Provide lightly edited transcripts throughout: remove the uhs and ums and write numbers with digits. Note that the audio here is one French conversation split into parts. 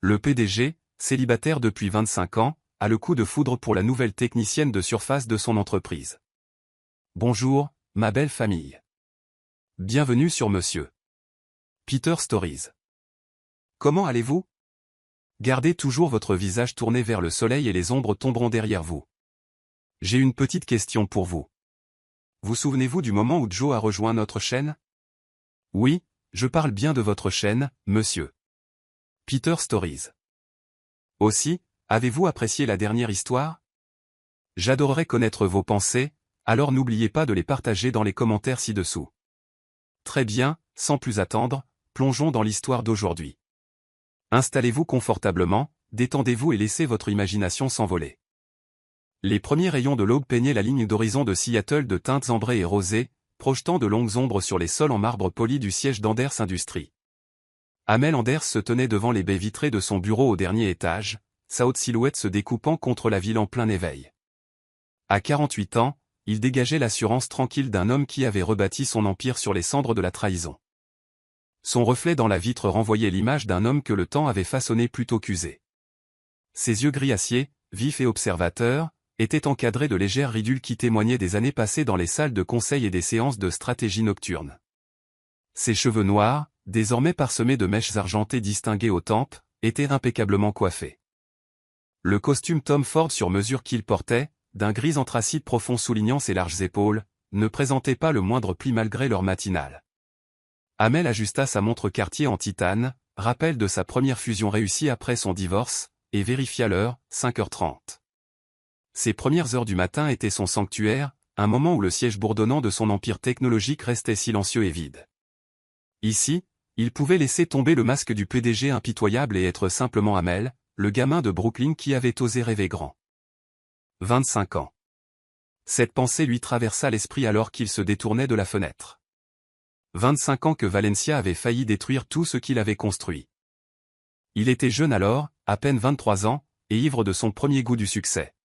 Le PDG, célibataire depuis 25 ans, a le coup de foudre pour la nouvelle technicienne de surface de son entreprise. Bonjour, ma belle famille. Bienvenue sur Monsieur Peter Stories. Comment allez-vous? Gardez toujours votre visage tourné vers le soleil et les ombres tomberont derrière vous. J'ai une petite question pour vous. Vous souvenez-vous du moment où Joe a rejoint notre chaîne? Oui, je parle bien de votre chaîne, Monsieur Peter Stories. Aussi, avez-vous apprécié la dernière histoire? J'adorerais connaître vos pensées, alors n'oubliez pas de les partager dans les commentaires ci-dessous. Très bien, sans plus attendre, plongeons dans l'histoire d'aujourd'hui. Installez-vous confortablement, détendez-vous et laissez votre imagination s'envoler. Les premiers rayons de l'aube peignaient la ligne d'horizon de Seattle de teintes ambrées et rosées, projetant de longues ombres sur les sols en marbre poli du siège d'Anders Industries. Amel Anders se tenait devant les baies vitrées de son bureau au dernier étage, sa haute silhouette se découpant contre la ville en plein éveil. À 48 ans, il dégageait l'assurance tranquille d'un homme qui avait rebâti son empire sur les cendres de la trahison. Son reflet dans la vitre renvoyait l'image d'un homme que le temps avait façonné plutôt qu'usé. Ses yeux gris acier, vifs et observateurs, étaient encadrés de légères ridules qui témoignaient des années passées dans les salles de conseil et des séances de stratégie nocturne. Ses cheveux noirs, désormais parsemés de mèches argentées distinguées aux tempes, étaient impeccablement coiffés. Le costume Tom Ford sur mesure qu'il portait, d'un gris anthracite profond soulignant ses larges épaules, ne présentait pas le moindre pli malgré l'heure matinale. Amel ajusta sa montre Cartier en titane, rappel de sa première fusion réussie après son divorce, et vérifia l'heure, 5h30. Ces premières heures du matin étaient son sanctuaire, un moment où le siège bourdonnant de son empire technologique restait silencieux et vide. Ici, il pouvait laisser tomber le masque du PDG impitoyable et être simplement Amel, le gamin de Brooklyn qui avait osé rêver grand. 25 ans. Cette pensée lui traversa l'esprit alors qu'il se détournait de la fenêtre. 25 ans que Valencia avait failli détruire tout ce qu'il avait construit. Il était jeune alors, à peine 23 ans, et ivre de son premier goût du succès.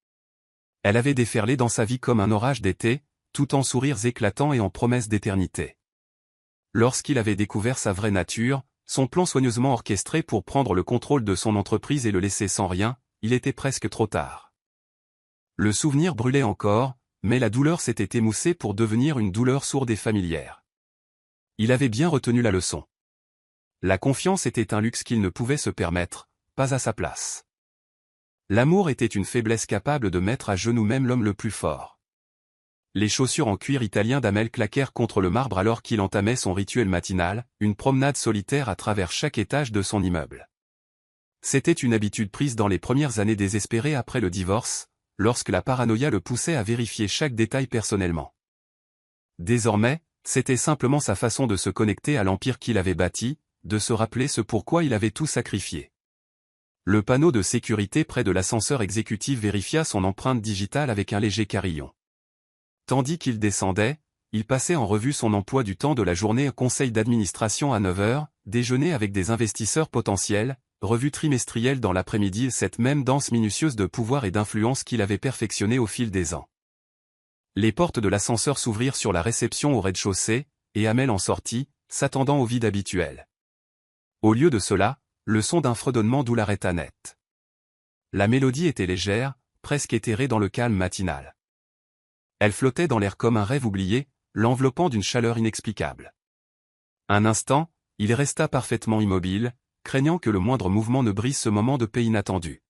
Elle avait déferlé dans sa vie comme un orage d'été, tout en sourires éclatants et en promesses d'éternité. Lorsqu'il avait découvert sa vraie nature, son plan soigneusement orchestré pour prendre le contrôle de son entreprise et le laisser sans rien, il était presque trop tard. Le souvenir brûlait encore, mais la douleur s'était émoussée pour devenir une douleur sourde et familière. Il avait bien retenu la leçon. La confiance était un luxe qu'il ne pouvait se permettre, pas à sa place. L'amour était une faiblesse capable de mettre à genoux même l'homme le plus fort. Les chaussures en cuir italien d'Amel claquèrent contre le marbre alors qu'il entamait son rituel matinal, une promenade solitaire à travers chaque étage de son immeuble. C'était une habitude prise dans les premières années désespérées après le divorce, lorsque la paranoïa le poussait à vérifier chaque détail personnellement. Désormais, c'était simplement sa façon de se connecter à l'empire qu'il avait bâti, de se rappeler ce pourquoi il avait tout sacrifié. Le panneau de sécurité près de l'ascenseur exécutif vérifia son empreinte digitale avec un léger carillon. Tandis qu'il descendait, il passait en revue son emploi du temps de la journée, conseil d'administration à 9h, déjeuner avec des investisseurs potentiels, revue trimestrielle dans l'après-midi, cette même danse minutieuse de pouvoir et d'influence qu'il avait perfectionnée au fil des ans. Les portes de l'ascenseur s'ouvrirent sur la réception au rez-de-chaussée, et Amel en sortit, s'attendant au vide habituel. Au lieu de cela, le son d'un fredonnement doux l'arrêta net. La mélodie était légère, presque éthérée dans le calme matinal. Elle flottait dans l'air comme un rêve oublié, l'enveloppant d'une chaleur inexplicable. Un instant, il resta parfaitement immobile, craignant que le moindre mouvement ne brise ce moment de paix inattendu.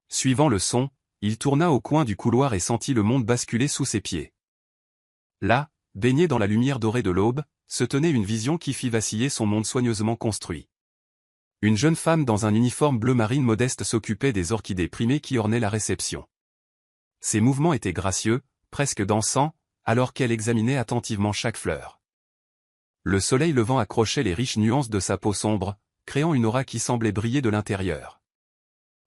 Suivant le son, il tourna au coin du couloir et sentit le monde basculer sous ses pieds. Là, baigné dans la lumière dorée de l'aube, se tenait une vision qui fit vaciller son monde soigneusement construit. Une jeune femme dans un uniforme bleu marine modeste s'occupait des orchidées primées qui ornaient la réception. Ses mouvements étaient gracieux, presque dansant, alors qu'elle examinait attentivement chaque fleur. Le soleil levant accrochait les riches nuances de sa peau sombre, créant une aura qui semblait briller de l'intérieur.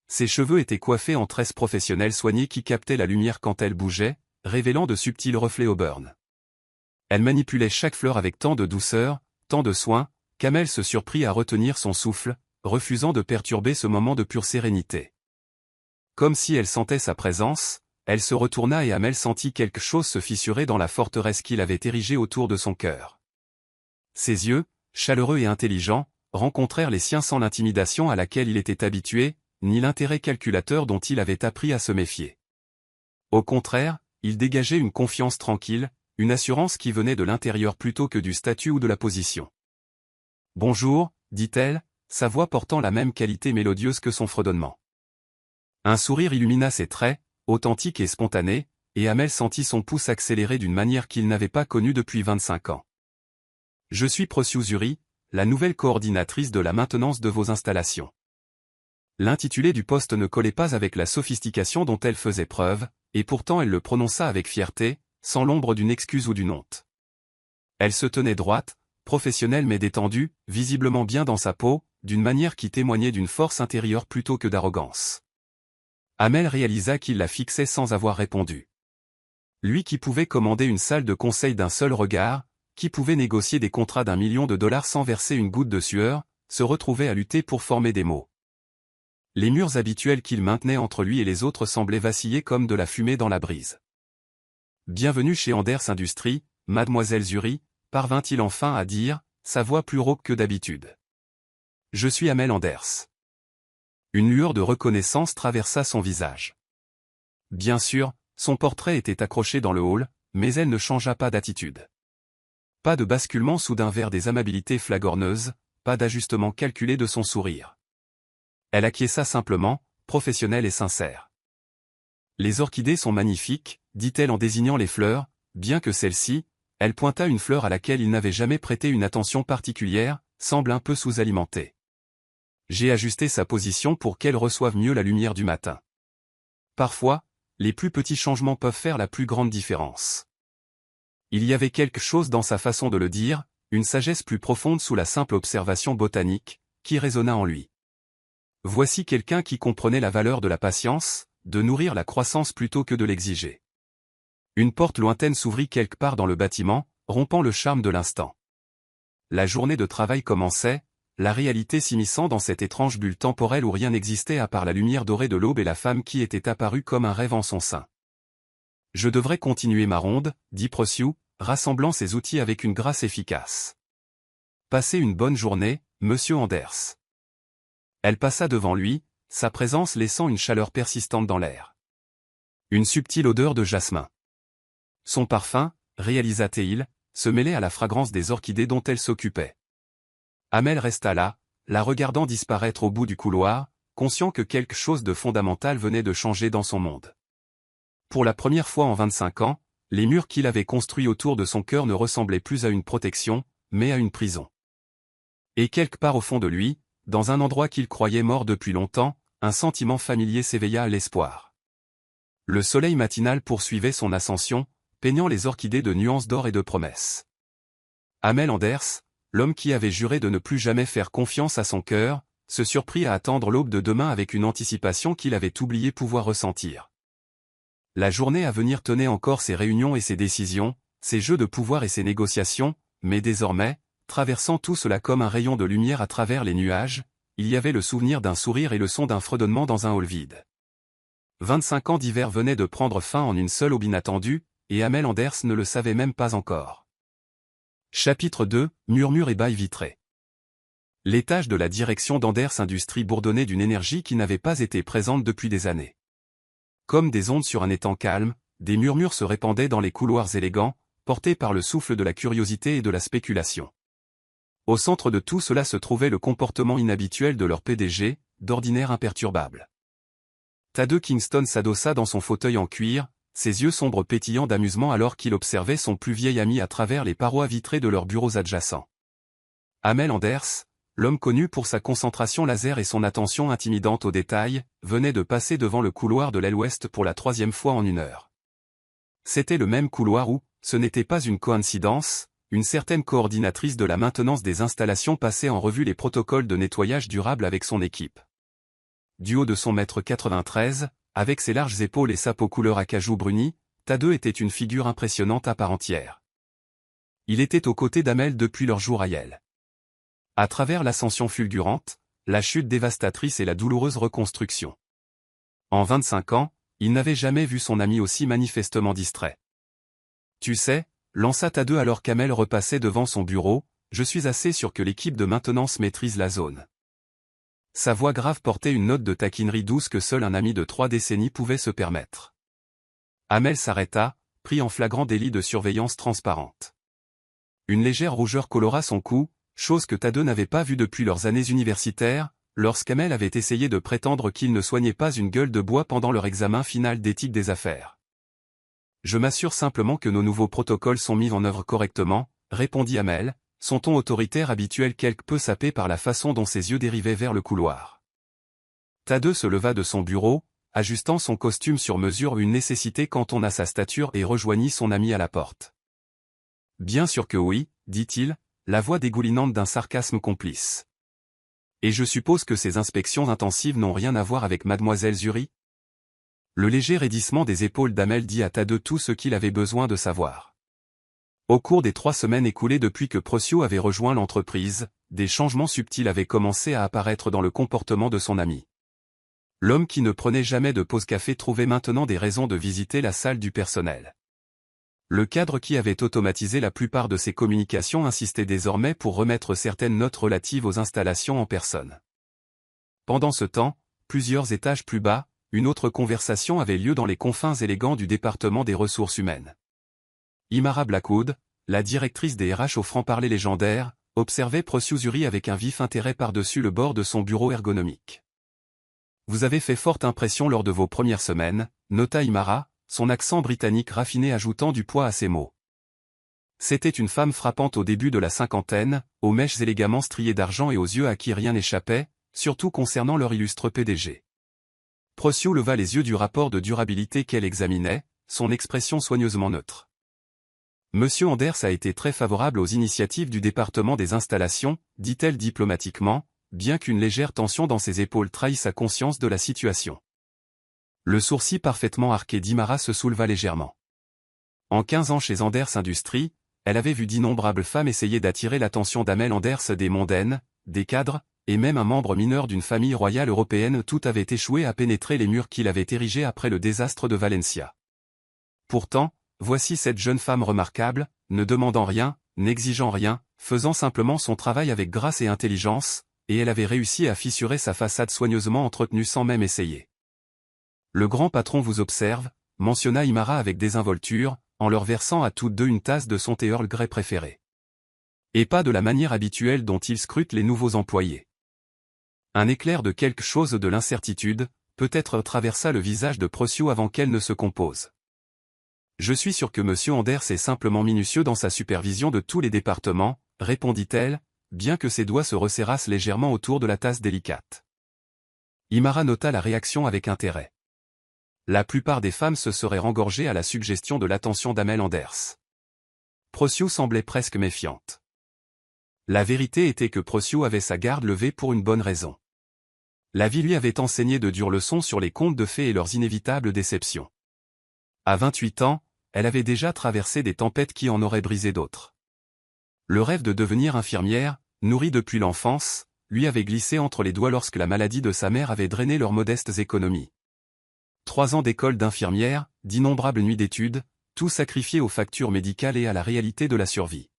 Ses cheveux étaient coiffés en tresses professionnelles soignées qui captaient la lumière quand elle bougeait, révélant de subtils reflets au burn. Elle manipulait chaque fleur avec tant de douceur, tant de soin, qu'Amel se surprit à retenir son souffle, refusant de perturber ce moment de pure sérénité. Comme si elle sentait sa présence, elle se retourna et Amel sentit quelque chose se fissurer dans la forteresse qu'il avait érigée autour de son cœur. Ses yeux, chaleureux et intelligents, rencontrèrent les siens sans l'intimidation à laquelle il était habitué, ni l'intérêt calculateur dont il avait appris à se méfier. Au contraire, il dégageait une confiance tranquille, une assurance qui venait de l'intérieur plutôt que du statut ou de la position. « Bonjour », dit-elle, sa voix portant la même qualité mélodieuse que son fredonnement. Un sourire illumina ses traits, authentique et spontané, et Amel sentit son pouce accélérer d'une manière qu'il n'avait pas connue depuis 25 ans. « Je suis Procious Zuri, la nouvelle coordinatrice de la maintenance de vos installations. » L'intitulé du poste ne collait pas avec la sophistication dont elle faisait preuve, et pourtant elle le prononça avec fierté, sans l'ombre d'une excuse ou d'une honte. Elle se tenait droite, professionnelle mais détendue, visiblement bien dans sa peau, d'une manière qui témoignait d'une force intérieure plutôt que d'arrogance. Amel réalisa qu'il la fixait sans avoir répondu. Lui qui pouvait commander une salle de conseil d'un seul regard, qui pouvait négocier des contrats d'1 million de dollars sans verser une goutte de sueur, se retrouvait à lutter pour former des mots. Les murs habituels qu'il maintenait entre lui et les autres semblaient vaciller comme de la fumée dans la brise. « Bienvenue chez Anders Industries, mademoiselle Zuri », parvint-il enfin à dire, sa voix plus rauque que d'habitude. « Je suis Amel Anders. » Une lueur de reconnaissance traversa son visage. Bien sûr, son portrait était accroché dans le hall, mais elle ne changea pas d'attitude. Pas de basculement soudain vers des amabilités flagorneuses, pas d'ajustement calculé de son sourire. Elle acquiesça simplement, professionnelle et sincère. « Les orchidées sont magnifiques, dit-elle en désignant les fleurs, bien que celle-ci, elle pointa une fleur à laquelle il n'avait jamais prêté une attention particulière, semble un peu sous-alimentée. J'ai ajusté sa position pour qu'elle reçoive mieux la lumière du matin. Parfois, les plus petits changements peuvent faire la plus grande différence. » Il y avait quelque chose dans sa façon de le dire, une sagesse plus profonde sous la simple observation botanique, qui résonna en lui. Voici quelqu'un qui comprenait la valeur de la patience, de nourrir la croissance plutôt que de l'exiger. Une porte lointaine s'ouvrit quelque part dans le bâtiment, rompant le charme de l'instant. La journée de travail commençait, la réalité s'immisçant dans cette étrange bulle temporelle où rien n'existait à part la lumière dorée de l'aube et la femme qui était apparue comme un rêve en son sein. « Je devrais continuer ma ronde, dit Procious, rassemblant ses outils avec une grâce efficace. Passez une bonne journée, monsieur Anders. » Elle passa devant lui, sa présence laissant une chaleur persistante dans l'air. Une subtile odeur de jasmin. Son parfum, réalisa-t-il, se mêlait à la fragrance des orchidées dont elle s'occupait. Amel resta là, la regardant disparaître au bout du couloir, conscient que quelque chose de fondamental venait de changer dans son monde. Pour la première fois en 25 ans, les murs qu'il avait construits autour de son cœur ne ressemblaient plus à une protection, mais à une prison. Et quelque part au fond de lui, dans un endroit qu'il croyait mort depuis longtemps, un sentiment familier s'éveilla à l'espoir. Le soleil matinal poursuivait son ascension, peignant les orchidées de nuances d'or et de promesses. Amel Anders, l'homme qui avait juré de ne plus jamais faire confiance à son cœur, se surprit à attendre l'aube de demain avec une anticipation qu'il avait oublié pouvoir ressentir. La journée à venir tenait encore ses réunions et ses décisions, ses jeux de pouvoir et ses négociations, mais désormais, traversant tout cela comme un rayon de lumière à travers les nuages, il y avait le souvenir d'un sourire et le son d'un fredonnement dans un hall vide. 25 ans d'hiver venaient de prendre fin en une seule aube inattendue, et Amel Anders ne le savait même pas encore. Chapitre 2, Murmures et bails vitrés. L'étage de la direction d'Anders Industries bourdonnait d'une énergie qui n'avait pas été présente depuis des années. Comme des ondes sur un étang calme, des murmures se répandaient dans les couloirs élégants, portés par le souffle de la curiosité et de la spéculation. Au centre de tout cela se trouvait le comportement inhabituel de leur PDG, d'ordinaire imperturbable. Thaddeus Kingston s'adossa dans son fauteuil en cuir, ses yeux sombres pétillant d'amusement alors qu'il observait son plus vieil ami à travers les parois vitrées de leurs bureaux adjacents. Amel Anders, l'homme connu pour sa concentration laser et son attention intimidante aux détails, venait de passer devant le couloir de l'aile ouest pour la 3e fois en 1 heure. C'était le même couloir où, ce n'était pas une coïncidence, une certaine coordinatrice de la maintenance des installations passait en revue les protocoles de nettoyage durable avec son équipe. Du haut de son 1,93 m, avec ses larges épaules et sa peau couleur acajou bruni, Thaddeus était une figure impressionnante à part entière. Il était aux côtés d'Amel depuis leur jour à Yale. À travers l'ascension fulgurante, la chute dévastatrice et la douloureuse reconstruction. En 25 ans, il n'avait jamais vu son ami aussi manifestement distrait. « Tu sais », lança Thaddeus alors qu'Amel repassait devant son bureau, je suis assez sûr que l'équipe de maintenance maîtrise la zone. Sa voix grave portait une note de taquinerie douce que seul un ami de 3 décennies pouvait se permettre. Amel s'arrêta, pris en flagrant délit de surveillance transparente. Une légère rougeur colora son cou, chose que Tadeu n'avait pas vue depuis leurs années universitaires, lorsqu'Amel avait essayé de prétendre qu'il ne soignait pas une gueule de bois pendant leur examen final d'éthique des affaires. Je m'assure simplement que nos nouveaux protocoles sont mis en œuvre correctement, répondit Amel, son ton autoritaire habituel quelque peu sapé par la façon dont ses yeux dérivaient vers le couloir. Tadeu se leva de son bureau, ajustant son costume sur mesure, une nécessité quand on a sa stature, et rejoignit son ami à la porte. Bien sûr que oui, dit-il, la voix dégoulinante d'un sarcasme complice. Et je suppose que ces inspections intensives n'ont rien à voir avec mademoiselle Zuri? Le léger raidissement des épaules d'Amel dit à Tadeu tout ce qu'il avait besoin de savoir. Au cours des 3 semaines écoulées depuis que Procio avait rejoint l'entreprise, des changements subtils avaient commencé à apparaître dans le comportement de son ami. L'homme qui ne prenait jamais de pause café trouvait maintenant des raisons de visiter la salle du personnel. Le cadre qui avait automatisé la plupart de ses communications insistait désormais pour remettre certaines notes relatives aux installations en personne. Pendant ce temps, plusieurs étages plus bas, une autre conversation avait lieu dans les confins élégants du département des ressources humaines. Imara Blackwood, la directrice des RH au franc-parler légendaire, observait Procio Zuri avec un vif intérêt par-dessus le bord de son bureau ergonomique. Vous avez fait forte impression lors de vos premières semaines, nota Imara, son accent britannique raffiné ajoutant du poids à ses mots. C'était une femme frappante au début de la cinquantaine, aux mèches élégamment striées d'argent et aux yeux à qui rien n'échappait, surtout concernant leur illustre PDG. Procio leva les yeux du rapport de durabilité qu'elle examinait, son expression soigneusement neutre. Monsieur Anders a été très favorable aux initiatives du département des installations, dit-elle diplomatiquement, bien qu'une légère tension dans ses épaules trahisse sa conscience de la situation. Le sourcil parfaitement arqué d'Imara se souleva légèrement. En 15 ans chez Anders Industries, elle avait vu d'innombrables femmes essayer d'attirer l'attention d'Amel Anders, des mondaines, des cadres, et même un membre mineur d'une famille royale européenne. Tout avait échoué à pénétrer les murs qu'il avait érigés après le désastre de Valencia. Pourtant, voici cette jeune femme remarquable, ne demandant rien, n'exigeant rien, faisant simplement son travail avec grâce et intelligence, et elle avait réussi à fissurer sa façade soigneusement entretenue sans même essayer. Le grand patron vous observe, mentionna Imara avec désinvolture, en leur versant à toutes deux une tasse de son thé Earl Grey préféré. Et pas de la manière habituelle dont il scrute les nouveaux employés. Un éclair de quelque chose de l'incertitude, peut-être traversa le visage de Procio avant qu'elle ne se compose. Je suis sûr que monsieur Anders est simplement minutieux dans sa supervision de tous les départements, répondit-elle, bien que ses doigts se resserrassent légèrement autour de la tasse délicate. Imara nota la réaction avec intérêt. La plupart des femmes se seraient rengorgées à la suggestion de l'attention d'Amel Anders. Procio semblait presque méfiante. La vérité était que Procio avait sa garde levée pour une bonne raison. La vie lui avait enseigné de dures leçons sur les contes de fées et leurs inévitables déceptions. À 28 ans, elle avait déjà traversé des tempêtes qui en auraient brisé d'autres. Le rêve de devenir infirmière, nourri depuis l'enfance, lui avait glissé entre les doigts lorsque la maladie de sa mère avait drainé leurs modestes économies. 3 ans d'école d'infirmière, d'innombrables nuits d'études, tout sacrifié aux factures médicales et à la réalité de la survie.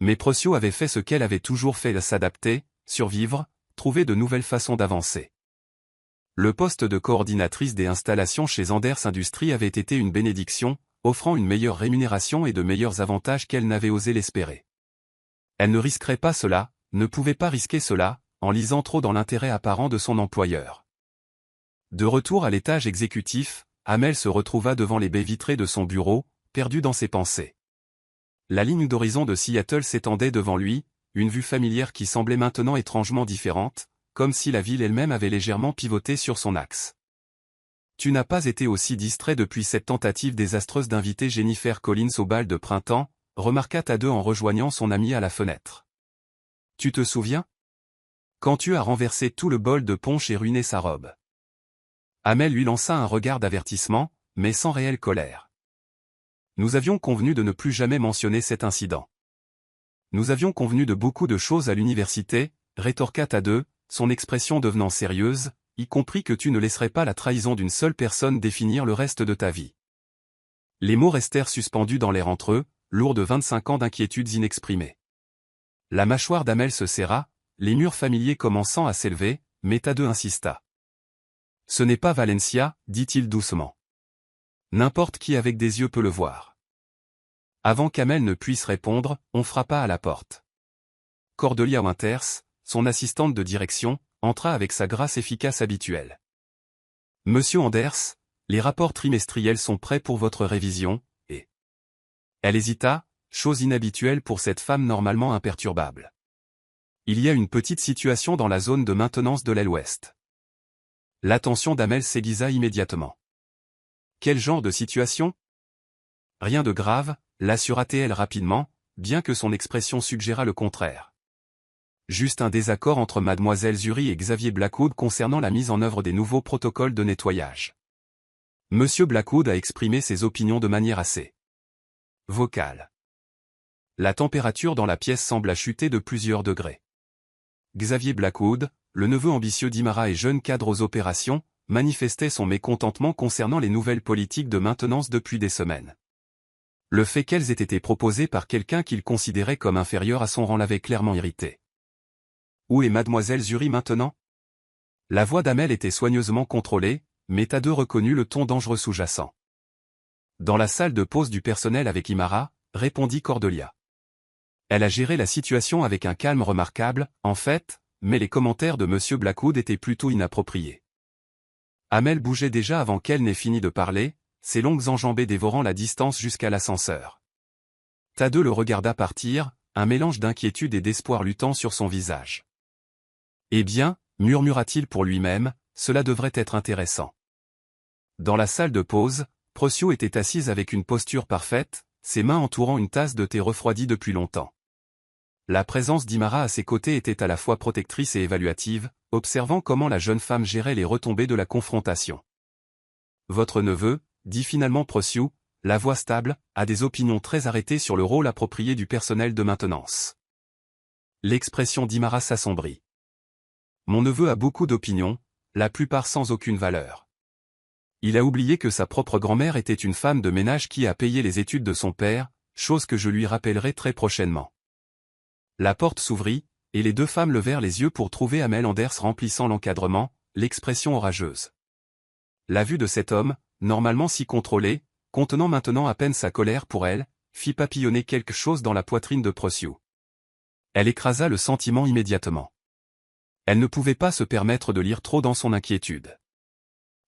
Mais Procio avait fait ce qu'elle avait toujours fait, s'adapter, survivre, trouver de nouvelles façons d'avancer. Le poste de coordinatrice des installations chez Anders Industries avait été une bénédiction, offrant une meilleure rémunération et de meilleurs avantages qu'elle n'avait osé l'espérer. Elle ne risquerait pas cela, ne pouvait pas risquer cela, en lisant trop dans l'intérêt apparent de son employeur. De retour à l'étage exécutif, Amel se retrouva devant les baies vitrées de son bureau, perdu dans ses pensées. La ligne d'horizon de Seattle s'étendait devant lui, une vue familière qui semblait maintenant étrangement différente, comme si la ville elle-même avait légèrement pivoté sur son axe. Tu n'as pas été aussi distrait depuis cette tentative désastreuse d'inviter Jennifer Collins au bal de printemps, remarqua Tadeu en rejoignant son ami à la fenêtre. Tu te souviens? Quand tu as renversé tout le bol de punch et ruiné sa robe. Amel lui lança un regard d'avertissement, mais sans réelle colère. Nous avions convenu de ne plus jamais mentionner cet incident. Nous avions convenu de beaucoup de choses à l'université, rétorqua Tadeu, son expression devenant sérieuse, y compris que tu ne laisserais pas la trahison d'une seule personne définir le reste de ta vie. Les mots restèrent suspendus dans l'air entre eux, lourds de 25 ans d'inquiétudes inexprimées. La mâchoire d'Amel se serra, les murs familiers commençant à s'élever, mais Tadeu insista. Ce n'est pas Valencia, dit-il doucement. N'importe qui avec des yeux peut le voir. Avant qu'Amel ne puisse répondre, on frappa à la porte. Cordelia Winters, son assistante de direction, entra avec sa grâce efficace habituelle. Monsieur Anders, les rapports trimestriels sont prêts pour votre révision, et... Elle hésita, chose inhabituelle pour cette femme normalement imperturbable. Il y a une petite situation dans la zone de maintenance de l'aile ouest. L'attention d'Amel s'aiguisa immédiatement. Quel genre de situation? Rien de grave, l'assura-t-elle rapidement, bien que son expression suggérât le contraire. Juste un désaccord entre Mademoiselle Zuri et Xavier Blackwood concernant la mise en œuvre des nouveaux protocoles de nettoyage. Monsieur Blackwood a exprimé ses opinions de manière assez vocale. La température dans la pièce sembla chuter de plusieurs degrés. Xavier Blackwood, le neveu ambitieux d'Imara et jeune cadre aux opérations, manifestait son mécontentement concernant les nouvelles politiques de maintenance depuis des semaines. Le fait qu'elles aient été proposées par quelqu'un qu'il considérait comme inférieur à son rang l'avait clairement irrité. Où est Mademoiselle Zuri maintenant? La voix d'Amel était soigneusement contrôlée, mais Tadeu reconnut le ton dangereux sous-jacent. Dans la salle de pause du personnel avec Imara, répondit Cordelia. Elle a géré la situation avec un calme remarquable, en fait, mais les commentaires de Monsieur Blackwood étaient plutôt inappropriés. Amel bougeait déjà avant qu'elle n'ait fini de parler, ses longues enjambées dévorant la distance jusqu'à l'ascenseur. Tadeu le regarda partir, un mélange d'inquiétude et d'espoir luttant sur son visage. Eh bien, murmura-t-il pour lui-même, cela devrait être intéressant. Dans la salle de pause, Procio était assise avec une posture parfaite, ses mains entourant une tasse de thé refroidie depuis longtemps. La présence d'Imara à ses côtés était à la fois protectrice et évaluative, observant comment la jeune femme gérait les retombées de la confrontation. Votre neveu, dit finalement Procio, la voix stable, a des opinions très arrêtées sur le rôle approprié du personnel de maintenance. L'expression d'Imara s'assombrit. Mon neveu a beaucoup d'opinions, la plupart sans aucune valeur. Il a oublié que sa propre grand-mère était une femme de ménage qui a payé les études de son père, chose que je lui rappellerai très prochainement. La porte s'ouvrit, et les deux femmes levèrent les yeux pour trouver Amel Anders remplissant l'encadrement, l'expression orageuse. La vue de cet homme, normalement si contrôlé, contenant maintenant à peine sa colère pour elle, fit papillonner quelque chose dans la poitrine de Procio. Elle écrasa le sentiment immédiatement. Elle ne pouvait pas se permettre de lire trop dans son inquiétude.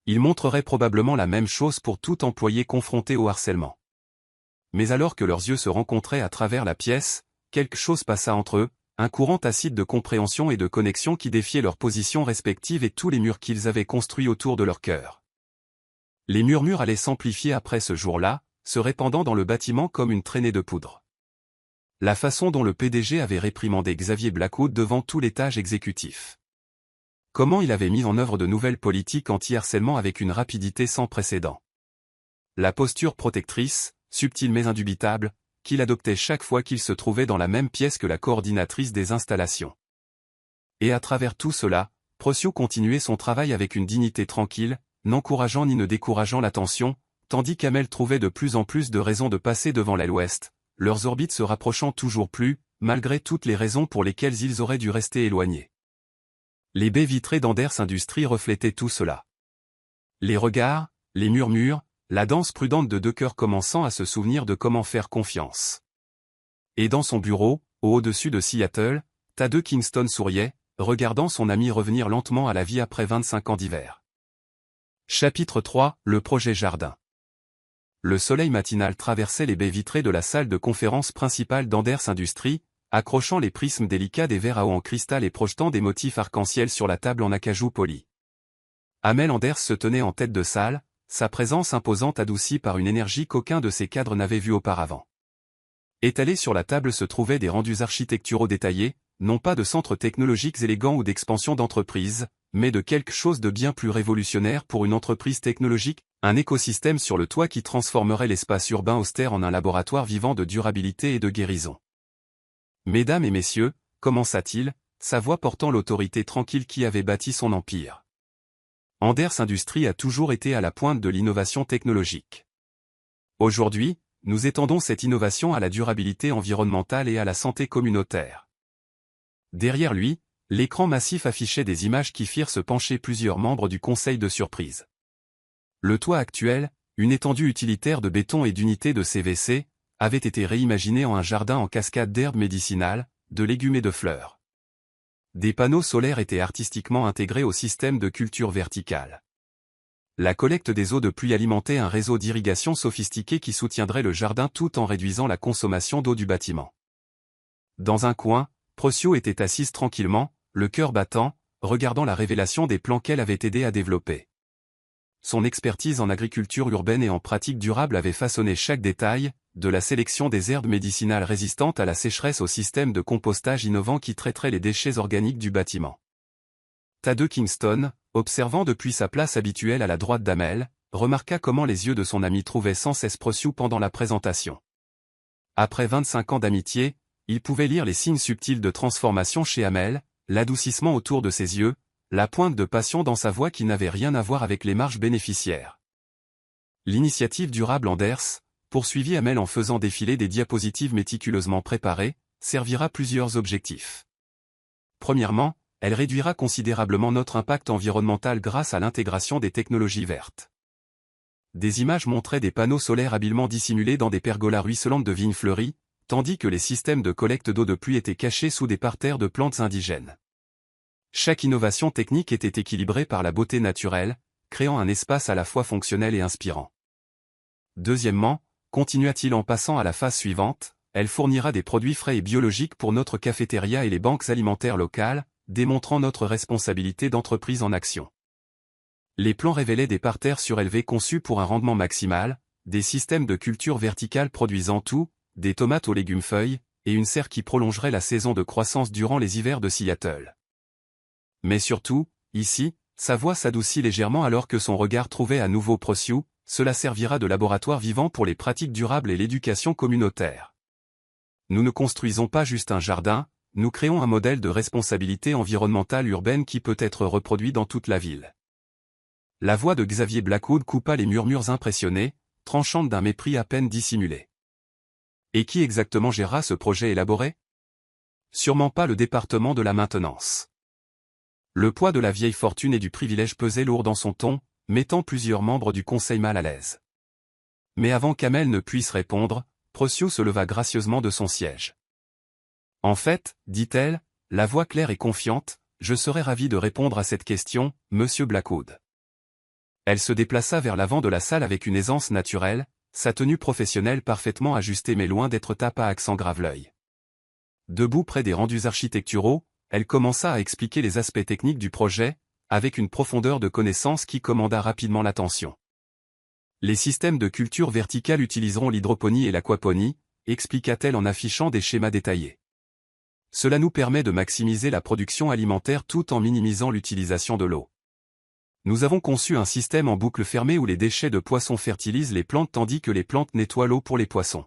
Il montrerait probablement la même chose pour tout employé confronté au harcèlement. Mais alors que leurs yeux se rencontraient à travers la pièce, quelque chose passa entre eux, un courant tacite de compréhension et de connexion qui défiait leurs positions respectives et tous les murs qu'ils avaient construits autour de leur cœur. Les murmures allaient s'amplifier après ce jour-là, se répandant dans le bâtiment comme une traînée de poudre. La façon dont le PDG avait réprimandé Xavier Blackwood devant tout l'étage exécutif. Comment il avait mis en œuvre de nouvelles politiques anti-harcèlement avec une rapidité sans précédent. La posture protectrice, subtile mais indubitable, qu'il adoptait chaque fois qu'il se trouvait dans la même pièce que la coordinatrice des installations. Et à travers tout cela, Procio continuait son travail avec une dignité tranquille, n'encourageant ni ne décourageant l'attention, tandis qu'Amel trouvait de plus en plus de raisons de passer devant l'aile ouest, leurs orbites se rapprochant toujours plus, malgré toutes les raisons pour lesquelles ils auraient dû rester éloignés. Les baies vitrées d'Anders Industries reflétaient tout cela. Les regards, les murmures, la danse prudente de deux cœurs commençant à se souvenir de comment faire confiance. Et dans son bureau, au-dessus de Seattle, Tadeu Kingston souriait, regardant son ami revenir lentement à la vie après 25 ans d'hiver. Chapitre 3, le projet jardin. Le soleil matinal traversait les baies vitrées de la salle de conférence principale d'Anders Industries, accrochant les prismes délicats des verres à eau en cristal et projetant des motifs arc-en-ciel sur la table en acajou poli. Amel Anders se tenait en tête de salle, sa présence imposante adoucie par une énergie qu'aucun de ses cadres n'avait vue auparavant. Étalés sur la table se trouvaient des rendus architecturaux détaillés, non pas de centres technologiques élégants ou d'expansion d'entreprise, mais de quelque chose de bien plus révolutionnaire pour une entreprise technologique, un écosystème sur le toit qui transformerait l'espace urbain austère en un laboratoire vivant de durabilité et de guérison. Mesdames et messieurs, commença-t-il, sa voix portant l'autorité tranquille qui avait bâti son empire. Anders Industries a toujours été à la pointe de l'innovation technologique. Aujourd'hui, nous étendons cette innovation à la durabilité environnementale et à la santé communautaire. Derrière lui, l'écran massif affichait des images qui firent se pencher plusieurs membres du conseil de surprise. Le toit actuel, une étendue utilitaire de béton et d'unités de CVC, avait été réimaginé en un jardin en cascade d'herbes médicinales, de légumes et de fleurs. Des panneaux solaires étaient artistiquement intégrés au système de culture verticale. La collecte des eaux de pluie alimentait un réseau d'irrigation sophistiqué qui soutiendrait le jardin tout en réduisant la consommation d'eau du bâtiment. Dans un coin, Procio était assise tranquillement, le cœur battant, regardant la révélation des plans qu'elle avait aidé à développer. Son expertise en agriculture urbaine et en pratique durable avait façonné chaque détail, de la sélection des herbes médicinales résistantes à la sécheresse au système de compostage innovant qui traiterait les déchets organiques du bâtiment. Tade Kingston, observant depuis sa place habituelle à la droite d'Amel, remarqua comment les yeux de son ami trouvaient sans cesse Procio pendant la présentation. Après 25 ans d'amitié, il pouvait lire les signes subtils de transformation chez Amel, l'adoucissement autour de ses yeux, la pointe de passion dans sa voix qui n'avait rien à voir avec les marges bénéficiaires. L'initiative durable Anders, poursuivit Amel en faisant défiler des diapositives méticuleusement préparées, servira plusieurs objectifs. Premièrement, elle réduira considérablement notre impact environnemental grâce à l'intégration des technologies vertes. Des images montraient des panneaux solaires habilement dissimulés dans des pergolas ruisselantes de vignes fleuries, tandis que les systèmes de collecte d'eau de pluie étaient cachés sous des parterres de plantes indigènes. Chaque innovation technique était équilibrée par la beauté naturelle, créant un espace à la fois fonctionnel et inspirant. Deuxièmement, continua-t-il en passant à la phase suivante, elle fournira des produits frais et biologiques pour notre cafétéria et les banques alimentaires locales, démontrant notre responsabilité d'entreprise en action. Les plans révélaient des parterres surélevés conçus pour un rendement maximal, des systèmes de culture verticale produisant tout, des tomates aux légumes-feuilles, et une serre qui prolongerait la saison de croissance durant les hivers de Seattle. Mais surtout, ici, sa voix s'adoucit légèrement alors que son regard trouvait à nouveau Procio, cela servira de laboratoire vivant pour les pratiques durables et l'éducation communautaire. Nous ne construisons pas juste un jardin, nous créons un modèle de responsabilité environnementale urbaine qui peut être reproduit dans toute la ville. La voix de Xavier Blackwood coupa les murmures impressionnés, tranchante d'un mépris à peine dissimulé. Et qui exactement gérera ce projet élaboré? Sûrement pas le département de la maintenance. Le poids de la vieille fortune et du privilège pesait lourd dans son ton, mettant plusieurs membres du conseil mal à l'aise. Mais avant qu'Amel ne puisse répondre, Procio se leva gracieusement de son siège. En fait, dit-elle, la voix claire et confiante, je serais ravie de répondre à cette question, monsieur Blackwood. Elle se déplaça vers l'avant de la salle avec une aisance naturelle, sa tenue professionnelle parfaitement ajustée mais loin d'être tape à accent grave-l'œil. Debout près des rendus architecturaux, elle commença à expliquer les aspects techniques du projet, avec une profondeur de connaissance qui commanda rapidement l'attention. Les systèmes de culture verticale utiliseront l'hydroponie et l'aquaponie, expliqua-t-elle en affichant des schémas détaillés. Cela nous permet de maximiser la production alimentaire tout en minimisant l'utilisation de l'eau. Nous avons conçu un système en boucle fermée où les déchets de poissons fertilisent les plantes tandis que les plantes nettoient l'eau pour les poissons.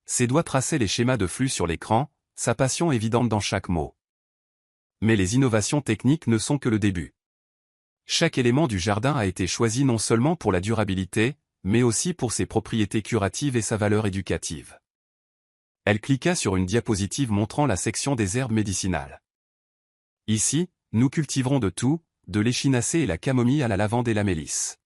Ses doigts traçaient les schémas de flux sur l'écran, sa passion évidente dans chaque mot. Mais les innovations techniques ne sont que le début. Chaque élément du jardin a été choisi non seulement pour la durabilité, mais aussi pour ses propriétés curatives et sa valeur éducative. Elle cliqua sur une diapositive montrant la section des herbes médicinales. Ici, nous cultiverons de tout, de l'échinacée et la camomille à la lavande et la mélisse.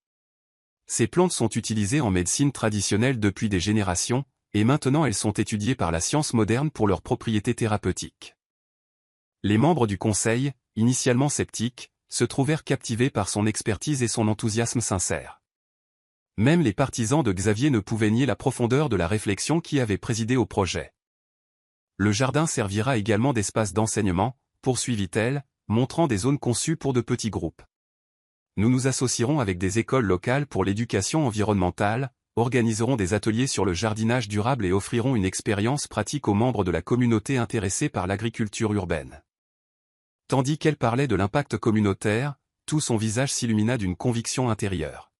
Ces plantes sont utilisées en médecine traditionnelle depuis des générations, et maintenant elles sont étudiées par la science moderne pour leurs propriétés thérapeutiques. Les membres du conseil, initialement sceptiques, se trouvèrent captivés par son expertise et son enthousiasme sincère. Même les partisans de Xavier ne pouvaient nier la profondeur de la réflexion qui avait présidé au projet. Le jardin servira également d'espace d'enseignement, poursuivit-elle, montrant des zones conçues pour de petits groupes. Nous nous associerons avec des écoles locales pour l'éducation environnementale, organiserons des ateliers sur le jardinage durable et offrirons une expérience pratique aux membres de la communauté intéressés par l'agriculture urbaine. Tandis qu'elle parlait de l'impact communautaire, tout son visage s'illumina d'une conviction intérieure.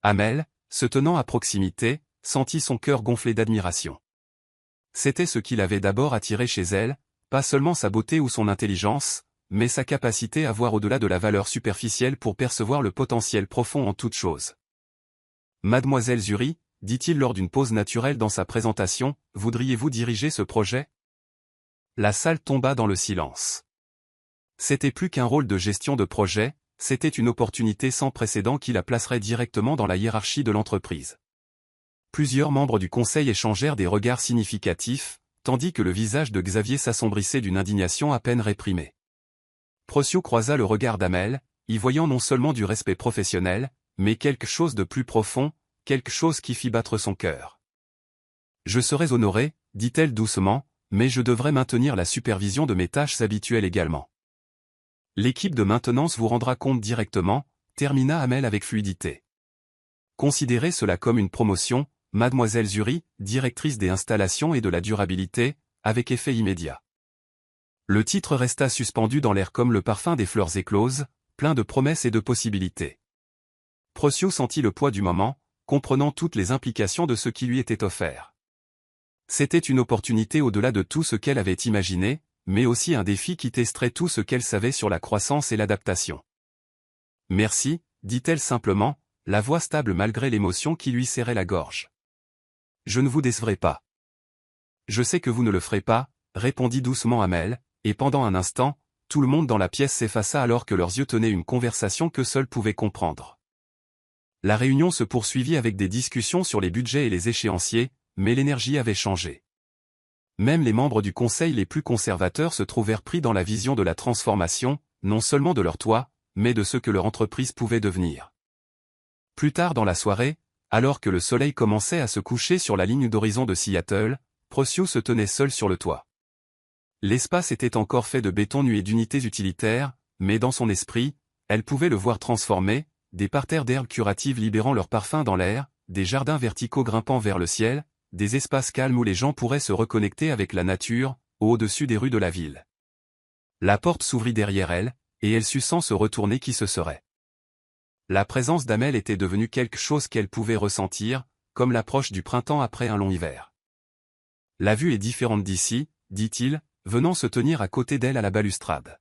Amel, se tenant à proximité, sentit son cœur gonfler d'admiration. C'était ce qui l'avait d'abord attiré chez elle, pas seulement sa beauté ou son intelligence, mais sa capacité à voir au-delà de la valeur superficielle pour percevoir le potentiel profond en toute chose. Mademoiselle Zuri, dit-il lors d'une pause naturelle dans sa présentation, voudriez-vous diriger ce projet? La salle tomba dans le silence. C'était plus qu'un rôle de gestion de projet, c'était une opportunité sans précédent qui la placerait directement dans la hiérarchie de l'entreprise. Plusieurs membres du conseil échangèrent des regards significatifs, tandis que le visage de Xavier s'assombrissait d'une indignation à peine réprimée. Procio croisa le regard d'Amel, y voyant non seulement du respect professionnel, mais quelque chose de plus profond, quelque chose qui fit battre son cœur. « Je serais honorée, dit-elle doucement, mais je devrais maintenir la supervision de mes tâches habituelles également. L'équipe de maintenance vous rendra compte directement, termina Amel avec fluidité. Considérez cela comme une promotion, Mademoiselle Zuri, directrice des installations et de la durabilité, avec effet immédiat. Le titre resta suspendu dans l'air comme le parfum des fleurs écloses, plein de promesses et de possibilités. Procio sentit le poids du moment, comprenant toutes les implications de ce qui lui était offert. C'était une opportunité au-delà de tout ce qu'elle avait imaginé, mais aussi un défi qui testerait tout ce qu'elle savait sur la croissance et l'adaptation. « Merci », dit-elle simplement, la voix stable malgré l'émotion qui lui serrait la gorge. « Je ne vous décevrai pas. »« Je sais que vous ne le ferez pas », répondit doucement Amel, et pendant un instant, tout le monde dans la pièce s'effaça alors que leurs yeux tenaient une conversation que seuls pouvaient comprendre. La réunion se poursuivit avec des discussions sur les budgets et les échéanciers, mais l'énergie avait changé. Même les membres du conseil les plus conservateurs se trouvèrent pris dans la vision de la transformation, non seulement de leur toit, mais de ce que leur entreprise pouvait devenir. Plus tard dans la soirée, alors que le soleil commençait à se coucher sur la ligne d'horizon de Seattle, Procio se tenait seul sur le toit. L'espace était encore fait de béton nu et d'unités utilitaires, mais dans son esprit, elle pouvait le voir transformé, des parterres d'herbes curatives libérant leur parfum dans l'air, des jardins verticaux grimpant vers le ciel, des espaces calmes où les gens pourraient se reconnecter avec la nature, au-dessus des rues de la ville. La porte s'ouvrit derrière elle, et elle sut sans se retourner qui ce serait. La présence d'Amel était devenue quelque chose qu'elle pouvait ressentir, comme l'approche du printemps après un long hiver. « La vue est différente d'ici, » dit-il, venant se tenir à côté d'elle à la balustrade.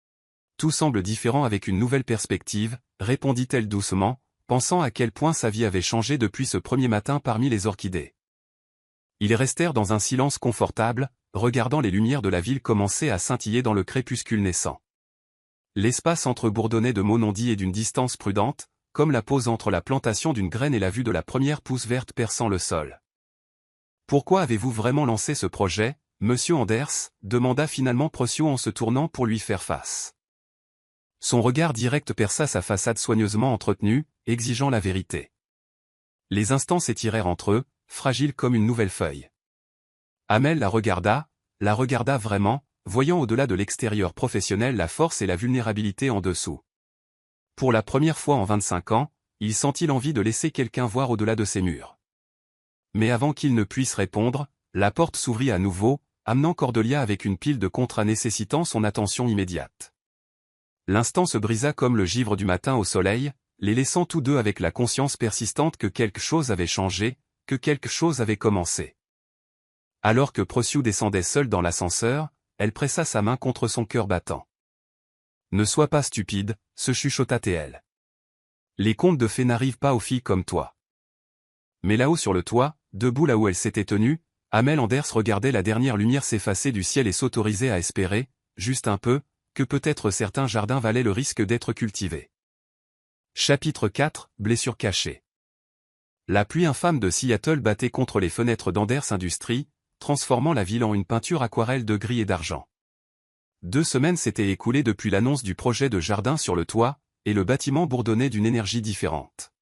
« Tout semble différent avec une nouvelle perspective, » répondit-elle doucement, pensant à quel point sa vie avait changé depuis ce premier matin parmi les orchidées. Ils restèrent dans un silence confortable, regardant les lumières de la ville commencer à scintiller dans le crépuscule naissant. L'espace entre-bourdonnait de mots non dits et d'une distance prudente, comme la pause entre la plantation d'une graine et la vue de la première pousse verte perçant le sol. « Pourquoi avez-vous vraiment lancé ce projet, Monsieur Anders ?» demanda finalement Procio en se tournant pour lui faire face. Son regard direct perça sa façade soigneusement entretenue, exigeant la vérité. Les instants s'étirèrent entre eux, fragiles comme une nouvelle feuille. Amel la regarda vraiment, voyant au-delà de l'extérieur professionnel la force et la vulnérabilité en dessous. Pour la première fois en 25 ans, il sentit l'envie de laisser quelqu'un voir au-delà de ses murs. Mais avant qu'il ne puisse répondre, la porte s'ouvrit à nouveau, amenant Cordelia avec une pile de contrats nécessitant son attention immédiate. L'instant se brisa comme le givre du matin au soleil, les laissant tous deux avec la conscience persistante que quelque chose avait changé, que quelque chose avait commencé. Alors que Procio descendait seul dans l'ascenseur, elle pressa sa main contre son cœur battant. « Ne sois pas stupide », se chuchota-t-elle. « Les contes de fées n'arrivent pas aux filles comme toi. » Mais là-haut sur le toit, debout là où elle s'était tenue, Amel Anders regardait la dernière lumière s'effacer du ciel et s'autorisait à espérer, juste un peu, que peut-être certains jardins valaient le risque d'être cultivés. Chapitre 4, blessure cachée. La pluie infâme de Seattle battait contre les fenêtres d'Anders Industries, transformant la ville en une peinture aquarelle de gris et d'argent. 2 semaines s'étaient écoulées depuis l'annonce du projet de jardin sur le toit, et le bâtiment bourdonnait d'une énergie différente.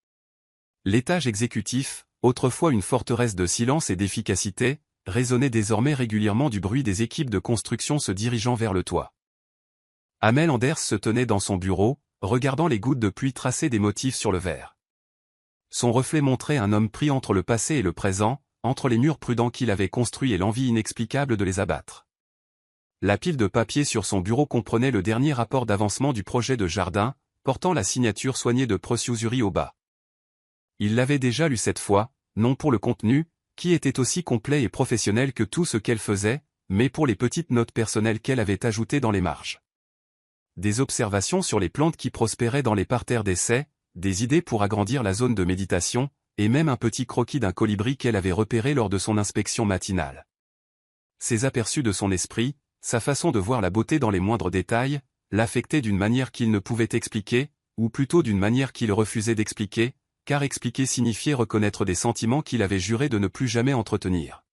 L'étage exécutif, autrefois une forteresse de silence et d'efficacité, résonnait désormais régulièrement du bruit des équipes de construction se dirigeant vers le toit. Amel Anders se tenait dans son bureau, regardant les gouttes de pluie tracer des motifs sur le verre. Son reflet montrait un homme pris entre le passé et le présent, entre les murs prudents qu'il avait construits et l'envie inexplicable de les abattre. La pile de papier sur son bureau comprenait le dernier rapport d'avancement du projet de jardin, portant la signature soignée de Procio Zuri au bas. Il l'avait déjà lu cette fois, non pour le contenu, qui était aussi complet et professionnel que tout ce qu'elle faisait, mais pour les petites notes personnelles qu'elle avait ajoutées dans les marges. Des observations sur les plantes qui prospéraient dans les parterres d'essai, des idées pour agrandir la zone de méditation, et même un petit croquis d'un colibri qu'elle avait repéré lors de son inspection matinale. Ces aperçus de son esprit, sa façon de voir la beauté dans les moindres détails, l'affectait d'une manière qu'il ne pouvait expliquer, ou plutôt d'une manière qu'il refusait d'expliquer, car expliquer signifiait reconnaître des sentiments qu'il avait juré de ne plus jamais entretenir.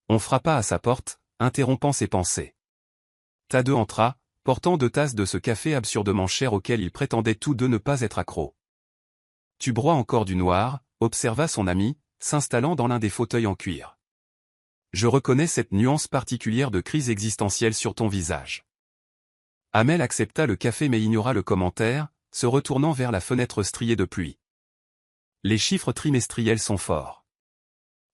On frappa à sa porte, interrompant ses pensées. Tadeu entra, portant 2 tasses de ce café absurdement cher auquel ils prétendaient tous deux ne pas être accros. « Tu broies encore du noir », observa son ami, s'installant dans l'un des fauteuils en cuir. « Je reconnais cette nuance particulière de crise existentielle sur ton visage. » Amel accepta le café mais ignora le commentaire, se retournant vers la fenêtre striée de pluie. Les chiffres trimestriels sont forts.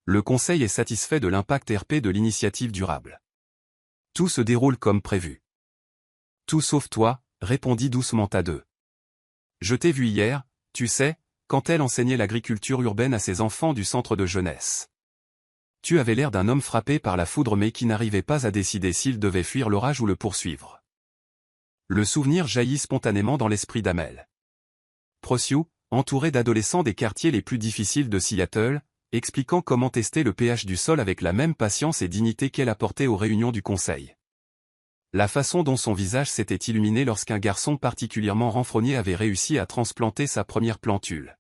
Le conseil est satisfait de l'impact RP de l'initiative durable. Tout se déroule comme prévu. Tout sauf toi, répondit doucement Tadeu. Je t'ai vu hier, tu sais, quand elle enseignait l'agriculture urbaine à ses enfants du centre de jeunesse. Tu avais l'air d'un homme frappé par la foudre mais qui n'arrivait pas à décider s'il devait fuir l'orage ou le poursuivre. Le souvenir jaillit spontanément dans l'esprit d'Amel. Prosciu, entouré d'adolescents des quartiers les plus difficiles de Seattle, expliquant comment tester le pH du sol avec la même patience et dignité qu'elle apportait aux réunions du conseil. La façon dont son visage s'était illuminé lorsqu'un garçon particulièrement renfrogné avait réussi à transplanter sa première plantule.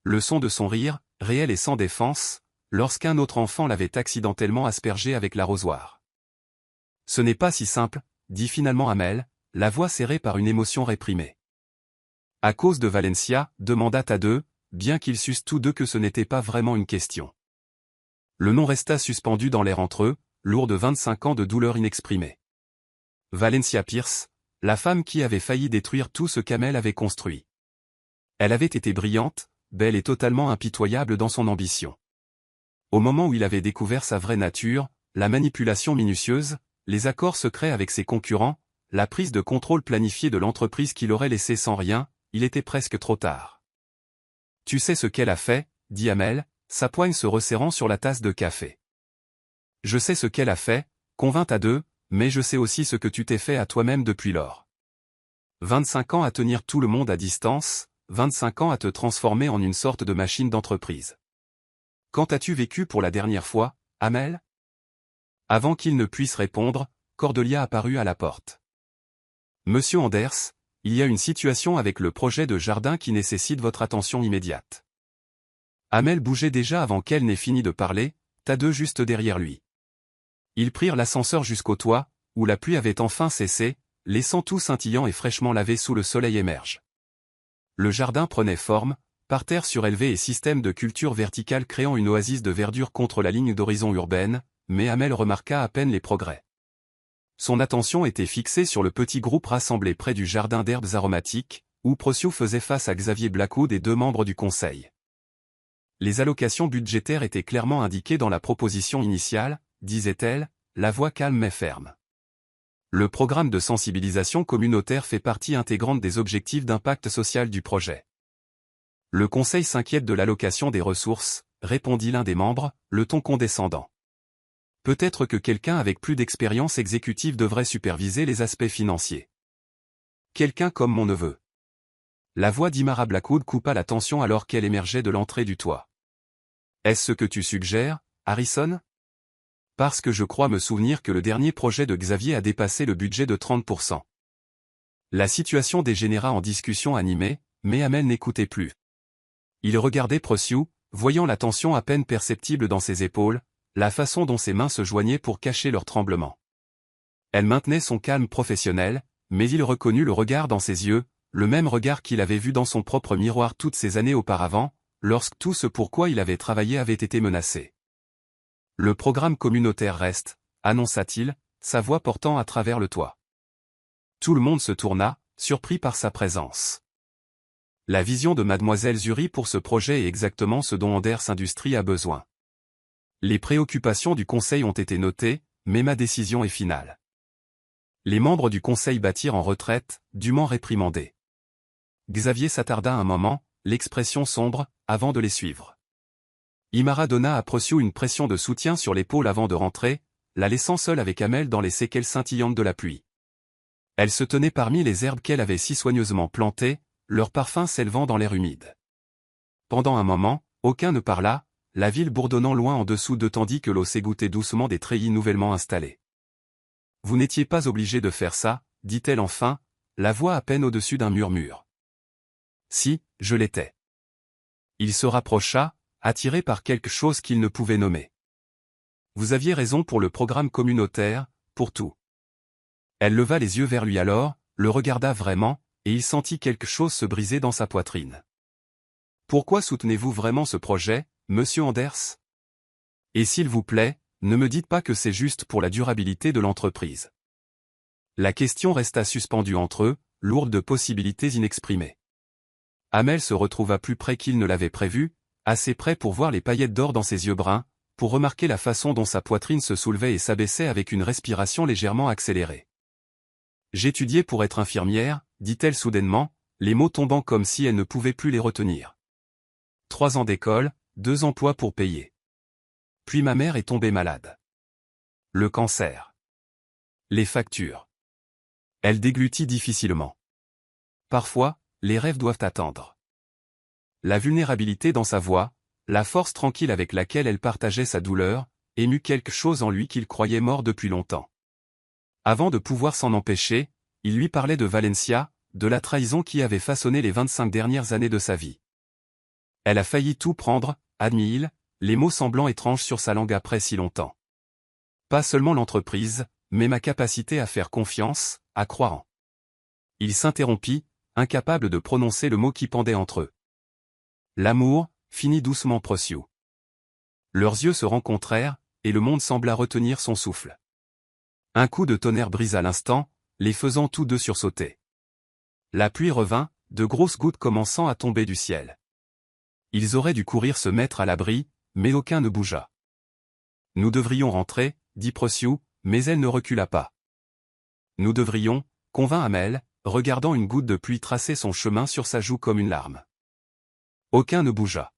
Le son de son rire, réel et sans défense, lorsqu'un autre enfant l'avait accidentellement aspergé avec l'arrosoir. Ce n'est pas si simple, dit finalement Amel, la voix serrée par une émotion réprimée. À cause de Valencia, demanda Tadeu, bien qu'ils sussent tous deux que ce n'était pas vraiment une question. Le nom resta suspendu dans l'air entre eux, lourd de 25 ans de douleur inexprimée. Valencia Pierce, la femme qui avait failli détruire tout ce qu'Amel avait construit. Elle avait été brillante, belle et totalement impitoyable dans son ambition. Au moment où il avait découvert sa vraie nature, la manipulation minutieuse, les accords secrets avec ses concurrents, la prise de contrôle planifiée de l'entreprise qui l'aurait laissé sans rien, il était presque trop tard. Tu sais ce qu'elle a fait, dit Amel, sa poigne se resserrant sur la tasse de café. Je sais ce qu'elle a fait, convint Tadeu, mais je sais aussi ce que tu t'es fait à toi-même depuis lors. 25 ans à tenir tout le monde à distance, 25 ans à te transformer en une sorte de machine d'entreprise. Quand as-tu vécu pour la dernière fois, Amel ? Avant qu'il ne puisse répondre, Cordelia apparut à la porte. Monsieur Anders, il y a une situation avec le projet de jardin qui nécessite votre attention immédiate. Amel bougeait déjà avant qu'elle n'ait fini de parler, Tadeu juste derrière lui. Ils prirent l'ascenseur jusqu'au toit, où la pluie avait enfin cessé, laissant tout scintillant et fraîchement lavé sous le soleil émerge. Le jardin prenait forme, parterre surélevé et système de culture verticale créant une oasis de verdure contre la ligne d'horizon urbaine, mais Amel remarqua à peine les progrès. Son attention était fixée sur le petit groupe rassemblé près du jardin d'herbes aromatiques, où Prosciu faisait face à Xavier Blackwood et 2 membres du conseil. Les allocations budgétaires étaient clairement indiquées dans la proposition initiale, disait-elle, la voix calme mais ferme. Le programme de sensibilisation communautaire fait partie intégrante des objectifs d'impact social du projet. Le conseil s'inquiète de l'allocation des ressources, répondit l'un des membres, le ton condescendant. Peut-être que quelqu'un avec plus d'expérience exécutive devrait superviser les aspects financiers. Quelqu'un comme mon neveu. La voix d'Imara Blackwood coupa la tension alors qu'elle émergeait de l'entrée du toit. Est-ce ce que tu suggères, Harrison ? Parce que je crois me souvenir que le dernier projet de Xavier a dépassé le budget de 30%. La situation dégénéra en discussion animée, mais Amel n'écoutait plus. Il regardait Prosciu, voyant la tension à peine perceptible dans ses épaules, la façon dont ses mains se joignaient pour cacher leur tremblement. Elle maintenait son calme professionnel, mais il reconnut le regard dans ses yeux, le même regard qu'il avait vu dans son propre miroir toutes ces années auparavant, lorsque tout ce pourquoi il avait travaillé avait été menacé. Le programme communautaire reste, annonça-t-il, sa voix portant à travers le toit. Tout le monde se tourna, surpris par sa présence. La vision de Mademoiselle Zuri pour ce projet est exactement ce dont Anders Industries a besoin. Les préoccupations du conseil ont été notées, mais ma décision est finale. Les membres du conseil battirent en retraite, dûment réprimandés. Xavier s'attarda un moment, l'expression sombre, avant de les suivre. Imara donna à Prosciu une pression de soutien sur l'épaule avant de rentrer, la laissant seule avec Amel dans les séquelles scintillantes de la pluie. Elle se tenait parmi les herbes qu'elle avait si soigneusement plantées, leur parfum s'élevant dans l'air humide. Pendant un moment, aucun ne parla, la ville bourdonnant loin en dessous d'eux tandis que l'eau s'égouttait doucement des treillis nouvellement installés. Vous n'étiez pas obligé de faire ça, dit-elle enfin, la voix à peine au-dessus d'un murmure. Si, je l'étais. Il se rapprocha, attiré par quelque chose qu'il ne pouvait nommer. Vous aviez raison pour le programme communautaire, pour tout. Elle leva les yeux vers lui alors, le regarda vraiment, et il sentit quelque chose se briser dans sa poitrine. Pourquoi soutenez-vous vraiment ce projet, monsieur Anders? Et s'il vous plaît, ne me dites pas que c'est juste pour la durabilité de l'entreprise. La question resta suspendue entre eux, lourde de possibilités inexprimées. Amel se retrouva plus près qu'il ne l'avait prévu, assez près pour voir les paillettes d'or dans ses yeux bruns, pour remarquer la façon dont sa poitrine se soulevait et s'abaissait avec une respiration légèrement accélérée. J'étudiais pour être infirmière, dit-elle soudainement, les mots tombant comme si elle ne pouvait plus les retenir. 3 ans d'école, 2 emplois pour payer. Puis ma mère est tombée malade. Le cancer. Les factures. Elle déglutit difficilement. Parfois, les rêves doivent attendre. La vulnérabilité dans sa voix, la force tranquille avec laquelle elle partageait sa douleur, émut quelque chose en lui qu'il croyait mort depuis longtemps. Avant de pouvoir s'en empêcher, il lui parlait de Valencia, de la trahison qui avait façonné les 25 dernières années de sa vie. Elle a failli tout prendre, admit-il, les mots semblant étranges sur sa langue après si longtemps. Pas seulement l'entreprise, mais ma capacité à faire confiance, à croire en. Il s'interrompit, incapable de prononcer le mot qui pendait entre eux. L'amour, finit doucement Prociou. Leurs yeux se rencontrèrent, et le monde sembla retenir son souffle. Un coup de tonnerre brisa l'instant, les faisant tous deux sursauter. La pluie revint, de grosses gouttes commençant à tomber du ciel. Ils auraient dû courir se mettre à l'abri, mais aucun ne bougea. Nous devrions rentrer, dit Prociou, mais elle ne recula pas. Nous devrions, convint Amel, regardant une goutte de pluie tracer son chemin sur sa joue comme une larme. Aucun ne bougea.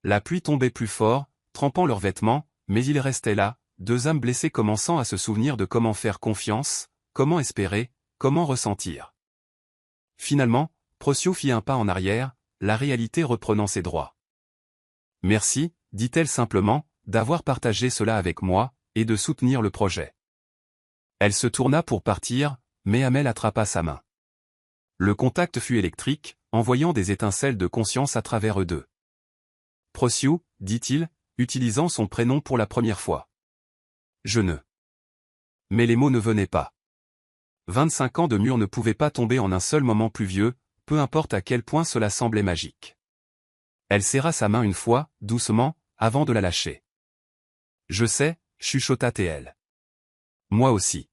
La pluie tombait plus fort, trempant leurs vêtements, mais ils restaient là, 2 âmes blessées commençant à se souvenir de comment faire confiance, comment espérer, comment ressentir. Finalement, Prociou fit un pas en arrière, la réalité reprenant ses droits. Merci, dit-elle simplement, d'avoir partagé cela avec moi, et de soutenir le projet. Elle se tourna pour partir, mais Amel attrapa sa main. Le contact fut électrique, envoyant des étincelles de conscience à travers eux deux. Prociou, dit-il, utilisant son prénom pour la première fois. Je ne. Mais les mots ne venaient pas. 25 ans de mur ne pouvaient pas tomber en un seul moment pluvieux, peu importe à quel point cela semblait magique. Elle serra sa main une fois, doucement, avant de la lâcher. Je sais, chuchota-t-elle. Moi aussi.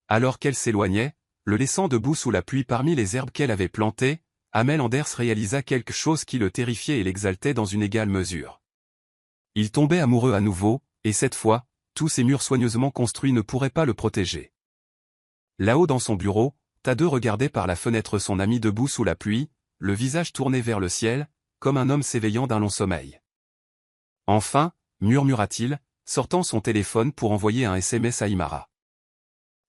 Alors qu'elle s'éloignait, le laissant debout sous la pluie parmi les herbes qu'elle avait plantées, Amel Anders réalisa quelque chose qui le terrifiait et l'exaltait dans une égale mesure. Il tombait amoureux à nouveau, et cette fois, tous ces murs soigneusement construits ne pourraient pas le protéger. Là-haut dans son bureau, Tadeu regardait par la fenêtre son ami debout sous la pluie, le visage tourné vers le ciel, comme un homme s'éveillant d'un long sommeil. Enfin, murmura-t-il, sortant son téléphone pour envoyer un SMS à Imara.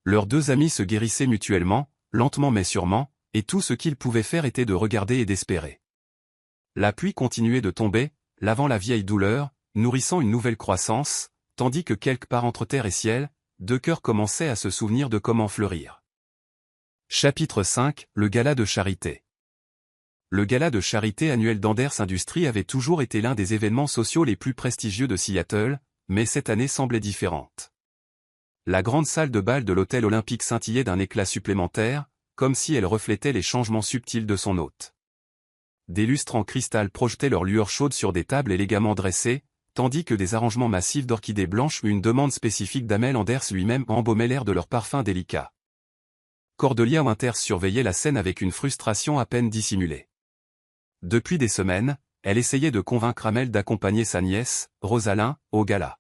Leurs 2 amis se guérissaient mutuellement, lentement mais sûrement, et tout ce qu'ils pouvaient faire était de regarder et d'espérer. La pluie continuait de tomber, lavant la vieille douleur, nourrissant une nouvelle croissance, tandis que quelque part entre terre et ciel, 2 cœurs commençaient à se souvenir de comment fleurir. Chapitre 5, le gala de charité. Le gala de charité annuel d'Anders Industries avait toujours été l'un des événements sociaux les plus prestigieux de Seattle, mais cette année semblait différente. La grande salle de bal de l'hôtel olympique scintillait d'un éclat supplémentaire, comme si elle reflétait les changements subtils de son hôte. Des lustres en cristal projetaient leurs lueurs chaudes sur des tables élégamment dressées, tandis que des arrangements massifs d'orchidées blanches ou une demande spécifique d'Amel Anders lui-même embaumaient l'air de leur parfum délicat. Cordelia Winters surveillait la scène avec une frustration à peine dissimulée. Depuis des semaines, elle essayait de convaincre Amel d'accompagner sa nièce, Rosalind, au gala.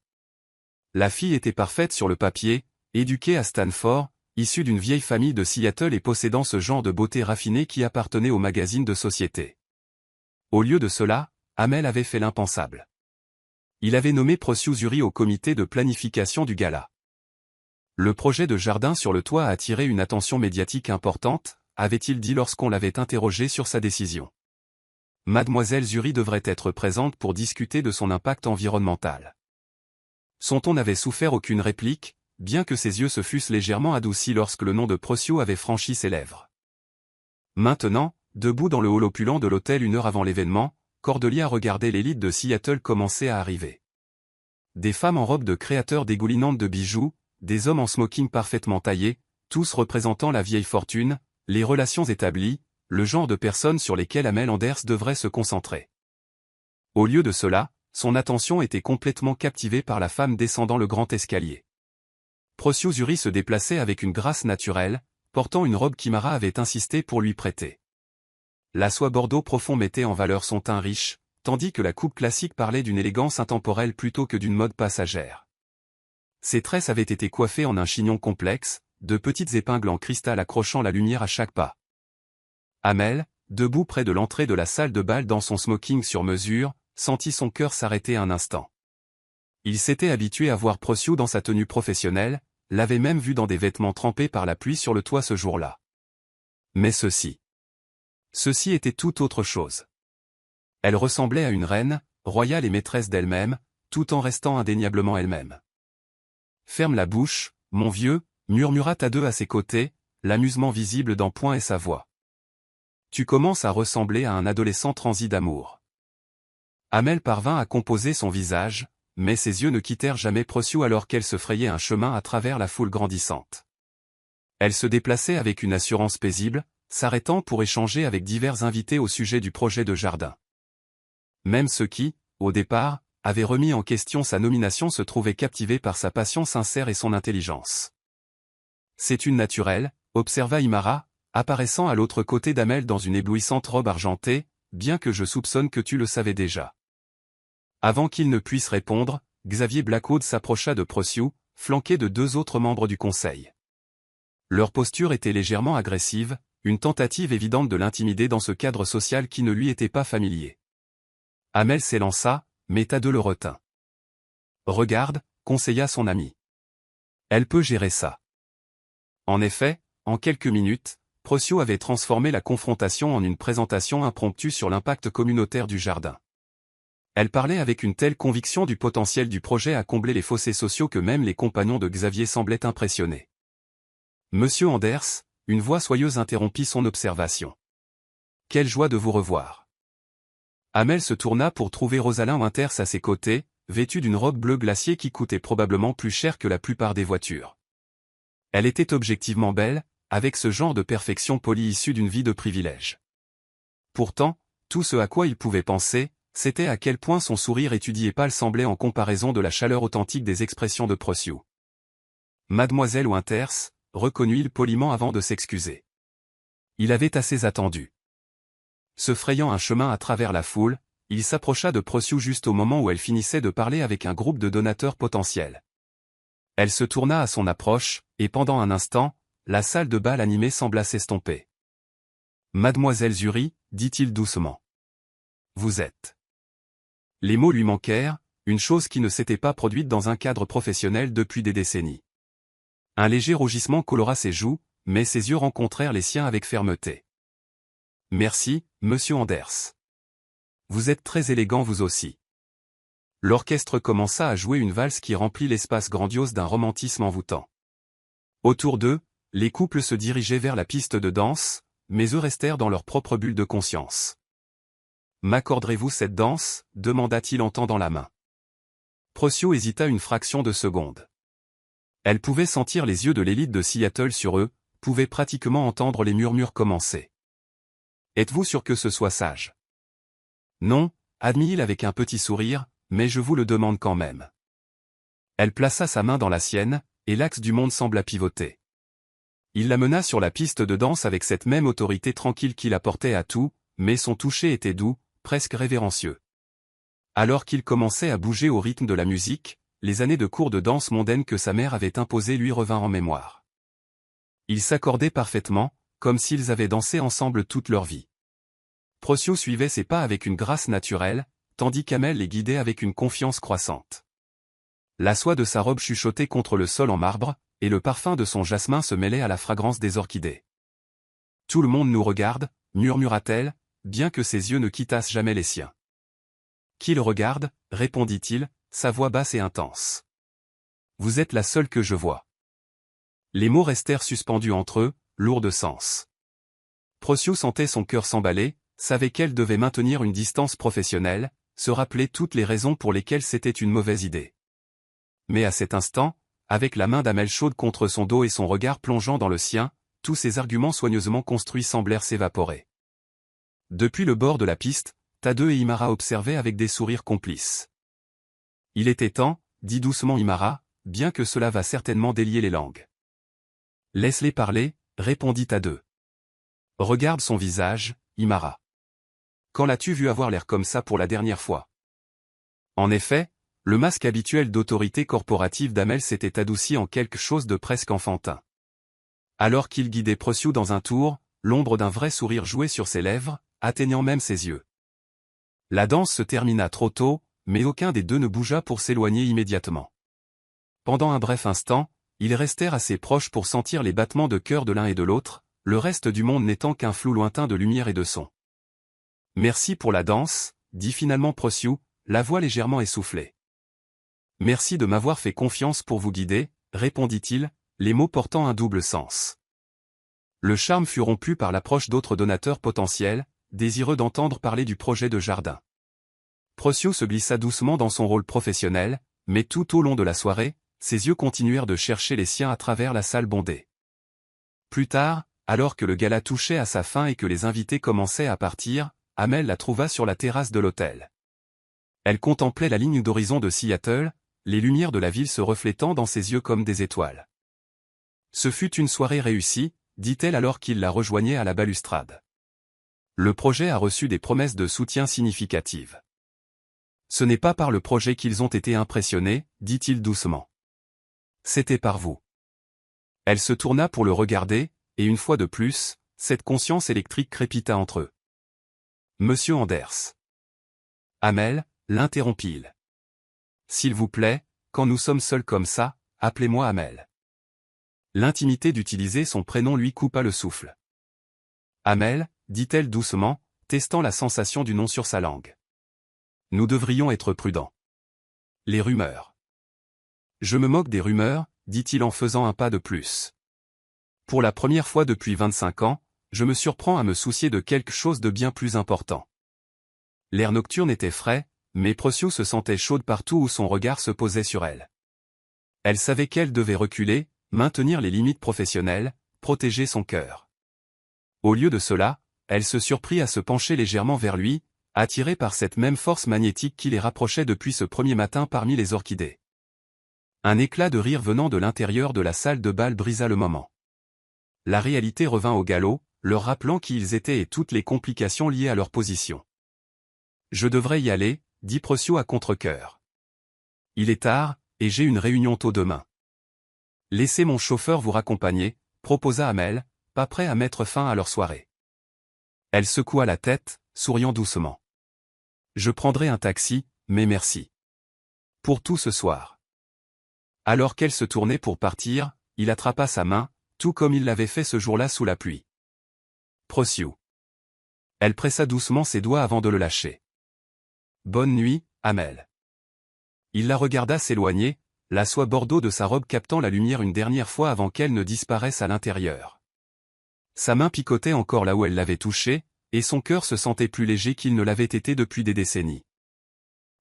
La fille était parfaite sur le papier, éduquée à Stanford, issue d'une vieille famille de Seattle et possédant ce genre de beauté raffinée qui appartenait aux magazines de société. Au lieu de cela, Amel avait fait l'impensable. Il avait nommé Prociou Zuri au comité de planification du gala. Le projet de jardin sur le toit a attiré une attention médiatique importante, avait-il dit lorsqu'on l'avait interrogé sur sa décision. Mademoiselle Zuri devrait être présente pour discuter de son impact environnemental. Son ton n'avait souffert aucune réplique, bien que ses yeux se fussent légèrement adoucis lorsque le nom de Procyo avait franchi ses lèvres. Maintenant, debout dans le hall opulent de l'hôtel une heure avant l'événement, Cordelia regardait l'élite de Seattle commencer à arriver. Des femmes en robe de créateurs dégoulinantes de bijoux, des hommes en smoking parfaitement taillés, tous représentant la vieille fortune, les relations établies, le genre de personnes sur lesquelles Amel Anders devrait se concentrer. Au lieu de cela, son attention était complètement captivée par la femme descendant le grand escalier. Procyo Zuri se déplaçait avec une grâce naturelle, portant une robe qu'Imara avait insisté pour lui prêter. La soie bordeaux profond mettait en valeur son teint riche, tandis que la coupe classique parlait d'une élégance intemporelle plutôt que d'une mode passagère. Ses tresses avaient été coiffées en un chignon complexe, de petites épingles en cristal accrochant la lumière à chaque pas. Amel, debout près de l'entrée de la salle de bal dans son smoking sur mesure, sentit son cœur s'arrêter un instant. Il s'était habitué à voir Procyo dans sa tenue professionnelle, l'avait même vu dans des vêtements trempés par la pluie sur le toit ce jour-là. Mais ceci était tout autre chose. Elle ressemblait à une reine, royale et maîtresse d'elle-même, tout en restant indéniablement elle-même. « Ferme la bouche, mon vieux », murmura Tadeu à ses côtés, l'amusement visible dans point et sa voix. « Tu commences à ressembler à un adolescent transi d'amour. » Amel parvint à composer son visage, mais ses yeux ne quittèrent jamais Procyo alors qu'elle se frayait un chemin à travers la foule grandissante. Elle se déplaçait avec une assurance paisible, s'arrêtant pour échanger avec divers invités au sujet du projet de jardin. Même ceux qui, au départ, avaient remis en question sa nomination se trouvaient captivés par sa passion sincère et son intelligence. « C'est une naturelle », observa Imara, apparaissant à l'autre côté d'Amel dans une éblouissante robe argentée, bien que je soupçonne que tu le savais déjà. Avant qu'il ne puisse répondre, Xavier Blackwood s'approcha de Procyo, flanqué de deux autres membres du conseil. Leur posture était légèrement agressive, une tentative évidente de l'intimider dans ce cadre social qui ne lui était pas familier. Amel s'élança, mais Tadeu le retint. « Regarde », conseilla son ami. « Elle peut gérer ça. » En effet, en quelques minutes, Procyo avait transformé la confrontation en une présentation impromptue sur l'impact communautaire du jardin. Elle parlait avec une telle conviction du potentiel du projet à combler les fossés sociaux que même les compagnons de Xavier semblaient impressionnés. « Monsieur Anders », une voix soyeuse interrompit son observation. « Quelle joie de vous revoir. » Amel se tourna pour trouver Rosalind Winters à ses côtés, vêtue d'une robe bleu glacier qui coûtait probablement plus cher que la plupart des voitures. Elle était objectivement belle, avec ce genre de perfection polie issue d'une vie de privilège. Pourtant, tout ce à quoi il pouvait penser, c'était à quel point son sourire étudié et pâle semblait en comparaison de la chaleur authentique des expressions de Procyo. « Mademoiselle Winters », reconnut-il poliment avant de s'excuser. Il avait assez attendu. Se frayant un chemin à travers la foule, il s'approcha de Procyo juste au moment où elle finissait de parler avec un groupe de donateurs potentiels. Elle se tourna à son approche, et pendant un instant, la salle de bal animée sembla s'estomper. « Mademoiselle Zuri », dit-il doucement. « Vous êtes. » Les mots lui manquèrent, une chose qui ne s'était pas produite dans un cadre professionnel depuis des décennies. Un léger rougissement colora ses joues, mais ses yeux rencontrèrent les siens avec fermeté. « Merci, monsieur Anders. Vous êtes très élégant vous aussi. » L'orchestre commença à jouer une valse qui remplit l'espace grandiose d'un romantisme envoûtant. Autour d'eux, les couples se dirigeaient vers la piste de danse, mais eux restèrent dans leur propre bulle de conscience. « M'accorderez-vous cette danse » demanda-t-il en tendant la main. Procyo hésita une fraction de seconde. Elle pouvait sentir les yeux de l'élite de Seattle sur eux, pouvait pratiquement entendre les murmures commencer. « Êtes-vous sûr que ce soit sage ?»« Non, » admit-il avec un petit sourire, « mais je vous le demande quand même. » Elle plaça sa main dans la sienne, et l'axe du monde sembla pivoter. Il la mena sur la piste de danse avec cette même autorité tranquille qu'il apportait à tout, mais son toucher était doux, presque révérencieux. Alors qu'il commençait à bouger au rythme de la musique, les années de cours de danse mondaine que sa mère avait imposées lui revinrent en mémoire. Ils s'accordaient parfaitement, comme s'ils avaient dansé ensemble toute leur vie. Procyo suivait ses pas avec une grâce naturelle, tandis qu'Amel les guidait avec une confiance croissante. La soie de sa robe chuchotait contre le sol en marbre, et le parfum de son jasmin se mêlait à la fragrance des orchidées. « Tout le monde nous regarde » murmura-t-elle, bien que ses yeux ne quittassent jamais les siens. « Qu'il regarde » répondit-il, sa voix basse et intense. « Vous êtes la seule que je vois. » Les mots restèrent suspendus entre eux, lourds de sens. Procyon sentait son cœur s'emballer, savait qu'elle devait maintenir une distance professionnelle, se rappeler toutes les raisons pour lesquelles c'était une mauvaise idée. Mais à cet instant, avec la main d'Amel chaude contre son dos et son regard plongeant dans le sien, tous ces arguments soigneusement construits semblèrent s'évaporer. Depuis le bord de la piste, Tadeu et Imara observaient avec des sourires complices. « Il était temps, dit doucement Imara, bien que cela va certainement délier les langues. »« Laisse-les parler, répondit Tadeu. »« Regarde son visage, Imara. Quand l'as-tu vu avoir l'air comme ça pour la dernière fois ?» En effet, le masque habituel d'autorité corporative d'Amel s'était adouci en quelque chose de presque enfantin. Alors qu'il guidait Procyon dans un tour, l'ombre d'un vrai sourire jouait sur ses lèvres, atteignant même ses yeux. La danse se termina trop tôt, mais aucun des deux ne bougea pour s'éloigner immédiatement. Pendant un bref instant, ils restèrent assez proches pour sentir les battements de cœur de l'un et de l'autre, le reste du monde n'étant qu'un flou lointain de lumière et de son. « Merci pour la danse, dit finalement Procyon, la voix légèrement essoufflée. « Merci de m'avoir fait confiance pour vous guider, répondit-il, les mots portant un double sens. Le charme fut rompu par l'approche d'autres donateurs potentiels, désireux d'entendre parler du projet de jardin. Procyon se glissa doucement dans son rôle professionnel, mais tout au long de la soirée, ses yeux continuèrent de chercher les siens à travers la salle bondée. Plus tard, alors que le gala touchait à sa fin et que les invités commençaient à partir, Amel la trouva sur la terrasse de l'hôtel. Elle contemplait la ligne d'horizon de Seattle, les lumières de la ville se reflétant dans ses yeux comme des étoiles. Ce fut une soirée réussie, dit-elle alors qu'il la rejoignait à la balustrade. Le projet a reçu des promesses de soutien significatives. Ce n'est pas par le projet qu'ils ont été impressionnés, dit-il doucement. C'était par vous. Elle se tourna pour le regarder, et une fois de plus, cette conscience électrique crépita entre eux. Monsieur Anders. Amel, l'interrompit-il. S'il vous plaît, quand nous sommes seuls comme ça, appelez-moi Amel. L'intimité d'utiliser son prénom lui coupa le souffle. Amel, dit-elle doucement, testant la sensation du nom sur sa langue. Nous devrions être prudents. Les rumeurs. Je me moque des rumeurs, dit-il en faisant un pas de plus. Pour la première fois depuis 25 ans, je me surprends à me soucier de quelque chose de bien plus important. L'air nocturne était frais, mais Procyon se sentait chaude partout où son regard se posait sur elle. Elle savait qu'elle devait reculer, maintenir les limites professionnelles, protéger son cœur. Au lieu de cela, elle se surprit à se pencher légèrement vers lui, attirée par cette même force magnétique qui les rapprochait depuis ce premier matin parmi les orchidées. Un éclat de rire venant de l'intérieur de la salle de bal brisa le moment. La réalité revint au galop, leur rappelant qui ils étaient et toutes les complications liées à leur position. « Je devrais y aller, dit Procyon à contre-cœur. Il est tard, et j'ai une réunion tôt demain. Laissez mon chauffeur vous raccompagner, proposa Amel, pas prêt à mettre fin à leur soirée. Elle secoua la tête, souriant doucement. Je prendrai un taxi, mais merci. Pour tout ce soir. Alors qu'elle se tournait pour partir, il attrapa sa main, tout comme il l'avait fait ce jour-là sous la pluie. Procyon. Elle pressa doucement ses doigts avant de le lâcher. Bonne nuit, Amel. Il la regarda s'éloigner, la soie bordeaux de sa robe captant la lumière une dernière fois avant qu'elle ne disparaisse à l'intérieur. Sa main picotait encore là où elle l'avait touchée, et son cœur se sentait plus léger qu'il ne l'avait été depuis des décennies.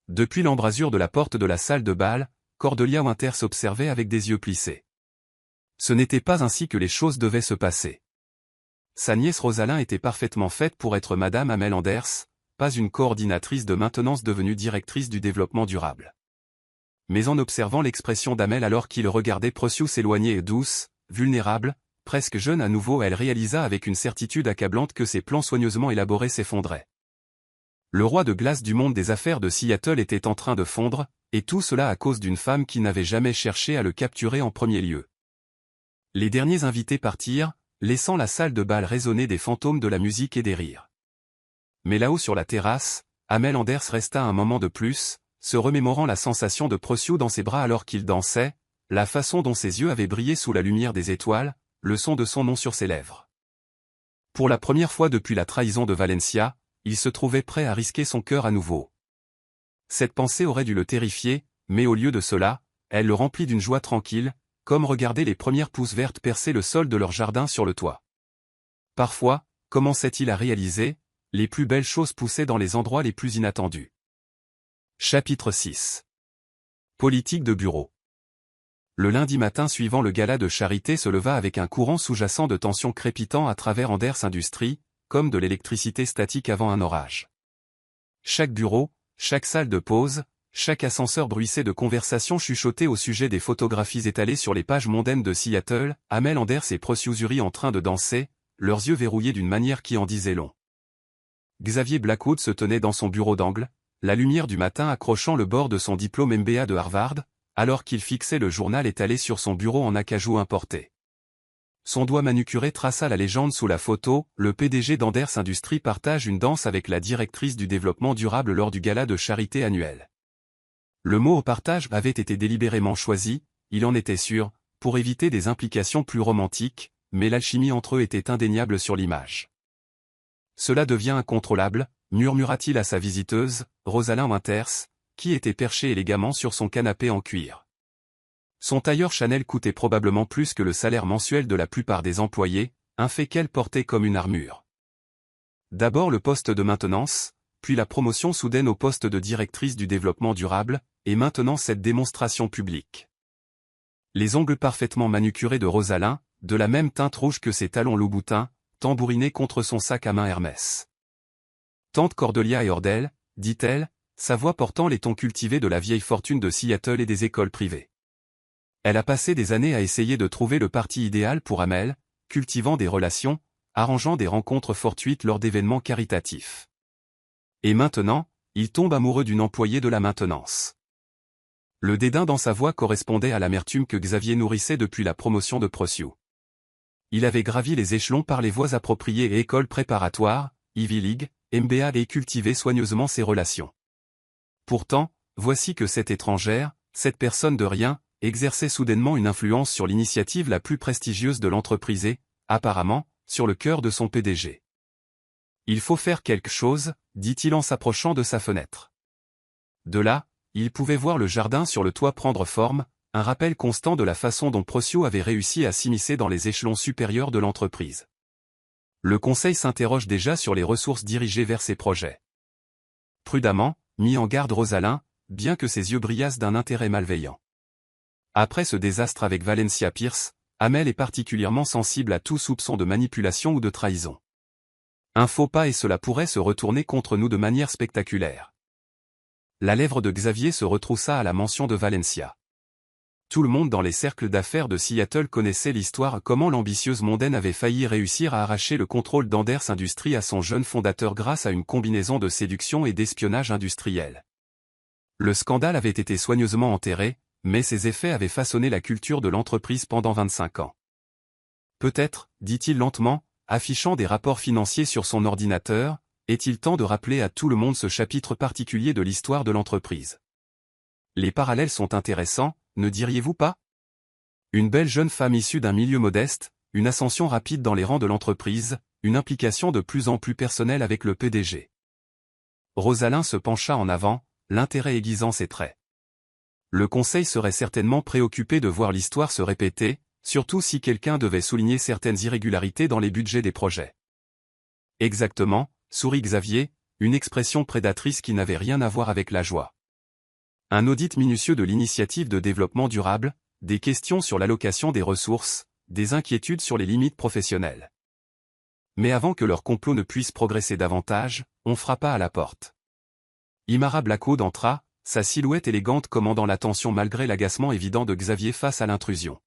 Depuis l'embrasure de la porte de la salle de bal, Cordelia Winters s'observait avec des yeux plissés. Ce n'était pas ainsi que les choses devaient se passer. Sa nièce Rosalind était parfaitement faite pour être Madame Amel Anders, pas une coordinatrice de maintenance devenue directrice du développement durable. Mais en observant l'expression d'Amel alors qu'il regardait Procyon s'éloigner et douce, vulnérable, presque jeune à nouveau, elle réalisa avec une certitude accablante que ses plans soigneusement élaborés s'effondraient. Le roi de glace du monde des affaires de Seattle était en train de fondre, et tout cela à cause d'une femme qui n'avait jamais cherché à le capturer en premier lieu. Les derniers invités partirent, laissant la salle de bal résonner des fantômes de la musique et des rires. Mais là-haut sur la terrasse, Amel Anders resta un moment de plus, se remémorant la sensation de Procyon dans ses bras alors qu'il dansait, la façon dont ses yeux avaient brillé sous la lumière des étoiles, le son de son nom sur ses lèvres. Pour la première fois depuis la trahison de Valencia, il se trouvait prêt à risquer son cœur à nouveau. Cette pensée aurait dû le terrifier, mais au lieu de cela, elle le remplit d'une joie tranquille, comme regarder les premières pousses vertes percer le sol de leur jardin sur le toit. Parfois, commençait-il à réaliser, les plus belles choses poussaient dans les endroits les plus inattendus. Chapitre 6. Politique de bureau. Le lundi matin suivant le gala de charité se leva avec un courant sous-jacent de tension crépitant à travers Anders Industries, comme de l'électricité statique avant un orage. Chaque bureau, chaque salle de pause, chaque ascenseur bruissait de conversations chuchotées au sujet des photographies étalées sur les pages mondaines de Seattle, Amel Anders et Procius Uri en train de danser, leurs yeux verrouillés d'une manière qui en disait long. Xavier Blackwood se tenait dans son bureau d'angle, la lumière du matin accrochant le bord de son diplôme MBA de Harvard, alors qu'il fixait le journal étalé sur son bureau en acajou importé. Son doigt manucuré traça la légende sous la photo, le PDG d'Anders Industries partage une danse avec la directrice du développement durable lors du gala de charité annuel. Le mot au partage avait été délibérément choisi, il en était sûr, pour éviter des implications plus romantiques, mais l'alchimie entre eux était indéniable sur l'image. Cela devient incontrôlable, murmura-t-il à sa visiteuse, Rosalind Winters, qui était perchée élégamment sur son canapé en cuir. Son tailleur Chanel coûtait probablement plus que le salaire mensuel de la plupart des employés, un fait qu'elle portait comme une armure. D'abord le poste de maintenance, puis la promotion soudaine au poste de directrice du développement durable, et maintenant cette démonstration publique. Les ongles parfaitement manucurés de Rosalind, de la même teinte rouge que ses talons loup-boutin, tambourinés contre son sac à main Hermès. Tante Cordelia et Ordel, dit-elle, sa voix portant les tons cultivés de la vieille fortune de Seattle et des écoles privées. Elle a passé des années à essayer de trouver le parti idéal pour Amel, cultivant des relations, arrangeant des rencontres fortuites lors d'événements caritatifs. Et maintenant, il tombe amoureux d'une employée de la maintenance. Le dédain dans sa voix correspondait à l'amertume que Xavier nourrissait depuis la promotion de Procius. Il avait gravi les échelons par les voies appropriées et écoles préparatoires, Ivy League, MBA et cultivé soigneusement ses relations. Pourtant, voici que cette étrangère, cette personne de rien, exerçait soudainement une influence sur l'initiative la plus prestigieuse de l'entreprise et, apparemment, sur le cœur de son PDG. Il faut faire quelque chose, dit-il en s'approchant de sa fenêtre. De là, il pouvait voir le jardin sur le toit prendre forme, un rappel constant de la façon dont Procius avait réussi à s'immiscer dans les échelons supérieurs de l'entreprise. Le conseil s'interroge déjà sur les ressources dirigées vers ses projets. Prudemment, mit en garde Rosalind, bien que ses yeux brillassent d'un intérêt malveillant. Après ce désastre avec Valencia Pierce, Amel est particulièrement sensible à tout soupçon de manipulation ou de trahison. Un faux pas et cela pourrait se retourner contre nous de manière spectaculaire. La lèvre de Xavier se retroussa à la mention de Valencia. Tout le monde dans les cercles d'affaires de Seattle connaissait l'histoire comment l'ambitieuse mondaine avait failli réussir à arracher le contrôle d'Anders Industries à son jeune fondateur grâce à une combinaison de séduction et d'espionnage industriel. Le scandale avait été soigneusement enterré, mais ses effets avaient façonné la culture de l'entreprise pendant 25 ans. Peut-être, dit-il lentement, affichant des rapports financiers sur son ordinateur, est-il temps de rappeler à tout le monde ce chapitre particulier de l'histoire de l'entreprise. Les parallèles sont intéressants, ne diriez-vous pas? Une belle jeune femme issue d'un milieu modeste, une ascension rapide dans les rangs de l'entreprise, une implication de plus en plus personnelle avec le PDG. Rosalind se pencha en avant, l'intérêt aiguisant ses traits. Le conseil serait certainement préoccupé de voir l'histoire se répéter, surtout si quelqu'un devait souligner certaines irrégularités dans les budgets des projets. Exactement, sourit Xavier, une expression prédatrice qui n'avait rien à voir avec la joie. Un audit minutieux de l'initiative de développement durable, des questions sur l'allocation des ressources, des inquiétudes sur les limites professionnelles. Mais avant que leur complot ne puisse progresser davantage, on frappa à la porte. Imara Blackwood entra, sa silhouette élégante commandant l'attention malgré l'agacement évident de Xavier face à l'intrusion.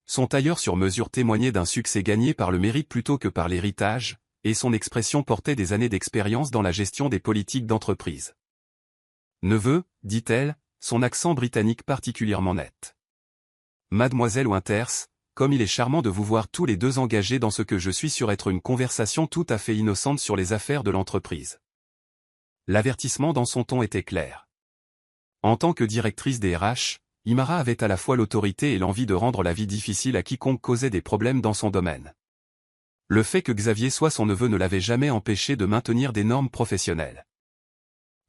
Son tailleur sur mesure témoignait d'un succès gagné par le mérite plutôt que par l'héritage, et son expression portait des années d'expérience dans la gestion des politiques d'entreprise. Neveu, dit-elle, son accent britannique particulièrement net. Mademoiselle Winters, comme il est charmant de vous voir tous les deux engagés dans ce que je suis sûr être une conversation tout à fait innocente sur les affaires de l'entreprise. L'avertissement dans son ton était clair. En tant que directrice des RH, Imara avait à la fois l'autorité et l'envie de rendre la vie difficile à quiconque causait des problèmes dans son domaine. Le fait que Xavier soit son neveu ne l'avait jamais empêché de maintenir des normes professionnelles.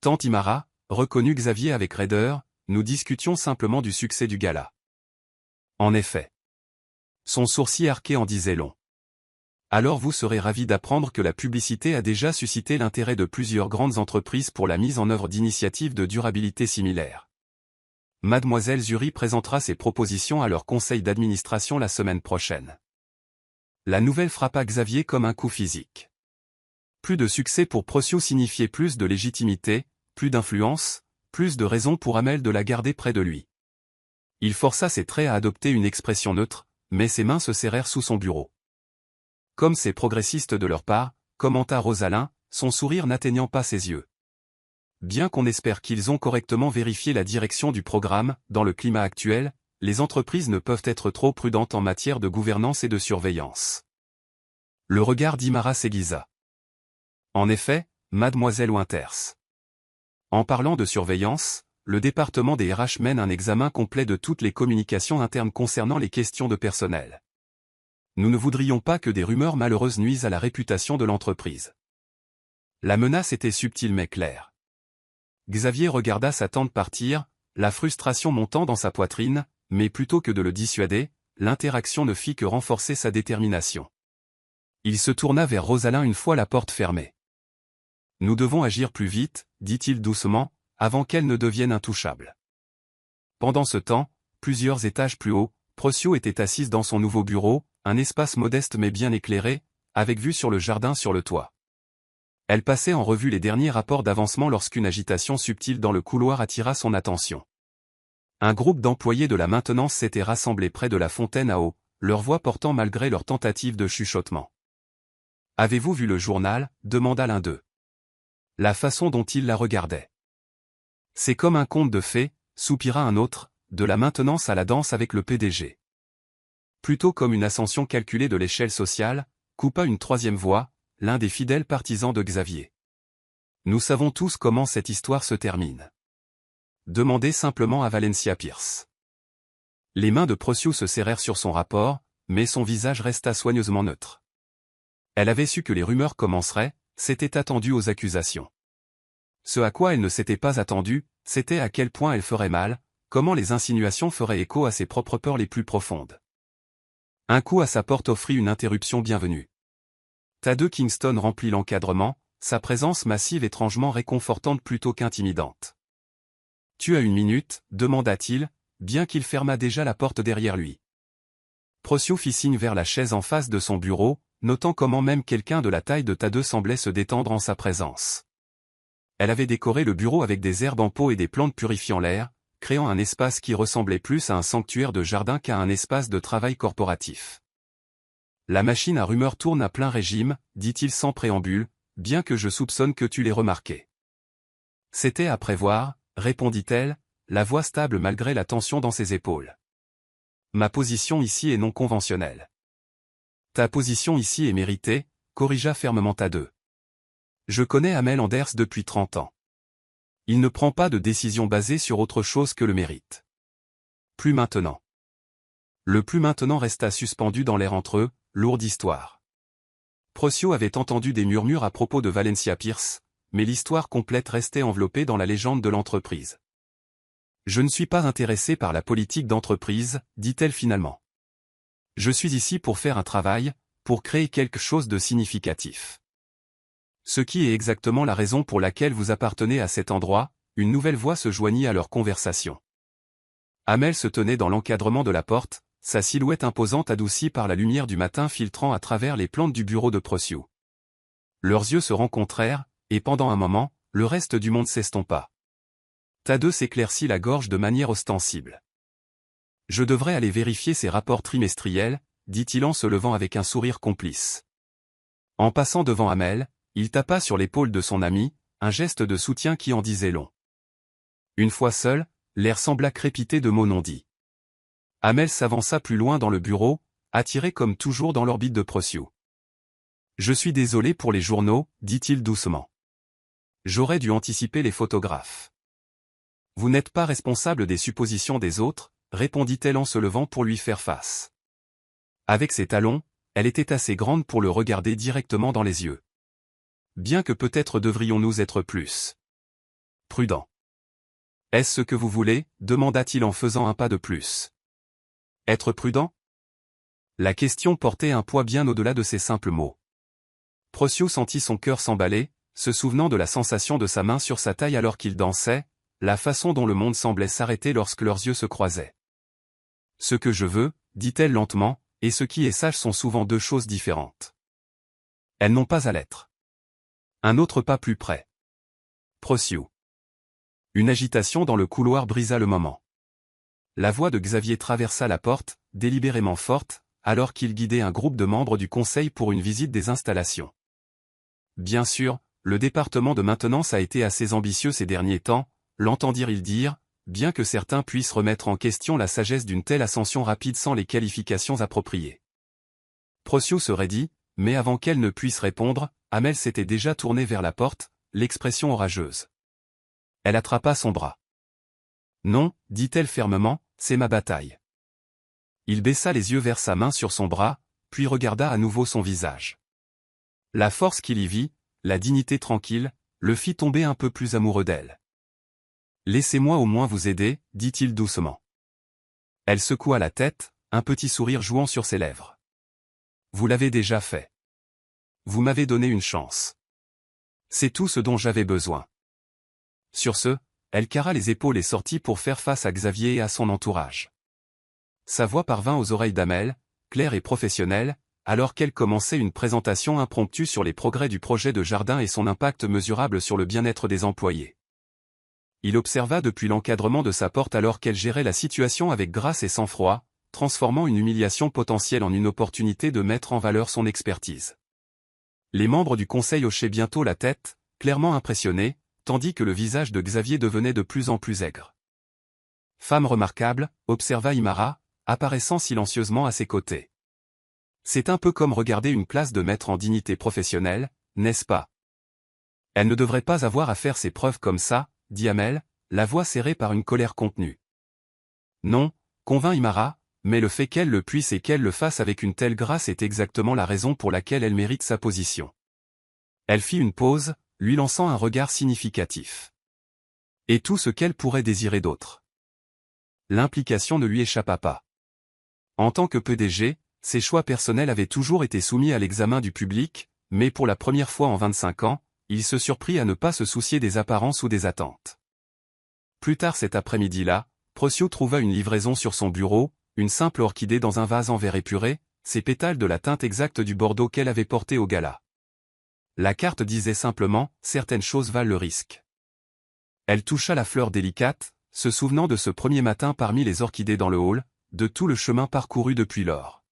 Tante Imara, reconnut Xavier avec raideur, nous discutions simplement du succès du gala. En effet. Son sourcil arqué en disait long. Alors vous serez ravi d'apprendre que la publicité a déjà suscité l'intérêt de plusieurs grandes entreprises pour la mise en œuvre d'initiatives de durabilité similaires. Mademoiselle Zuri présentera ses propositions à leur conseil d'administration la semaine prochaine. La nouvelle frappa Xavier comme un coup physique. Plus de succès pour Procio signifiait plus de légitimité, plus d'influence, plus de raisons pour Amel de la garder près de lui. Il força ses traits à adopter une expression neutre, mais ses mains se serrèrent sous son bureau. Comme c'est progressiste de leur part, commenta Rosalyn, son sourire n'atteignant pas ses yeux. Bien qu'on espère qu'ils ont correctement vérifié la direction du programme, dans le climat actuel, les entreprises ne peuvent être trop prudentes en matière de gouvernance et de surveillance. Le regard d'Imara s'aiguisa. En effet, mademoiselle Winters. En parlant de surveillance, le département des RH mène un examen complet de toutes les communications internes concernant les questions de personnel. Nous ne voudrions pas que des rumeurs malheureuses nuisent à la réputation de l'entreprise. La menace était subtile mais claire. Xavier regarda sa tante partir, la frustration montant dans sa poitrine, mais plutôt que de le dissuader, l'interaction ne fit que renforcer sa détermination. Il se tourna vers Rosalyn une fois la porte fermée. « Nous devons agir plus vite, dit-il doucement, avant qu'elle ne devienne intouchable. » Pendant ce temps, plusieurs étages plus haut, Procio était assise dans son nouveau bureau, un espace modeste mais bien éclairé, avec vue sur le jardin sur le toit. Elle passait en revue les derniers rapports d'avancement lorsqu'une agitation subtile dans le couloir attira son attention. Un groupe d'employés de la maintenance s'était rassemblé près de la fontaine à eau, leur voix portant malgré leur tentative de chuchotement. « Avez-vous vu le journal » demanda l'un d'eux. La façon dont il la regardait. « C'est comme un conte de fées » soupira un autre, de la maintenance à la danse avec le PDG. Plutôt comme une ascension calculée de l'échelle sociale, coupa une troisième voix, l'un des fidèles partisans de Xavier. Nous savons tous comment cette histoire se termine. Demandez simplement à Valencia Pierce. Les mains de Procio se serrèrent sur son rapport, mais son visage resta soigneusement neutre. Elle avait su que les rumeurs commenceraient, s'était attendue aux accusations. Ce à quoi elle ne s'était pas attendue, c'était à quel point elle ferait mal, comment les insinuations feraient écho à ses propres peurs les plus profondes. Un coup à sa porte offrit une interruption bienvenue. Thaddeus Kingston remplit l'encadrement, sa présence massive étrangement réconfortante plutôt qu'intimidante. « Tu as une minute » demanda-t-il, bien qu'il fermât déjà la porte derrière lui. Procio fit signe vers la chaise en face de son bureau, notant comment même quelqu'un de la taille de Thaddeus semblait se détendre en sa présence. Elle avait décoré le bureau avec des herbes en pot et des plantes purifiant l'air, créant un espace qui ressemblait plus à un sanctuaire de jardin qu'à un espace de travail corporatif. « La machine à rumeurs tourne à plein régime, dit-il sans préambule, bien que je soupçonne que tu l'aies remarqué. » C'était à prévoir, répondit-elle, la voix stable malgré la tension dans ses épaules. Ma position ici est non conventionnelle. Ta position ici est méritée, corrigea fermement Thaddeus. Je connais Amel Anders depuis 30 ans. Il ne prend pas de décision basée sur autre chose que le mérite. Plus maintenant. Le plus maintenant resta suspendu dans l'air entre eux, lourde histoire. Procio avait entendu des murmures à propos de Valencia Pierce, mais l'histoire complète restait enveloppée dans la légende de l'entreprise. Je ne suis pas intéressé par la politique d'entreprise, dit-elle finalement. Je suis ici pour faire un travail, pour créer quelque chose de significatif. Ce qui est exactement la raison pour laquelle vous appartenez à cet endroit, une nouvelle voix se joignit à leur conversation. Amel se tenait dans l'encadrement de la porte, sa silhouette imposante adoucie par la lumière du matin filtrant à travers les plantes du bureau de Procio. Leurs yeux se rencontrèrent, et pendant un moment, le reste du monde s'estompa. Thaddeus s'éclaircit la gorge de manière ostensible. « Je devrais aller vérifier ces rapports trimestriels » dit-il en se levant avec un sourire complice. En passant devant Amel, il tapa sur l'épaule de son ami, un geste de soutien qui en disait long. Une fois seul, l'air sembla crépiter de mots non dits. Amel s'avança plus loin dans le bureau, attiré comme toujours dans l'orbite de Procio. « Je suis désolé pour les journaux, dit-il doucement. J'aurais dû anticiper les photographes. » Vous n'êtes pas responsable des suppositions des autres, répondit-elle en se levant pour lui faire face. Avec ses talons, elle était assez grande pour le regarder directement dans les yeux. Bien que peut-être devrions-nous être plus prudents. Est-ce ce que vous voulez, demanda-t-il en faisant un pas de plus. Être prudent? La question portait un poids bien au-delà de ces simples mots. Procyo sentit son cœur s'emballer, se souvenant de la sensation de sa main sur sa taille alors qu'ils dansaient, la façon dont le monde semblait s'arrêter lorsque leurs yeux se croisaient. Ce que je veux, dit-elle lentement, et ce qui est sage sont souvent deux choses différentes. Elles n'ont pas à l'être. Un autre pas plus près. Procyo. Une agitation dans le couloir brisa le moment. La voix de Xavier traversa la porte, délibérément forte, alors qu'il guidait un groupe de membres du conseil pour une visite des installations. Bien sûr, le département de maintenance a été assez ambitieux ces derniers temps, l'entendirent-ils dire, bien que certains puissent remettre en question la sagesse d'une telle ascension rapide sans les qualifications appropriées. Procyo se raidit, mais avant qu'elle ne puisse répondre, Amel s'était déjà tournée vers la porte, l'expression orageuse. Elle attrapa son bras. « Non, dit-elle fermement, c'est ma bataille. » Il baissa les yeux vers sa main sur son bras, puis regarda à nouveau son visage. La force qu'il y vit, la dignité tranquille, le fit tomber un peu plus amoureux d'elle. « Laissez-moi au moins vous aider, dit-il doucement. Elle secoua la tête, un petit sourire jouant sur ses lèvres. « Vous l'avez déjà fait. Vous m'avez donné une chance. C'est tout ce dont j'avais besoin. » Sur ce, elle carra les épaules et sortit pour faire face à Xavier et à son entourage. Sa voix parvint aux oreilles d'Amel, claire et professionnelle, alors qu'elle commençait une présentation impromptue sur les progrès du projet de jardin et son impact mesurable sur le bien-être des employés. Il observa depuis l'encadrement de sa porte alors qu'elle gérait la situation avec grâce et sang-froid, transformant une humiliation potentielle en une opportunité de mettre en valeur son expertise. Les membres du conseil hochaient bientôt la tête, clairement impressionnés, tandis que le visage de Xavier devenait de plus en plus aigre. « Femme remarquable », observa Imara, apparaissant silencieusement à ses côtés. « C'est un peu comme regarder une classe de maîtres en dignité professionnelle, n'est-ce pas? Elle ne devrait pas avoir à faire ses preuves comme ça, dit Amel, la voix serrée par une colère contenue. Non, convint Imara, mais le fait qu'elle le puisse et qu'elle le fasse avec une telle grâce est exactement la raison pour laquelle elle mérite sa position. Elle fit une pause, lui lançant un regard significatif. Et tout ce qu'elle pourrait désirer d'autre. L'implication ne lui échappa pas. En tant que PDG, ses choix personnels avaient toujours été soumis à l'examen du public, mais pour la première fois en 25 ans, il se surprit à ne pas se soucier des apparences ou des attentes. Plus tard cet après-midi-là, Procyo trouva une livraison sur son bureau, une simple orchidée dans un vase en verre épuré, ses pétales de la teinte exacte du bordeaux qu'elle avait porté au gala. La carte disait simplement « Certaines choses valent le risque ». Elle toucha la fleur délicate, se souvenant de ce premier matin parmi les orchidées dans le hall, de tout le chemin parcouru depuis lors.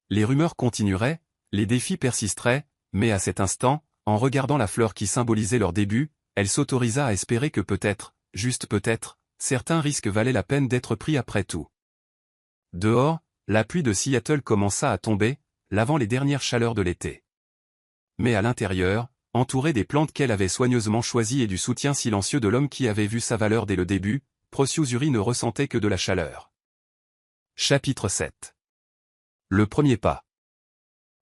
Les rumeurs continueraient, les défis persisteraient, mais à cet instant, en regardant la fleur qui symbolisait leur début, elle s'autorisa à espérer que peut-être, juste peut-être, certains risques valaient la peine d'être pris après tout. Dehors, la pluie de Seattle commença à tomber, lavant les dernières chaleurs de l'été. Mais à l'intérieur, entourée des plantes qu'elle avait soigneusement choisies et du soutien silencieux de l'homme qui avait vu sa valeur dès le début, Procyo Zuri ne ressentait que de la chaleur. Chapitre 7. Le premier pas.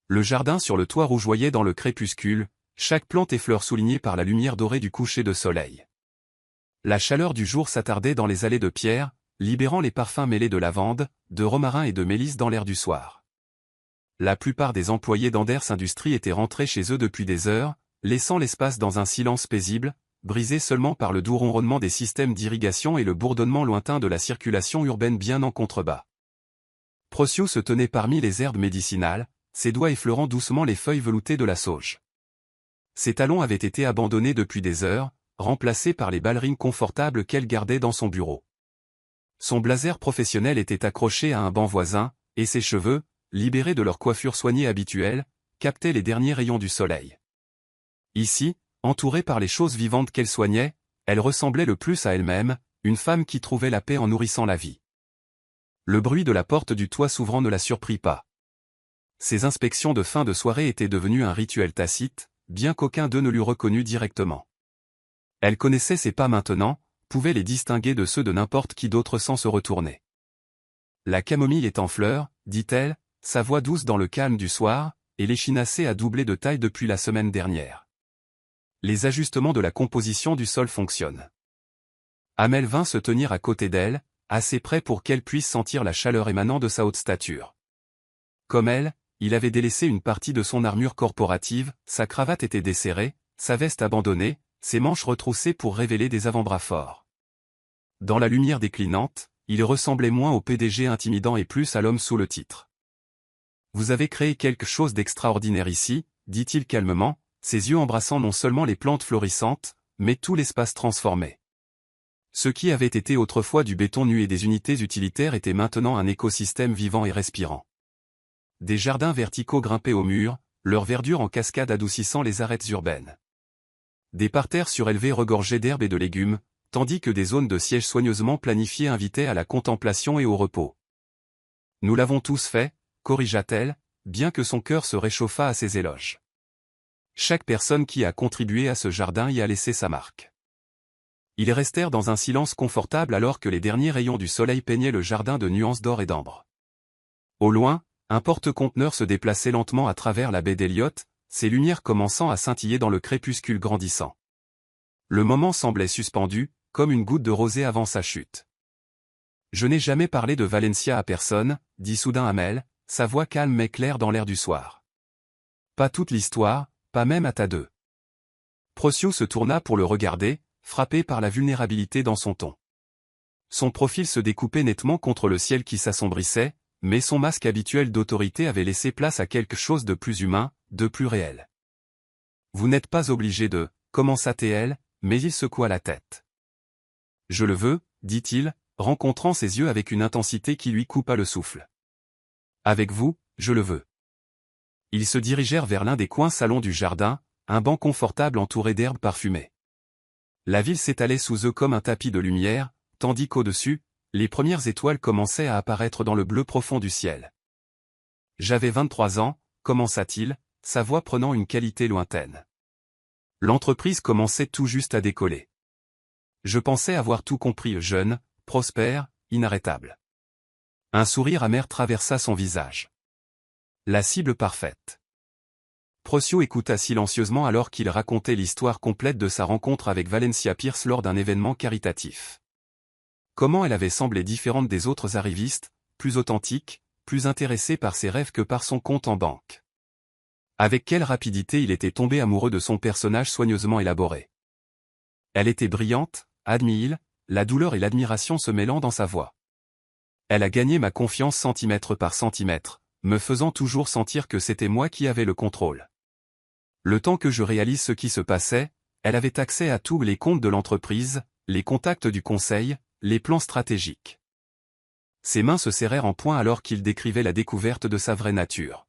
Le jardin sur le toit rougeoyait dans le crépuscule, chaque plante et fleur soulignée par la lumière dorée du coucher de soleil. La chaleur du jour s'attardait dans les allées de pierre, libérant les parfums mêlés de lavande, de romarin et de mélisse dans l'air du soir. La plupart des employés d'Anders Industries étaient rentrés chez eux depuis des heures, laissant l'espace dans un silence paisible, brisé seulement par le doux ronronnement des systèmes d'irrigation et le bourdonnement lointain de la circulation urbaine bien en contrebas. Procyo se tenait parmi les herbes médicinales, ses doigts effleurant doucement les feuilles veloutées de la sauge. Ses talons avaient été abandonnés depuis des heures, remplacés par les ballerines confortables qu'elle gardait dans son bureau. Son blazer professionnel était accroché à un banc voisin, et ses cheveux, libérés de leur coiffure soignée habituelle, captaient les derniers rayons du soleil. Ici, entourée par les choses vivantes qu'elle soignait, elle ressemblait le plus à elle-même, une femme qui trouvait la paix en nourrissant la vie. Le bruit de la porte du toit s'ouvrant ne la surprit pas. Ces inspections de fin de soirée étaient devenues un rituel tacite, bien qu'aucun d'eux ne l'eût reconnu directement. Elle connaissait ses pas maintenant, pouvait les distinguer de ceux de n'importe qui d'autre sans se retourner. « La camomille est en fleurs, dit-elle, sa voix douce dans le calme du soir, et l'échinacée a doublé de taille depuis la semaine dernière. Les ajustements de la composition du sol fonctionnent. » Amel vint se tenir à côté d'elle, assez près pour qu'elle puisse sentir la chaleur émanant de sa haute stature. Comme elle, il avait délaissé une partie de son armure corporative, sa cravate était desserrée, sa veste abandonnée, ses manches retroussées pour révéler des avant-bras forts. Dans la lumière déclinante, il ressemblait moins au PDG intimidant et plus à l'homme sous le titre. « Vous avez créé quelque chose d'extraordinaire ici », dit-il calmement, ses yeux embrassant non seulement les plantes florissantes, mais tout l'espace transformé. Ce qui avait été autrefois du béton nu et des unités utilitaires était maintenant un écosystème vivant et respirant. Des jardins verticaux grimpés aux murs, leur verdure en cascade adoucissant les arêtes urbaines. Des parterres surélevés regorgeaient d'herbes et de légumes, tandis que des zones de siège soigneusement planifiées invitaient à la contemplation et au repos. « Nous l'avons tous fait », corrigea-t-elle, bien que son cœur se réchauffât à ses éloges. Chaque personne qui a contribué à ce jardin y a laissé sa marque. Ils restèrent dans un silence confortable alors que les derniers rayons du soleil peignaient le jardin de nuances d'or et d'ambre. Au loin, un porte-conteneur se déplaçait lentement à travers la baie d'Elliott, ses lumières commençant à scintiller dans le crépuscule grandissant. Le moment semblait suspendu, comme une goutte de rosée avant sa chute. « Je n'ai jamais parlé de Valencia à personne », dit soudain Amel, sa voix calme mais claire dans l'air du soir. « Pas toute l'histoire, pas même à ta deux. » Procyon se tourna pour le regarder, frappé par la vulnérabilité dans son ton. Son profil se découpait nettement contre le ciel qui s'assombrissait, mais son masque habituel d'autorité avait laissé place à quelque chose de plus humain, de plus réel. « Vous n'êtes pas obligé de, » commença-t-elle, mais il secoua la tête. « Je le veux, » dit-il, rencontrant ses yeux avec une intensité qui lui coupa le souffle. « Avec vous, je le veux. » Ils se dirigèrent vers l'un des coins salons du jardin, un banc confortable entouré d'herbes parfumées. La ville s'étalait sous eux comme un tapis de lumière, tandis qu'au-dessus, les premières étoiles commençaient à apparaître dans le bleu profond du ciel. « J'avais 23 ans, commença-t-il, sa voix prenant une qualité lointaine. L'entreprise commençait tout juste à décoller. Je pensais avoir tout compris, jeune, prospère, inarrêtable. » Un sourire amer traversa son visage. La cible parfaite. Procyon écouta silencieusement alors qu'il racontait l'histoire complète de sa rencontre avec Valencia Pierce lors d'un événement caritatif. Comment elle avait semblé différente des autres arrivistes, plus authentique, plus intéressée par ses rêves que par son compte en banque. Avec quelle rapidité il était tombé amoureux de son personnage soigneusement élaboré. Elle était brillante, admire, la douleur et l'admiration se mêlant dans sa voix. Elle a gagné ma confiance centimètre par centimètre, me faisant toujours sentir que c'était moi qui avais le contrôle. Le temps que je réalise ce qui se passait, elle avait accès à tous les comptes de l'entreprise, les contacts du conseil, les plans stratégiques. Ses mains se serrèrent en poing alors qu'il décrivait la découverte de sa vraie nature.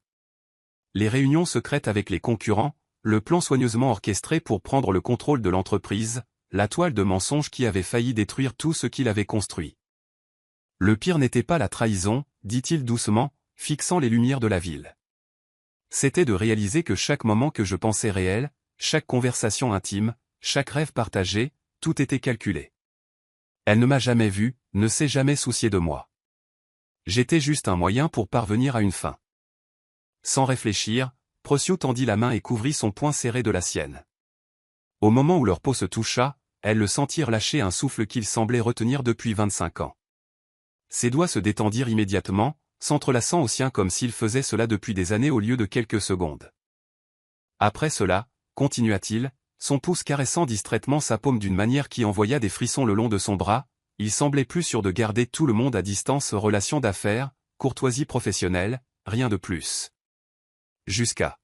Les réunions secrètes avec les concurrents, le plan soigneusement orchestré pour prendre le contrôle de l'entreprise, la toile de mensonges qui avait failli détruire tout ce qu'il avait construit. Le pire n'était pas la trahison, dit-il doucement, fixant les lumières de la ville. C'était de réaliser que chaque moment que je pensais réel, chaque conversation intime, chaque rêve partagé, tout était calculé. Elle ne m'a jamais vu, ne s'est jamais souciée de moi. J'étais juste un moyen pour parvenir à une fin. Sans réfléchir, Procyon tendit la main et couvrit son poing serré de la sienne. Au moment où leur peau se toucha, elles le sentirent lâcher un souffle qu'il semblait retenir depuis 25 ans. Ses doigts se détendirent immédiatement, s'entrelaçant aux siens comme s'il faisait cela depuis des années au lieu de quelques secondes. Après cela, continua-t-il, son pouce caressant distraitement sa paume d'une manière qui envoya des frissons le long de son bras, il semblait plus sûr de garder tout le monde à distance, relations d'affaires, courtoisie professionnelle, rien de plus. Jusqu'à,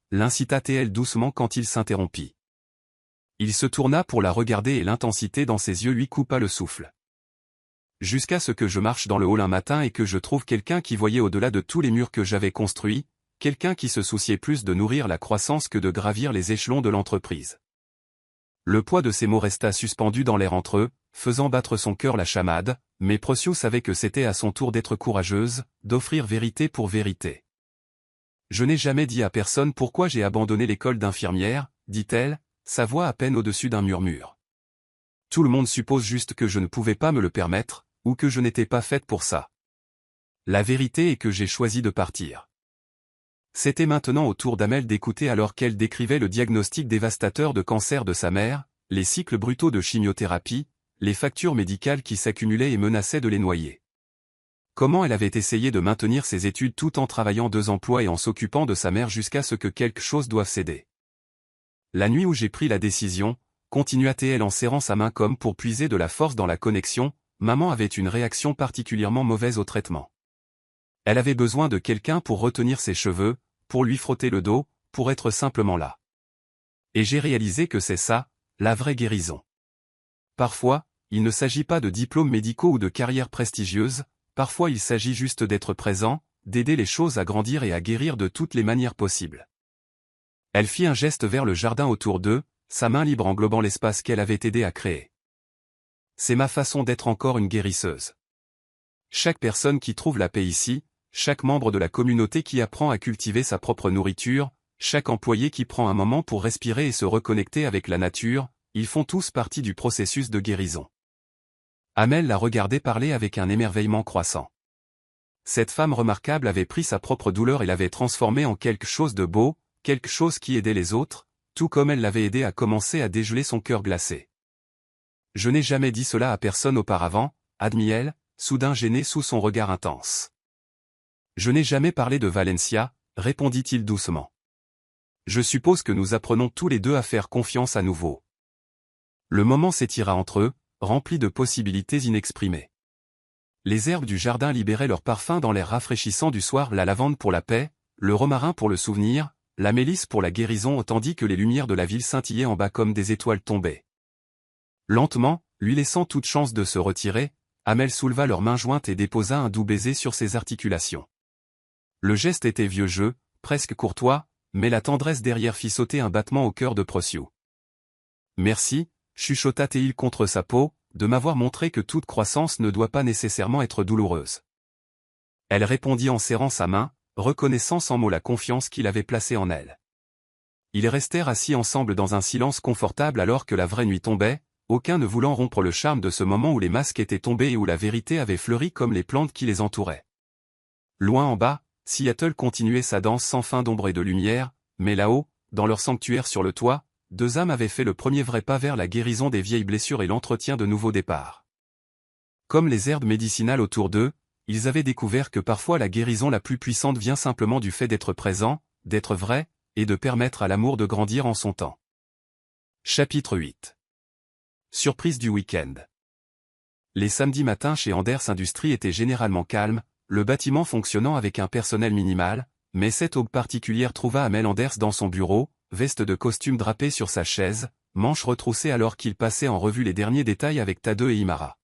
l'incita-t-elle doucement quand il s'interrompit. Il se tourna pour la regarder et l'intensité dans ses yeux lui coupa le souffle. Jusqu'à ce que je marche dans le hall un matin et que je trouve quelqu'un qui voyait au-delà de tous les murs que j'avais construits, quelqu'un qui se souciait plus de nourrir la croissance que de gravir les échelons de l'entreprise. Le poids de ces mots resta suspendu dans l'air entre eux, faisant battre son cœur la chamade, mais Procyon savait que c'était à son tour d'être courageuse, d'offrir vérité pour vérité. « Je n'ai jamais dit à personne pourquoi j'ai abandonné l'école d'infirmière, dit-elle, sa voix à peine au-dessus d'un murmure. Tout le monde suppose juste que je ne pouvais pas me le permettre, ou que je n'étais pas faite pour ça. La vérité est que j'ai choisi de partir. » C'était maintenant au tour d'Amel d'écouter alors qu'elle décrivait le diagnostic dévastateur de cancer de sa mère, les cycles brutaux de chimiothérapie, les factures médicales qui s'accumulaient et menaçaient de les noyer. Comment elle avait essayé de maintenir ses études tout en travaillant 2 emplois et en s'occupant de sa mère jusqu'à ce que quelque chose doive céder. La nuit où j'ai pris la décision, continua-t-elle en serrant sa main comme pour puiser de la force dans la connexion, maman avait une réaction particulièrement mauvaise au traitement. Elle avait besoin de quelqu'un pour retenir ses cheveux, pour lui frotter le dos, pour être simplement là. Et j'ai réalisé que c'est ça, la vraie guérison. Parfois, il ne s'agit pas de diplômes médicaux ou de carrières prestigieuses, parfois il s'agit juste d'être présent, d'aider les choses à grandir et à guérir de toutes les manières possibles. Elle fit un geste vers le jardin autour d'eux, sa main libre englobant l'espace qu'elle avait aidé à créer. C'est ma façon d'être encore une guérisseuse. Chaque personne qui trouve la paix ici, chaque membre de la communauté qui apprend à cultiver sa propre nourriture, chaque employé qui prend un moment pour respirer et se reconnecter avec la nature, ils font tous partie du processus de guérison. Amel la regardait parler avec un émerveillement croissant. Cette femme remarquable avait pris sa propre douleur et l'avait transformée en quelque chose de beau, quelque chose qui aidait les autres, tout comme elle l'avait aidé à commencer à dégeler son cœur glacé. Je n'ai jamais dit cela à personne auparavant, admit-elle, soudain gênée sous son regard intense. Je n'ai jamais parlé de Valencia, répondit-il doucement. Je suppose que nous apprenons tous les deux à faire confiance à nouveau. Le moment s'étira entre eux, rempli de possibilités inexprimées. Les herbes du jardin libéraient leur parfum dans l'air rafraîchissant du soir, la lavande pour la paix, le romarin pour le souvenir, la mélisse pour la guérison, tandis que les lumières de la ville scintillaient en bas comme des étoiles tombées. Lentement, lui laissant toute chance de se retirer, Amel souleva leurs mains jointes et déposa un doux baiser sur ses articulations. Le geste était vieux jeu, presque courtois, mais la tendresse derrière fit sauter un battement au cœur de Prociou. Merci, chuchota-t-il contre sa peau, de m'avoir montré que toute croissance ne doit pas nécessairement être douloureuse. Elle répondit en serrant sa main, reconnaissant sans mots la confiance qu'il avait placée en elle. Ils restèrent assis ensemble dans un silence confortable alors que la vraie nuit tombait, aucun ne voulant rompre le charme de ce moment où les masques étaient tombés et où la vérité avait fleuri comme les plantes qui les entouraient. Loin en bas, Seattle continuait sa danse sans fin d'ombre et de lumière, mais là-haut, dans leur sanctuaire sur le toit, 2 âmes avaient fait le premier vrai pas vers la guérison des vieilles blessures et l'entretien de nouveaux départs. Comme les herbes médicinales autour d'eux, ils avaient découvert que parfois la guérison la plus puissante vient simplement du fait d'être présent, d'être vrai, et de permettre à l'amour de grandir en son temps. Chapitre 8. Surprise du week-end. Les samedis matins chez Anders Industries étaient généralement calmes, le bâtiment fonctionnant avec un personnel minimal, mais cette aube particulière trouva Amel Anders dans son bureau, veste de costume drapée sur sa chaise, manches retroussées alors qu'il passait en revue les derniers détails avec Tade et Imara.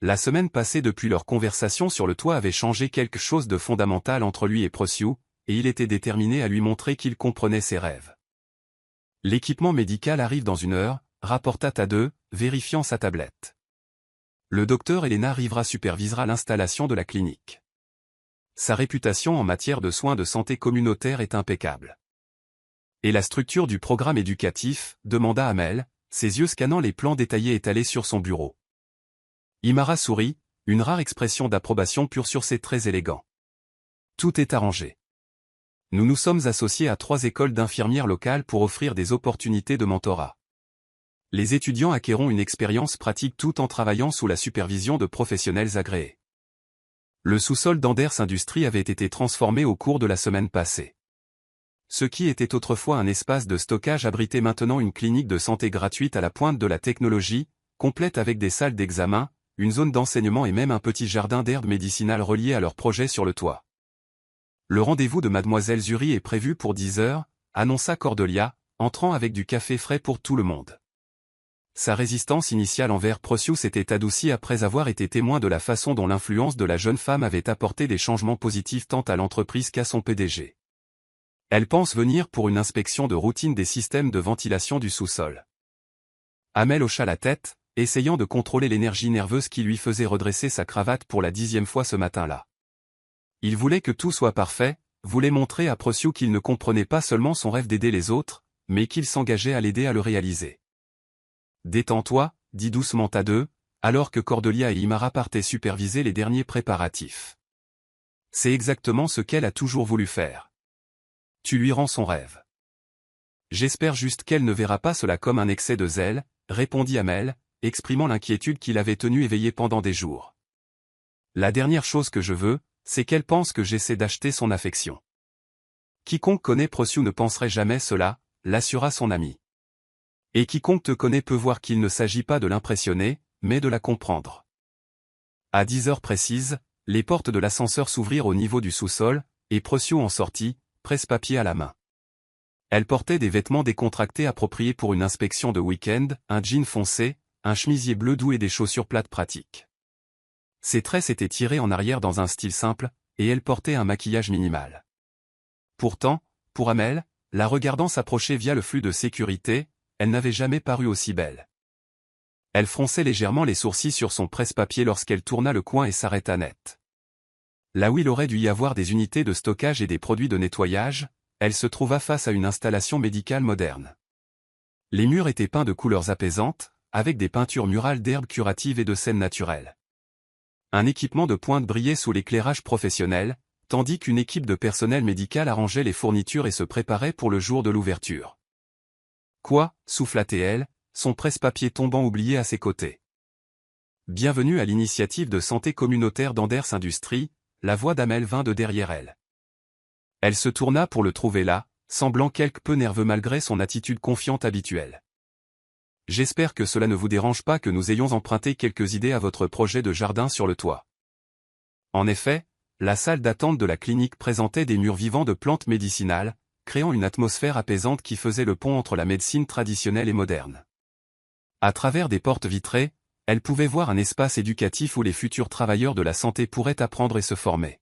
La semaine passée depuis leur conversation sur le toit avait changé quelque chose de fondamental entre lui et Prociou, et il était déterminé à lui montrer qu'il comprenait ses rêves. L'équipement médical arrive dans 1 heure, rapporta Tade, vérifiant sa tablette. Le docteur Elena Rivera supervisera l'installation de la clinique. Sa réputation en matière de soins de santé communautaire est impeccable. Et la structure du programme éducatif, demanda Amel, ses yeux scannant les plans détaillés étalés sur son bureau. Imara sourit, une rare expression d'approbation pure sur ses traits élégants. Tout est arrangé. Nous nous sommes associés à 3 écoles d'infirmières locales pour offrir des opportunités de mentorat. Les étudiants acquerront une expérience pratique tout en travaillant sous la supervision de professionnels agréés. Le sous-sol d'Anders Industries avait été transformé au cours de la semaine passée. Ce qui était autrefois un espace de stockage abritait maintenant une clinique de santé gratuite à la pointe de la technologie, complète avec des salles d'examen, une zone d'enseignement et même un petit jardin d'herbes médicinales relié à leur projet sur le toit. Le rendez-vous de Mademoiselle Zuri est prévu pour 10 heures, annonça Cordelia, entrant avec du café frais pour tout le monde. Sa résistance initiale envers Prociou s'était adoucie après avoir été témoin de la façon dont l'influence de la jeune femme avait apporté des changements positifs tant à l'entreprise qu'à son PDG. Elle pense venir pour une inspection de routine des systèmes de ventilation du sous-sol. Amel hocha la tête, essayant de contrôler l'énergie nerveuse qui lui faisait redresser sa cravate pour la 10e fois ce matin-là. Il voulait que tout soit parfait, voulait montrer à Prociou qu'il ne comprenait pas seulement son rêve d'aider les autres, mais qu'il s'engageait à l'aider à le réaliser. « Détends-toi », dit doucement Tade, alors que Cordelia et Imara partaient superviser les derniers préparatifs. C'est exactement ce qu'elle a toujours voulu faire. Tu lui rends son rêve. J'espère juste qu'elle ne verra pas cela comme un excès de zèle, répondit Amel, exprimant l'inquiétude qui l'avait tenu éveillé pendant des jours. La dernière chose que je veux, c'est qu'elle pense que j'essaie d'acheter son affection. Quiconque connaît Prociou ne penserait jamais cela, l'assura son ami. Et quiconque te connaît peut voir qu'il ne s'agit pas de l'impressionner, mais de la comprendre. À 10 heures précises, les portes de l'ascenseur s'ouvrirent au niveau du sous-sol, et Prociou en sortit, presse-papier à la main. Elle portait des vêtements décontractés appropriés pour une inspection de week-end, un jean foncé, un chemisier bleu doux et des chaussures plates pratiques. Ses traits s'étaient tirés en arrière dans un style simple, et elle portait un maquillage minimal. Pourtant, pour Amel, la regardant s'approcher via le flux de sécurité, elle n'avait jamais paru aussi belle. Elle fronçait légèrement les sourcils sur son presse-papier lorsqu'elle tourna le coin et s'arrêta net. Là où il aurait dû y avoir des unités de stockage et des produits de nettoyage, elle se trouva face à une installation médicale moderne. Les murs étaient peints de couleurs apaisantes, avec des peintures murales d'herbes curatives et de scènes naturelles. Un équipement de pointe brillait sous l'éclairage professionnel, tandis qu'une équipe de personnel médical arrangeait les fournitures et se préparait pour le jour de l'ouverture. Quoi, souffla-t-elle, son presse-papier tombant oublié à ses côtés. Bienvenue à l'initiative de santé communautaire d'Anders Industries, la voix d'Amel vint de derrière elle. Elle se tourna pour le trouver là, semblant quelque peu nerveux malgré son attitude confiante habituelle. J'espère que cela ne vous dérange pas que nous ayons emprunté quelques idées à votre projet de jardin sur le toit. En effet, la salle d'attente de la clinique présentait des murs vivants de plantes médicinales, créant une atmosphère apaisante qui faisait le pont entre la médecine traditionnelle et moderne. À travers des portes vitrées, elle pouvait voir un espace éducatif où les futurs travailleurs de la santé pourraient apprendre et se former.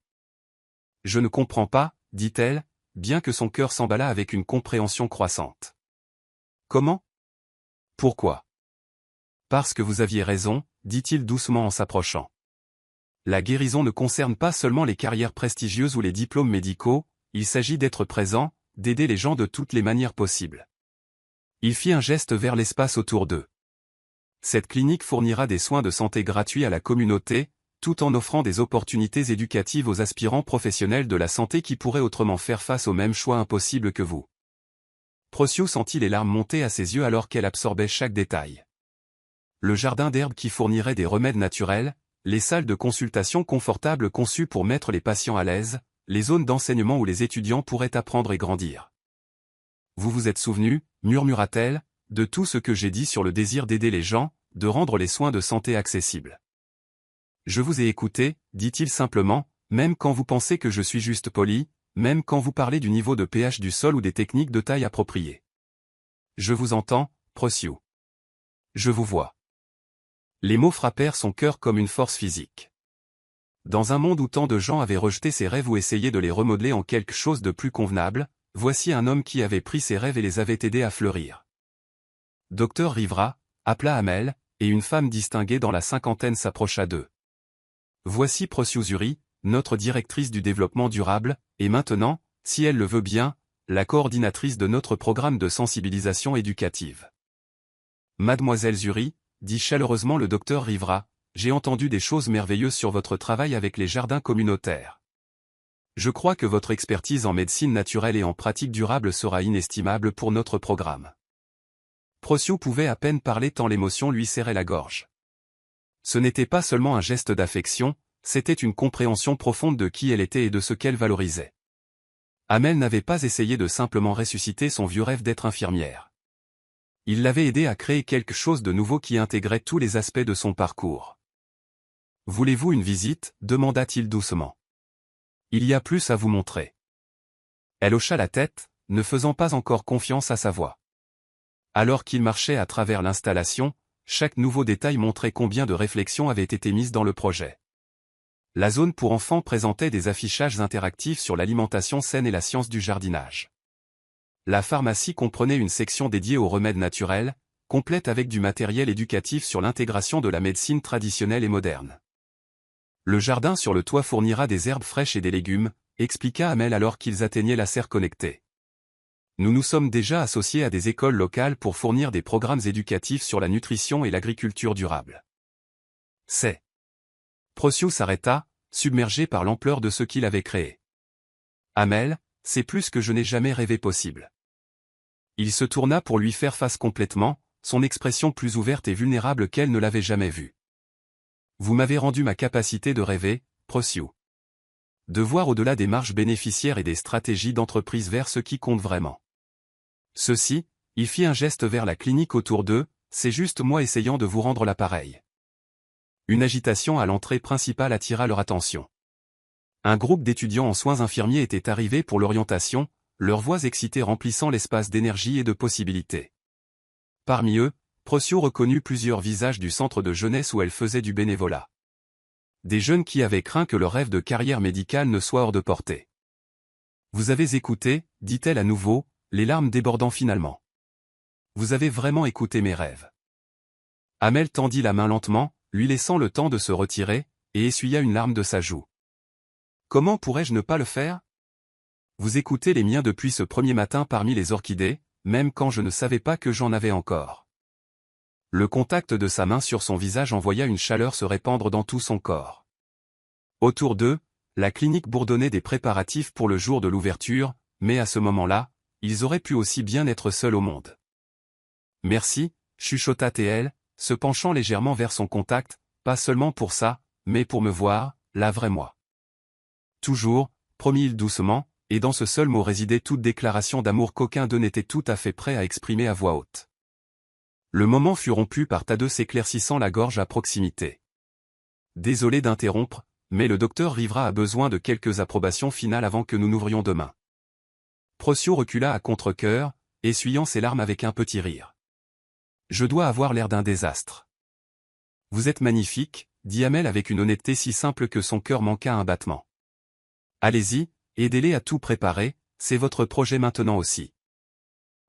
« Je ne comprends pas, » dit-elle, bien que son cœur s'emballât avec une compréhension croissante. « Comment ? Pourquoi ? » « Parce que vous aviez raison, » dit-il doucement en s'approchant. La guérison ne concerne pas seulement les carrières prestigieuses ou les diplômes médicaux, il s'agit d'être présent, d'aider les gens de toutes les manières possibles. Il fit un geste vers l'espace autour d'eux. Cette clinique fournira des soins de santé gratuits à la communauté, tout en offrant des opportunités éducatives aux aspirants professionnels de la santé qui pourraient autrement faire face aux mêmes choix impossibles que vous. Prociou sentit les larmes monter à ses yeux alors qu'elle absorbait chaque détail. Le jardin d'herbes qui fournirait des remèdes naturels, les salles de consultation confortables conçues pour mettre les patients à l'aise, les zones d'enseignement où les étudiants pourraient apprendre et grandir. Vous vous êtes souvenu, murmura-t-elle, de tout ce que j'ai dit sur le désir d'aider les gens, de rendre les soins de santé accessibles. Je vous ai écouté, dit-il simplement, même quand vous pensez que je suis juste poli, même quand vous parlez du niveau de pH du sol ou des techniques de taille appropriées. Je vous entends, Prociou. Je vous vois. Les mots frappèrent son cœur comme une force physique. Dans un monde où tant de gens avaient rejeté ses rêves ou essayé de les remodeler en quelque chose de plus convenable, voici un homme qui avait pris ses rêves et les avait aidés à fleurir. Docteur Rivera, appela Amel, et une femme distinguée dans la cinquantaine s'approcha d'eux. Voici Prociou Zuri, notre directrice du développement durable, et maintenant, si elle le veut bien, la coordinatrice de notre programme de sensibilisation éducative. Mademoiselle Zuri, dit chaleureusement le docteur Rivera, j'ai entendu des choses merveilleuses sur votre travail avec les jardins communautaires. Je crois que votre expertise en médecine naturelle et en pratique durable sera inestimable pour notre programme. Prociou pouvait à peine parler tant l'émotion lui serrait la gorge. Ce n'était pas seulement un geste d'affection, c'était une compréhension profonde de qui elle était et de ce qu'elle valorisait. Amel n'avait pas essayé de simplement ressusciter son vieux rêve d'être infirmière. Il l'avait aidée à créer quelque chose de nouveau qui intégrait tous les aspects de son parcours. « Voulez-vous une visite ?» demanda-t-il doucement. « Il y a plus à vous montrer. » Elle hocha la tête, ne faisant pas encore confiance à sa voix. Alors qu'il marchait à travers l'installation, chaque nouveau détail montrait combien de réflexions avaient été mises dans le projet. La zone pour enfants présentait des affichages interactifs sur l'alimentation saine et la science du jardinage. La pharmacie comprenait une section dédiée aux remèdes naturels, complète avec du matériel éducatif sur l'intégration de la médecine traditionnelle et moderne. Le jardin sur le toit fournira des herbes fraîches et des légumes, expliqua Amel alors qu'ils atteignaient la serre connectée. Nous nous sommes déjà associés à des écoles locales pour fournir des programmes éducatifs sur la nutrition et l'agriculture durable. C'est. Prociou s'arrêta, submergé par l'ampleur de ce qu'il avait créé. Amel, c'est plus que je n'ai jamais rêvé possible. Il se tourna pour lui faire face complètement, son expression plus ouverte et vulnérable qu'elle ne l'avait jamais vue. Vous m'avez rendu ma capacité de rêver, Prosciu. De voir au-delà des marges bénéficiaires et des stratégies d'entreprise vers ce qui compte vraiment. Ceci, il fit un geste vers la clinique autour d'eux, c'est juste moi essayant de vous rendre l'appareil. Une agitation à l'entrée principale attira leur attention. Un groupe d'étudiants en soins infirmiers était arrivé pour l'orientation, leurs voix excitées remplissant l'espace d'énergie et de possibilités. Parmi eux, Prosciu reconnut plusieurs visages du centre de jeunesse où elle faisait du bénévolat. Des jeunes qui avaient craint que leur rêve de carrière médicale ne soit hors de portée. Vous avez écouté, dit-elle à nouveau, les larmes débordant finalement. Vous avez vraiment écouté mes rêves. Amel tendit la main lentement, lui laissant le temps de se retirer, et essuya une larme de sa joue. Comment pourrais-je ne pas le faire? Vous écoutez les miens depuis ce premier matin parmi les orchidées, même quand je ne savais pas que j'en avais encore. Le contact de sa main sur son visage envoya une chaleur se répandre dans tout son corps. Autour d'eux, la clinique bourdonnait des préparatifs pour le jour de l'ouverture, mais à ce moment-là, ils auraient pu aussi bien être seuls au monde. Merci, chuchota TL, se penchant légèrement vers son contact, pas seulement pour ça, mais pour me voir, la vraie moi. Toujours, promit-il doucement, et dans ce seul mot résidait toute déclaration d'amour qu'aucun d'eux n'était tout à fait prêt à exprimer à voix haute. Le moment fut rompu par Tadeu s'éclaircissant la gorge à proximité. Désolé d'interrompre, mais le docteur Rivera a besoin de quelques approbations finales avant que nous n'ouvrions demain. Prosciu recula à contre-cœur, essuyant ses larmes avec un petit rire. Je dois avoir l'air d'un désastre. Vous êtes magnifique, dit Amel avec une honnêteté si simple que son cœur manqua un battement. Allez-y, aidez-les à tout préparer, c'est votre projet maintenant aussi.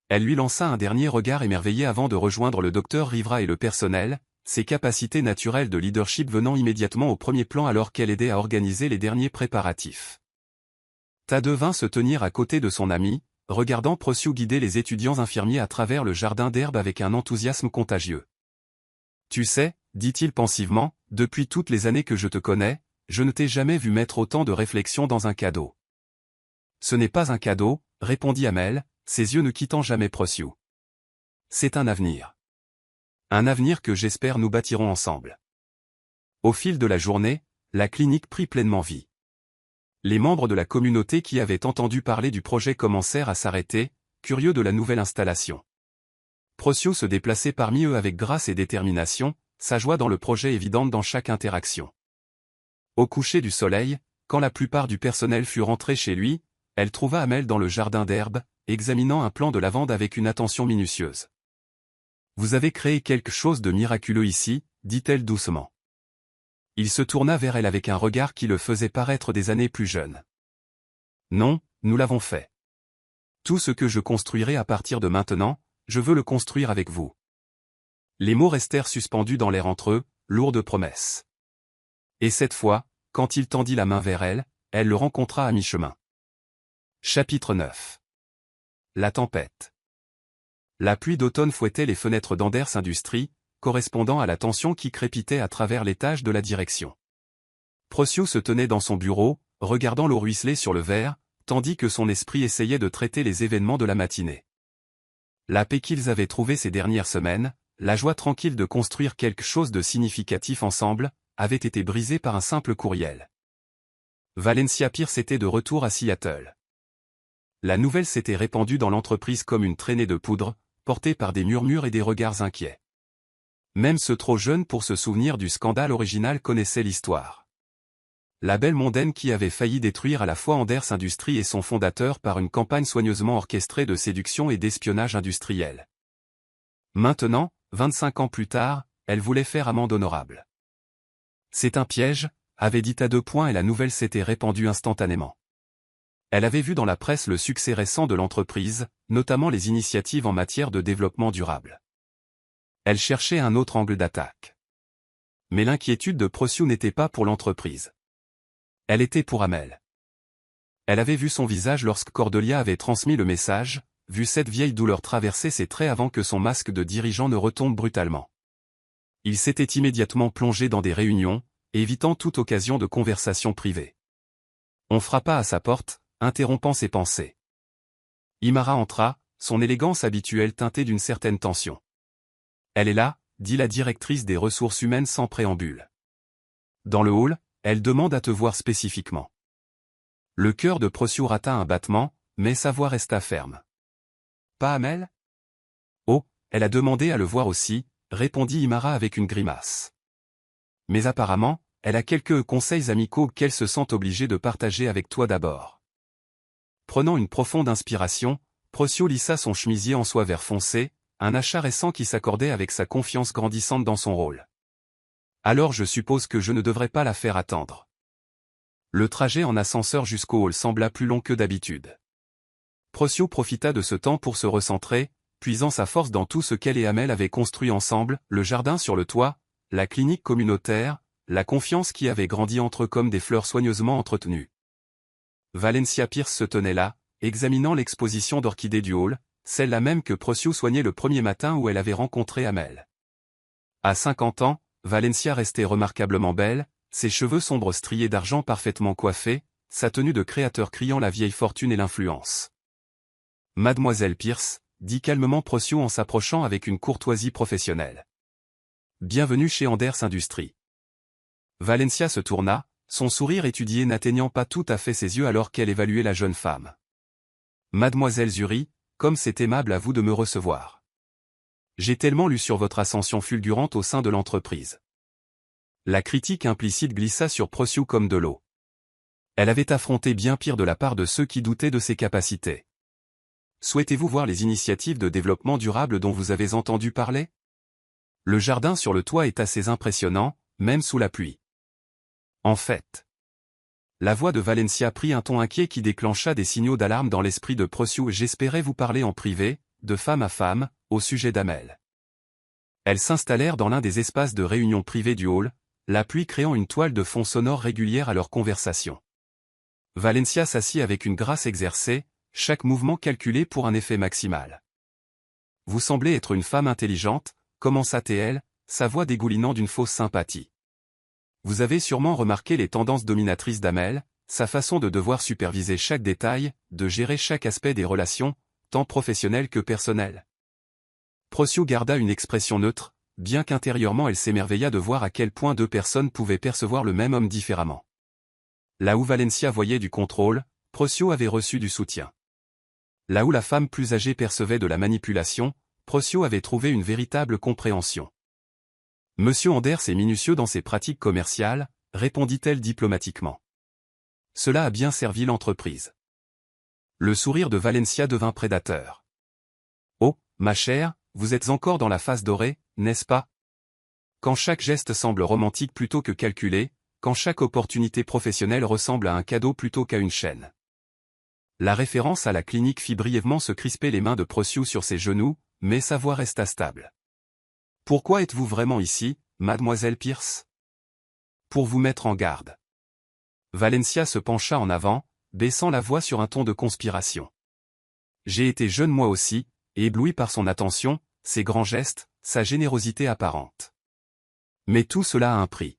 Elle lui lança un dernier regard émerveillé avant de rejoindre le docteur Rivera et le personnel, ses capacités naturelles de leadership venant immédiatement au premier plan alors qu'elle aidait à organiser les derniers préparatifs. Tadeu vint se tenir à côté de son ami, regardant Prosciu guider les étudiants infirmiers à travers le jardin d'herbe avec un enthousiasme contagieux. Tu sais, dit-il pensivement, depuis toutes les années que je te connais, je ne t'ai jamais vu mettre autant de réflexion dans un cadeau. Ce n'est pas un cadeau, répondit Amel, ses yeux ne quittant jamais Prosciu. C'est un avenir. Un avenir que j'espère nous bâtirons ensemble. Au fil de la journée, la clinique prit pleinement vie. Les membres de la communauté qui avaient entendu parler du projet commencèrent à s'arrêter, curieux de la nouvelle installation. Prosciu se déplaçait parmi eux avec grâce et détermination, sa joie dans le projet évidente dans chaque interaction. Au coucher du soleil, quand la plupart du personnel fut rentré chez lui, elle trouva Amel dans le jardin d'herbe, examinant un plan de lavande avec une attention minutieuse. Vous avez créé quelque chose de miraculeux ici, dit-elle doucement. Il se tourna vers elle avec un regard qui le faisait paraître des années plus jeune. Non, nous l'avons fait. Tout ce que je construirai à partir de maintenant, je veux le construire avec vous. Les mots restèrent suspendus dans l'air entre eux, lourds de promesses. Et cette fois, quand il tendit la main vers elle, elle le rencontra à mi-chemin. Chapitre 9. La tempête. La pluie d'automne fouettait les fenêtres d'Anders Industries, correspondant à la tension qui crépitait à travers l'étage de la direction. Prosciu se tenait dans son bureau, regardant l'eau ruisseler sur le verre, tandis que son esprit essayait de traiter les événements de la matinée. La paix qu'ils avaient trouvée ces dernières semaines, la joie tranquille de construire quelque chose de significatif ensemble, avait été brisée par un simple courriel. Valencia Pierce était de retour à Seattle. La nouvelle s'était répandue dans l'entreprise comme une traînée de poudre, portée par des murmures et des regards inquiets. Même ceux trop jeunes pour se souvenir du scandale original connaissaient l'histoire. La belle mondaine qui avait failli détruire à la fois Anders Industries et son fondateur par une campagne soigneusement orchestrée de séduction et d'espionnage industriel. Maintenant, 25 ans plus tard, elle voulait faire amende honorable. C'est un piège, avait dit à 2 points et la nouvelle s'était répandue instantanément. Elle avait vu dans la presse le succès récent de l'entreprise, notamment les initiatives en matière de développement durable. Elle cherchait un autre angle d'attaque. Mais l'inquiétude de Prosciu n'était pas pour l'entreprise. Elle était pour Amel. Elle avait vu son visage lorsque Cordelia avait transmis le message, vu cette vieille douleur traverser ses traits avant que son masque de dirigeant ne retombe brutalement. Il s'était immédiatement plongé dans des réunions, évitant toute occasion de conversation privée. On frappa à sa porte, interrompant ses pensées. Imara entra, son élégance habituelle teintée d'une certaine tension. Elle est là, dit la directrice des ressources humaines sans préambule. Dans le hall, elle demande à te voir spécifiquement. Le cœur de Procyo rata un battement, mais sa voix resta ferme. Pas Amel? Oh, elle a demandé à le voir aussi, répondit Imara avec une grimace. Mais apparemment, elle a quelques conseils amicaux qu'elle se sent obligée de partager avec toi d'abord. Prenant une profonde inspiration, Procyo lissa son chemisier en soie vert foncé, un achat récent qui s'accordait avec sa confiance grandissante dans son rôle. Alors je suppose que je ne devrais pas la faire attendre. Le trajet en ascenseur jusqu'au hall sembla plus long que d'habitude. Procyo profita de ce temps pour se recentrer, puisant sa force dans tout ce qu'elle et Amel avaient construit ensemble, le jardin sur le toit, la clinique communautaire, la confiance qui avait grandi entre eux comme des fleurs soigneusement entretenues. Valencia Pierce se tenait là, examinant l'exposition d'orchidées du hall, celle-là même que Procyo soignait le premier matin où elle avait rencontré Amel. À 50 ans, Valencia restait remarquablement belle, ses cheveux sombres striés d'argent parfaitement coiffés, sa tenue de créateur criant la vieille fortune et l'influence. Mademoiselle Pierce, dit calmement Procyo en s'approchant avec une courtoisie professionnelle. Bienvenue chez Anders Industries. Valencia se tourna, son sourire étudié n'atteignant pas tout à fait ses yeux alors qu'elle évaluait la jeune femme. Mademoiselle Zuri, comme c'est aimable à vous de me recevoir. J'ai tellement lu sur votre ascension fulgurante au sein de l'entreprise. La critique implicite glissa sur Procyo comme de l'eau. Elle avait affronté bien pire de la part de ceux qui doutaient de ses capacités. Souhaitez-vous voir les initiatives de développement durable dont vous avez entendu parler? Le jardin sur le toit est assez impressionnant, même sous la pluie. En fait. La voix de Valencia prit un ton inquiet qui déclencha des signaux d'alarme dans l'esprit de Procyo. J'espérais vous parler en privé, de femme à femme, au sujet d'Amel. Elles s'installèrent dans l'un des espaces de réunion privés du hall, la pluie créant une toile de fond sonore régulière à leur conversation. Valencia s'assit avec une grâce exercée, chaque mouvement calculé pour un effet maximal. Vous semblez être une femme intelligente, commença-t-elle, sa voix dégoulinant d'une fausse sympathie. Vous avez sûrement remarqué les tendances dominatrices d'Amel, sa façon de devoir superviser chaque détail, de gérer chaque aspect des relations, tant professionnelles que personnelles. Procyo garda une expression neutre, bien qu'intérieurement elle s'émerveilla de voir à quel point deux personnes pouvaient percevoir le même homme différemment. Là où Valencia voyait du contrôle, Procyo avait reçu du soutien. Là où la femme plus âgée percevait de la manipulation, Procyo avait trouvé une véritable compréhension. Monsieur Anders est minutieux dans ses pratiques commerciales, répondit-elle diplomatiquement. Cela a bien servi l'entreprise. Le sourire de Valencia devint prédateur. Oh, ma chère, vous êtes encore dans la phase dorée, n'est-ce pas? Quand chaque geste semble romantique plutôt que calculé, quand chaque opportunité professionnelle ressemble à un cadeau plutôt qu'à une chaîne. La référence à la clinique fit brièvement se crisper les mains de Procyo sur ses genoux, mais sa voix resta stable. Pourquoi êtes-vous vraiment ici, mademoiselle Pierce? Pour vous mettre en garde. Valencia se pencha en avant, baissant la voix sur un ton de conspiration. J'ai été jeune moi aussi, et ébloui par son attention, ses grands gestes, sa générosité apparente. Mais tout cela a un prix.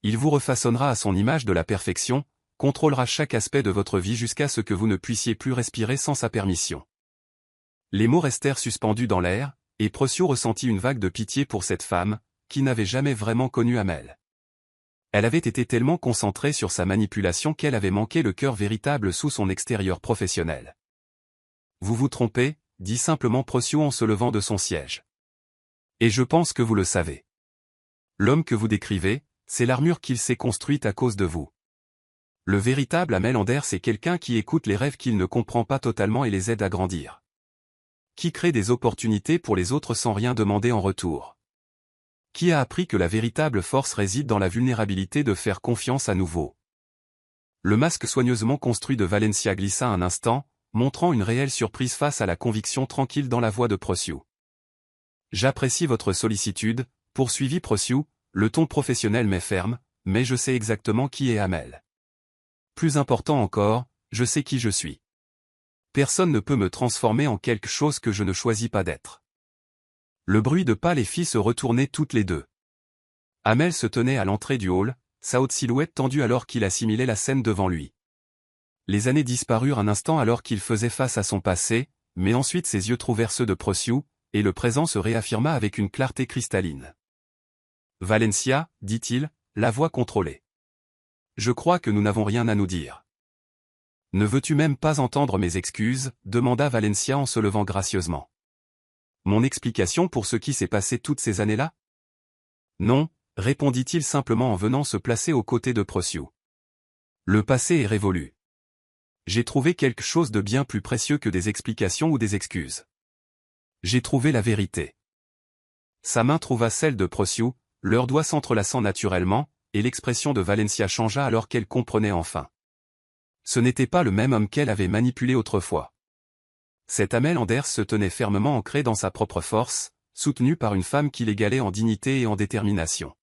Il vous refaçonnera à son image de la perfection, contrôlera chaque aspect de votre vie jusqu'à ce que vous ne puissiez plus respirer sans sa permission. Les mots restèrent suspendus dans l'air, et Procyo ressentit une vague de pitié pour cette femme, qui n'avait jamais vraiment connu Amel. Elle avait été tellement concentrée sur sa manipulation qu'elle avait manqué le cœur véritable sous son extérieur professionnel. Vous vous trompez, dit simplement Procyo en se levant de son siège. Et je pense que vous le savez. L'homme que vous décrivez, c'est l'armure qu'il s'est construite à cause de vous. Le véritable Amel Anders est quelqu'un qui écoute les rêves qu'il ne comprend pas totalement et les aide à grandir. Qui crée des opportunités pour les autres sans rien demander en retour. Qui a appris que la véritable force réside dans la vulnérabilité de faire confiance à nouveau. Le masque soigneusement construit de Valencia glissa un instant, montrant une réelle surprise face à la conviction tranquille dans la voix de Procyo. J'apprécie votre sollicitude, poursuivit Procyo, le ton professionnel m'est ferme, mais je sais exactement qui est Amel. Plus important encore, je sais qui je suis. Personne ne peut me transformer en quelque chose que je ne choisis pas d'être. Le bruit de pas les fit se retourner toutes les deux. Amel se tenait à l'entrée du hall, sa haute silhouette tendue alors qu'il assimilait la scène devant lui. Les années disparurent un instant alors qu'il faisait face à son passé, mais ensuite ses yeux trouvèrent ceux de Procyo, et le présent se réaffirma avec une clarté cristalline. Valencia, dit-il, la voix contrôlée. Je crois que nous n'avons rien à nous dire. Ne veux-tu même pas entendre mes excuses, demanda Valencia en se levant gracieusement. Mon explication pour ce qui s'est passé toutes ces années-là? Non, répondit-il simplement en venant se placer aux côtés de Procyon. Le passé est révolu. J'ai trouvé quelque chose de bien plus précieux que des explications ou des excuses. J'ai trouvé la vérité. Sa main trouva celle de Procyon, leurs doigts s'entrelaçant naturellement, et l'expression de Valencia changea alors qu'elle comprenait enfin. Ce n'était pas le même homme qu'elle avait manipulé autrefois. Cet Amel Anders se tenait fermement ancré dans sa propre force, soutenu par une femme qui l'égalait en dignité et en détermination.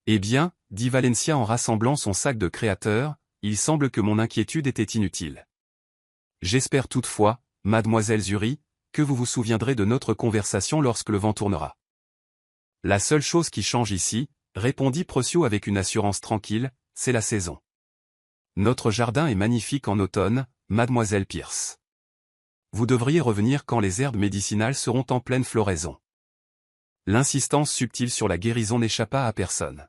Eh bien, dit Valencia en rassemblant son sac de créateur, il semble que mon inquiétude était inutile. J'espère toutefois, mademoiselle Zuri, que vous vous souviendrez de notre conversation lorsque le vent tournera. La seule chose qui change ici, répondit Procyon avec une assurance tranquille, c'est la saison. Notre jardin est magnifique en automne, mademoiselle Pierce. Vous devriez revenir quand les herbes médicinales seront en pleine floraison. L'insistance subtile sur la guérison n'échappa à personne.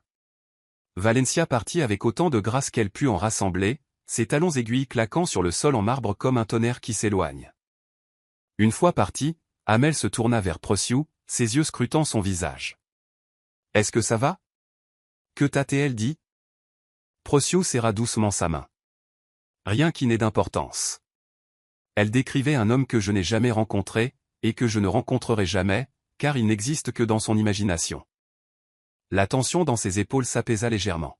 Valencia partit avec autant de grâce qu'elle put en rassembler, ses talons aiguilles claquant sur le sol en marbre comme un tonnerre qui s'éloigne. Une fois parti, Amel se tourna vers Procyon, ses yeux scrutant son visage. « Est-ce que ça va ? Que t'a-t-elle dit » Procyon serra doucement sa main. « Rien qui n'ait d'importance. » Elle décrivait un homme que je n'ai jamais rencontré, et que je ne rencontrerai jamais, car il n'existe que dans son imagination. La tension dans ses épaules s'apaisa légèrement.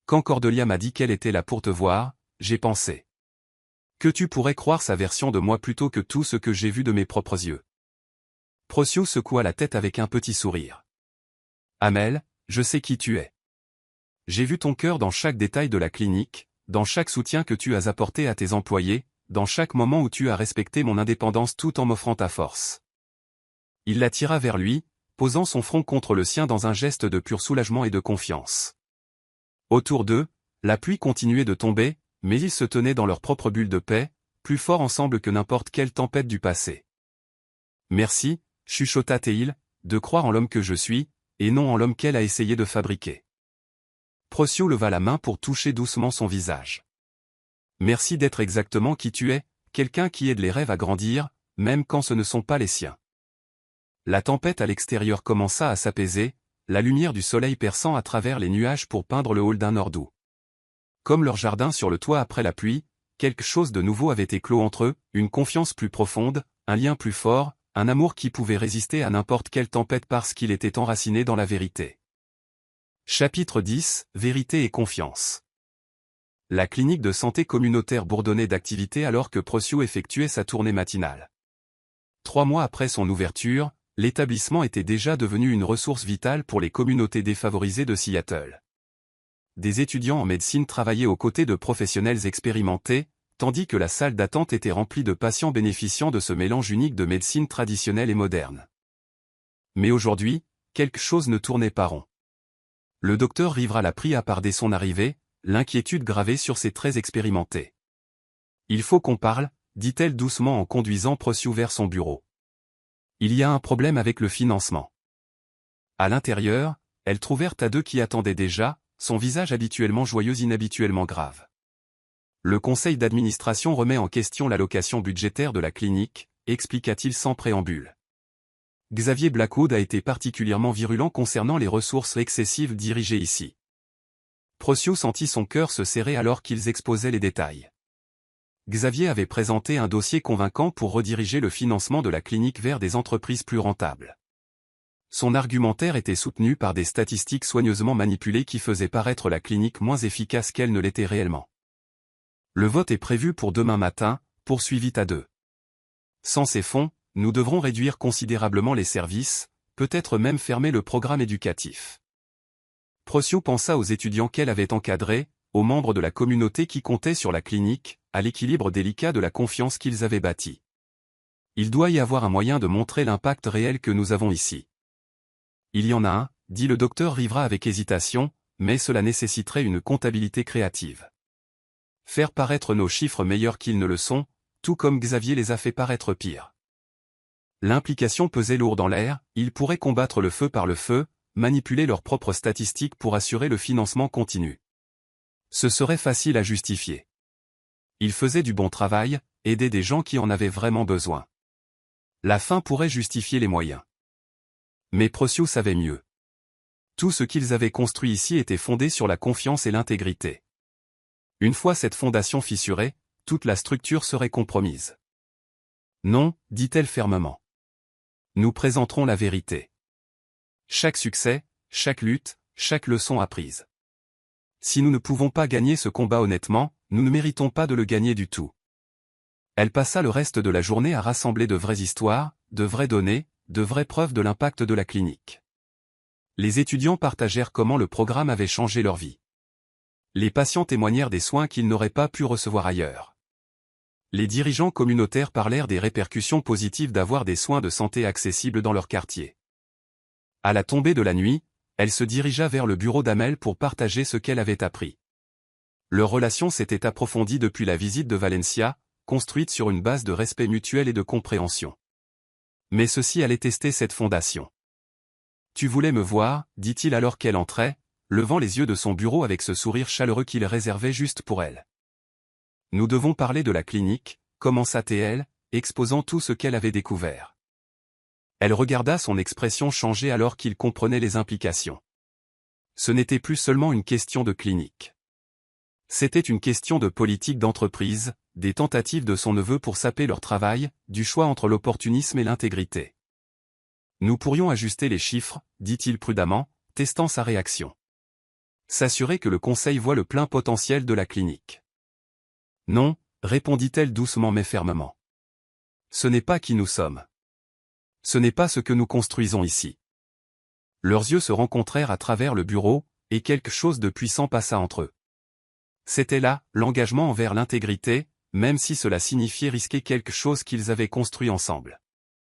Quand Cordelia m'a dit qu'elle était là pour te voir, j'ai pensé que tu pourrais croire sa version de moi plutôt que tout ce que j'ai vu de mes propres yeux. Procyon secoua la tête avec un petit sourire. Amel, je sais qui tu es. J'ai vu ton cœur dans chaque détail de la clinique, dans chaque soutien que tu as apporté à tes employés, dans chaque moment où tu as respecté mon indépendance tout en m'offrant ta force. Il la tira vers lui, posant son front contre le sien dans un geste de pur soulagement et de confiance. Autour d'eux, la pluie continuait de tomber, mais ils se tenaient dans leur propre bulle de paix, plus forts ensemble que n'importe quelle tempête du passé. Merci, chuchota Théil, de croire en l'homme que je suis, et non en l'homme qu'elle a essayé de fabriquer. Procyon leva la main pour toucher doucement son visage. Merci d'être exactement qui tu es, quelqu'un qui aide les rêves à grandir, même quand ce ne sont pas les siens. La tempête à l'extérieur commença à s'apaiser, la lumière du soleil perçant à travers les nuages pour peindre le hall d'un nord-doux. Comme leur jardin sur le toit après la pluie, quelque chose de nouveau avait éclos entre eux, une confiance plus profonde, un lien plus fort, un amour qui pouvait résister à n'importe quelle tempête parce qu'il était enraciné dans la vérité. Chapitre 10, Vérité et confiance. La clinique de santé communautaire bourdonnait d'activité alors que Procyon effectuait sa tournée matinale. 3 mois après son ouverture, l'établissement était déjà devenu une ressource vitale pour les communautés défavorisées de Seattle. Des étudiants en médecine travaillaient aux côtés de professionnels expérimentés, tandis que la salle d'attente était remplie de patients bénéficiant de ce mélange unique de médecine traditionnelle et moderne. Mais aujourd'hui, quelque chose ne tournait pas rond. Le docteur Rivera la prit à part dès son arrivée, l'inquiétude gravée sur ses traits expérimentés. « Il faut qu'on parle », dit-elle doucement en conduisant Procyon vers son bureau. « Il y a un problème avec le financement. » À l'intérieur, elles trouvèrent à deux qui attendaient déjà, son visage habituellement joyeux inhabituellement grave. Le conseil d'administration remet en question l'allocation budgétaire de la clinique, expliqua-t-il sans préambule. Xavier Blackwood a été particulièrement virulent concernant les ressources excessives dirigées ici. Procyon sentit son cœur se serrer alors qu'ils exposaient les détails. Xavier avait présenté un dossier convaincant pour rediriger le financement de la clinique vers des entreprises plus rentables. Son argumentaire était soutenu par des statistiques soigneusement manipulées qui faisaient paraître la clinique moins efficace qu'elle ne l'était réellement. Le vote est prévu pour demain matin, poursuivit à deux. Sans ces fonds, nous devrons réduire considérablement les services, peut-être même fermer le programme éducatif. Procyon pensa aux étudiants qu'elle avait encadrés, aux membres de la communauté qui comptaient sur la clinique, à l'équilibre délicat de la confiance qu'ils avaient bâti. Il doit y avoir un moyen de montrer l'impact réel que nous avons ici. Il y en a un, dit le docteur Rivera avec hésitation, mais cela nécessiterait une comptabilité créative. Faire paraître nos chiffres meilleurs qu'ils ne le sont, tout comme Xavier les a fait paraître pires. L'implication pesait lourd dans l'air, ils pourraient combattre le feu par le feu, manipuler leurs propres statistiques pour assurer le financement continu. Ce serait facile à justifier. Ils faisaient du bon travail, aidaient des gens qui en avaient vraiment besoin. La fin pourrait justifier les moyens. Mais Procio savait mieux. Tout ce qu'ils avaient construit ici était fondé sur la confiance et l'intégrité. Une fois cette fondation fissurée, toute la structure serait compromise. Non, dit-elle fermement. Nous présenterons la vérité. Chaque succès, chaque lutte, chaque leçon apprise. Si nous ne pouvons pas gagner ce combat honnêtement, nous ne méritons pas de le gagner du tout. Elle passa le reste de la journée à rassembler de vraies histoires, de vraies données, de vraies preuves de l'impact de la clinique. Les étudiants partagèrent comment le programme avait changé leur vie. Les patients témoignèrent des soins qu'ils n'auraient pas pu recevoir ailleurs. Les dirigeants communautaires parlèrent des répercussions positives d'avoir des soins de santé accessibles dans leur quartier. À la tombée de la nuit, elle se dirigea vers le bureau d'Amel pour partager ce qu'elle avait appris. Leur relation s'était approfondie depuis la visite de Valencia, construite sur une base de respect mutuel et de compréhension. Mais ceci allait tester cette fondation. « Tu voulais me voir » dit-il alors qu'elle entrait, levant les yeux de son bureau avec ce sourire chaleureux qu'il réservait juste pour elle. « Nous devons parler de la clinique » commença-t-elle, exposant tout ce qu'elle avait découvert. Elle regarda son expression changer alors qu'il comprenait les implications. Ce n'était plus seulement une question de clinique. C'était une question de politique d'entreprise, des tentatives de son neveu pour saper leur travail, du choix entre l'opportunisme et l'intégrité. Nous pourrions ajuster les chiffres, dit-il prudemment, testant sa réaction. S'assurer que le conseil voit le plein potentiel de la clinique. Non, répondit-elle doucement mais fermement. Ce n'est pas qui nous sommes. Ce n'est pas ce que nous construisons ici. Leurs yeux se rencontrèrent à travers le bureau, et quelque chose de puissant passa entre eux. C'était là, l'engagement envers l'intégrité, même si cela signifiait risquer quelque chose qu'ils avaient construit ensemble.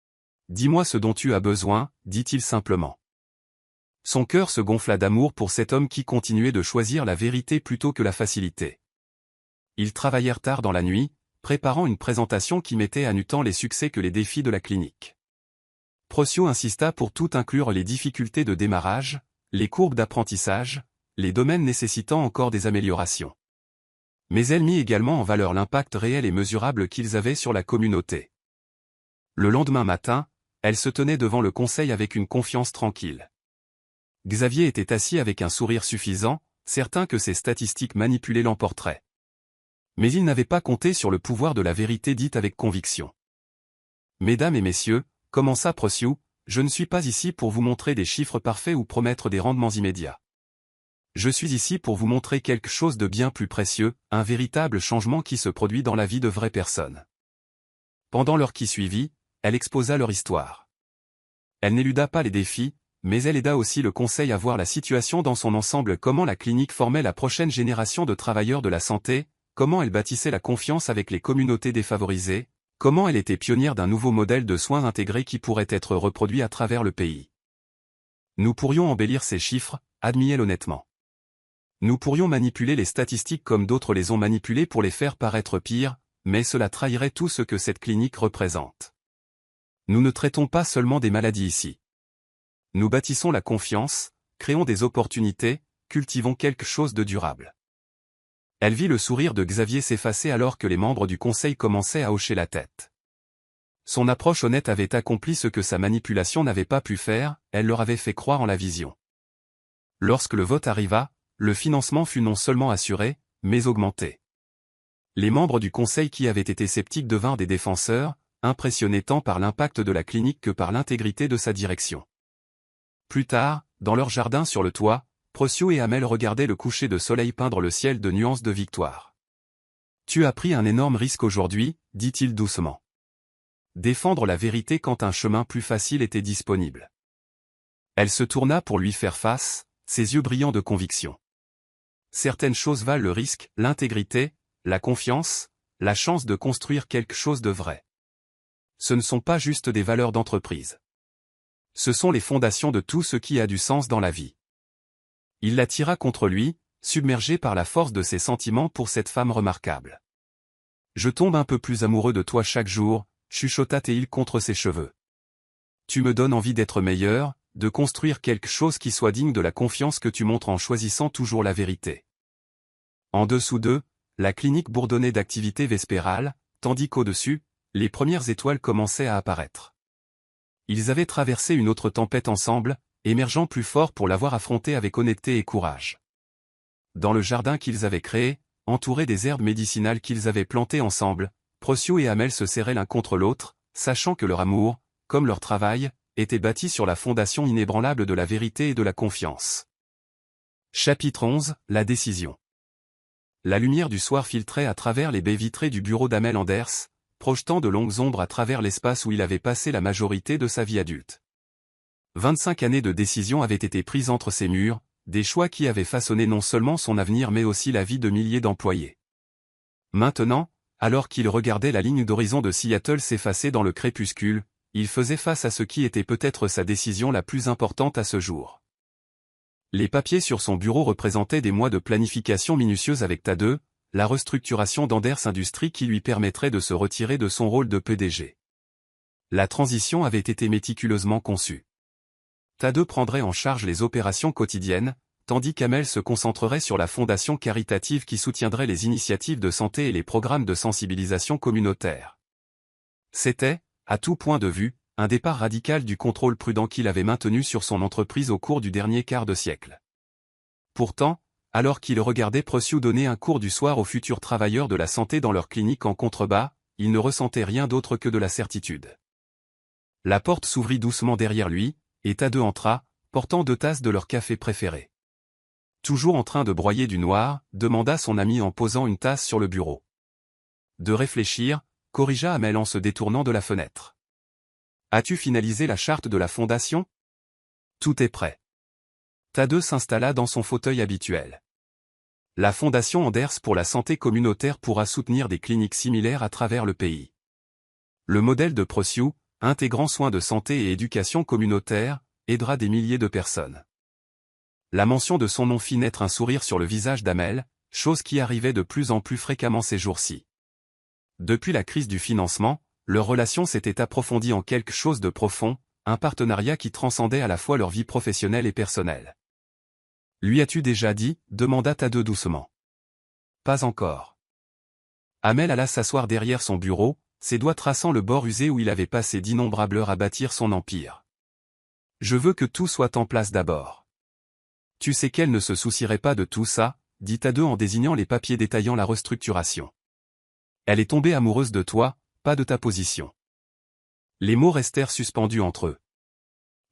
« Dis-moi ce dont tu as besoin » dit-il simplement. Son cœur se gonfla d'amour pour cet homme qui continuait de choisir la vérité plutôt que la facilité. Ils travaillèrent tard dans la nuit, préparant une présentation qui mettait à nu tant les succès que les défis de la clinique. Procio insista pour tout inclure les difficultés de démarrage, les courbes d'apprentissage, les domaines nécessitant encore des améliorations. Mais elle mit également en valeur l'impact réel et mesurable qu'ils avaient sur la communauté. Le lendemain matin, elle se tenait devant le conseil avec une confiance tranquille. Xavier était assis avec un sourire suffisant, certain que ses statistiques manipulées l'emporteraient. Mais il n'avait pas compté sur le pouvoir de la vérité dite avec conviction. « Mesdames et messieurs, commença Procio, je ne suis pas ici pour vous montrer des chiffres parfaits ou promettre des rendements immédiats. Je suis ici pour vous montrer quelque chose de bien plus précieux, un véritable changement qui se produit dans la vie de vraies personnes. » Pendant l'heure qui suivit, elle exposa leur histoire. Elle n'éluda pas les défis, mais elle aida aussi le conseil à voir la situation dans son ensemble, comment la clinique formait la prochaine génération de travailleurs de la santé, comment elle bâtissait la confiance avec les communautés défavorisées, comment elle était pionnière d'un nouveau modèle de soins intégrés qui pourrait être reproduit à travers le pays. Nous pourrions embellir ces chiffres, admit-elle honnêtement. Nous pourrions manipuler les statistiques comme d'autres les ont manipulées pour les faire paraître pires, mais cela trahirait tout ce que cette clinique représente. Nous ne traitons pas seulement des maladies ici. Nous bâtissons la confiance, créons des opportunités, cultivons quelque chose de durable. Elle vit le sourire de Xavier s'effacer alors que les membres du conseil commençaient à hocher la tête. Son approche honnête avait accompli ce que sa manipulation n'avait pas pu faire, elle leur avait fait croire en la vision. Lorsque le vote arriva, le financement fut non seulement assuré, mais augmenté. Les membres du conseil qui avaient été sceptiques devinrent des défenseurs, impressionnés tant par l'impact de la clinique que par l'intégrité de sa direction. Plus tard, dans leur jardin sur le toit, Procio et Amel regardaient le coucher de soleil peindre le ciel de nuances de victoire. « Tu as pris un énorme risque aujourd'hui, » dit-il doucement. Défendre la vérité quand un chemin plus facile était disponible. Elle se tourna pour lui faire face, ses yeux brillants de conviction. Certaines choses valent le risque, l'intégrité, la confiance, la chance de construire quelque chose de vrai. Ce ne sont pas juste des valeurs d'entreprise. Ce sont les fondations de tout ce qui a du sens dans la vie. Il la tira contre lui, submergé par la force de ses sentiments pour cette femme remarquable. « Je tombe un peu plus amoureux de toi chaque jour » chuchota-t-il contre ses cheveux. Tu me donnes envie d'être meilleur, de construire quelque chose qui soit digne de la confiance que tu montres en choisissant toujours la vérité. En dessous d'eux, la clinique bourdonnait d'activité vespérale, tandis qu'au-dessus, les premières étoiles commençaient à apparaître. Ils avaient traversé une autre tempête ensemble, émergeant plus forts pour l'avoir affrontée avec honnêteté et courage. Dans le jardin qu'ils avaient créé, entouré des herbes médicinales qu'ils avaient plantées ensemble, Procyo et Amel se serraient l'un contre l'autre, sachant que leur amour, comme leur travail, était bâti sur la fondation inébranlable de la vérité et de la confiance. Chapitre 11, la décision. La lumière du soir filtrait à travers les baies vitrées du bureau d'Amel Anders, projetant de longues ombres à travers l'espace où il avait passé la majorité de sa vie adulte. 25 années de décisions avaient été prises entre ces murs, des choix qui avaient façonné non seulement son avenir mais aussi la vie de milliers d'employés. Maintenant, alors qu'il regardait la ligne d'horizon de Seattle s'effacer dans le crépuscule, il faisait face à ce qui était peut-être sa décision la plus importante à ce jour. Les papiers sur son bureau représentaient des mois de planification minutieuse avec TAD, la restructuration d'Anders Industries qui lui permettrait de se retirer de son rôle de PDG. La transition avait été méticuleusement conçue. TAD prendrait en charge les opérations quotidiennes, tandis qu'Amel se concentrerait sur la fondation caritative qui soutiendrait les initiatives de santé et les programmes de sensibilisation communautaire. C'était, à tout point de vue, un départ radical du contrôle prudent qu'il avait maintenu sur son entreprise au cours du dernier quart de siècle. Pourtant, alors qu'il regardait Procyo donner un cours du soir aux futurs travailleurs de la santé dans leur clinique en contrebas, il ne ressentait rien d'autre que de la certitude. La porte s'ouvrit doucement derrière lui, et TAD entra, portant 2 tasses de leur café préféré. Toujours en train de broyer du noir, demanda son ami en posant une tasse sur le bureau. De réfléchir, corrigea Amel en se détournant de la fenêtre. As-tu finalisé la charte de la fondation? Tout est prêt. TAD s'installa dans son fauteuil habituel. La fondation Anders pour la santé communautaire pourra soutenir des cliniques similaires à travers le pays. Le modèle de Procyo, intégrant soins de santé et éducation communautaire, aidera des milliers de personnes. La mention de son nom fit naître un sourire sur le visage d'Amel, chose qui arrivait de plus en plus fréquemment ces jours-ci. Depuis la crise du financement, leur relation s'était approfondie en quelque chose de profond, un partenariat qui transcendait à la fois leur vie professionnelle et personnelle. Lui as-tu déjà dit? Demanda TAD doucement. Pas encore. Amel alla s'asseoir derrière son bureau, ses doigts traçant le bord usé où il avait passé d'innombrables heures à bâtir son empire. Je veux que tout soit en place d'abord. Tu sais qu'elle ne se soucierait pas de tout ça, dit TAD en désignant les papiers détaillant la restructuration. Elle est tombée amoureuse de toi, pas de ta position. Les mots restèrent suspendus entre eux.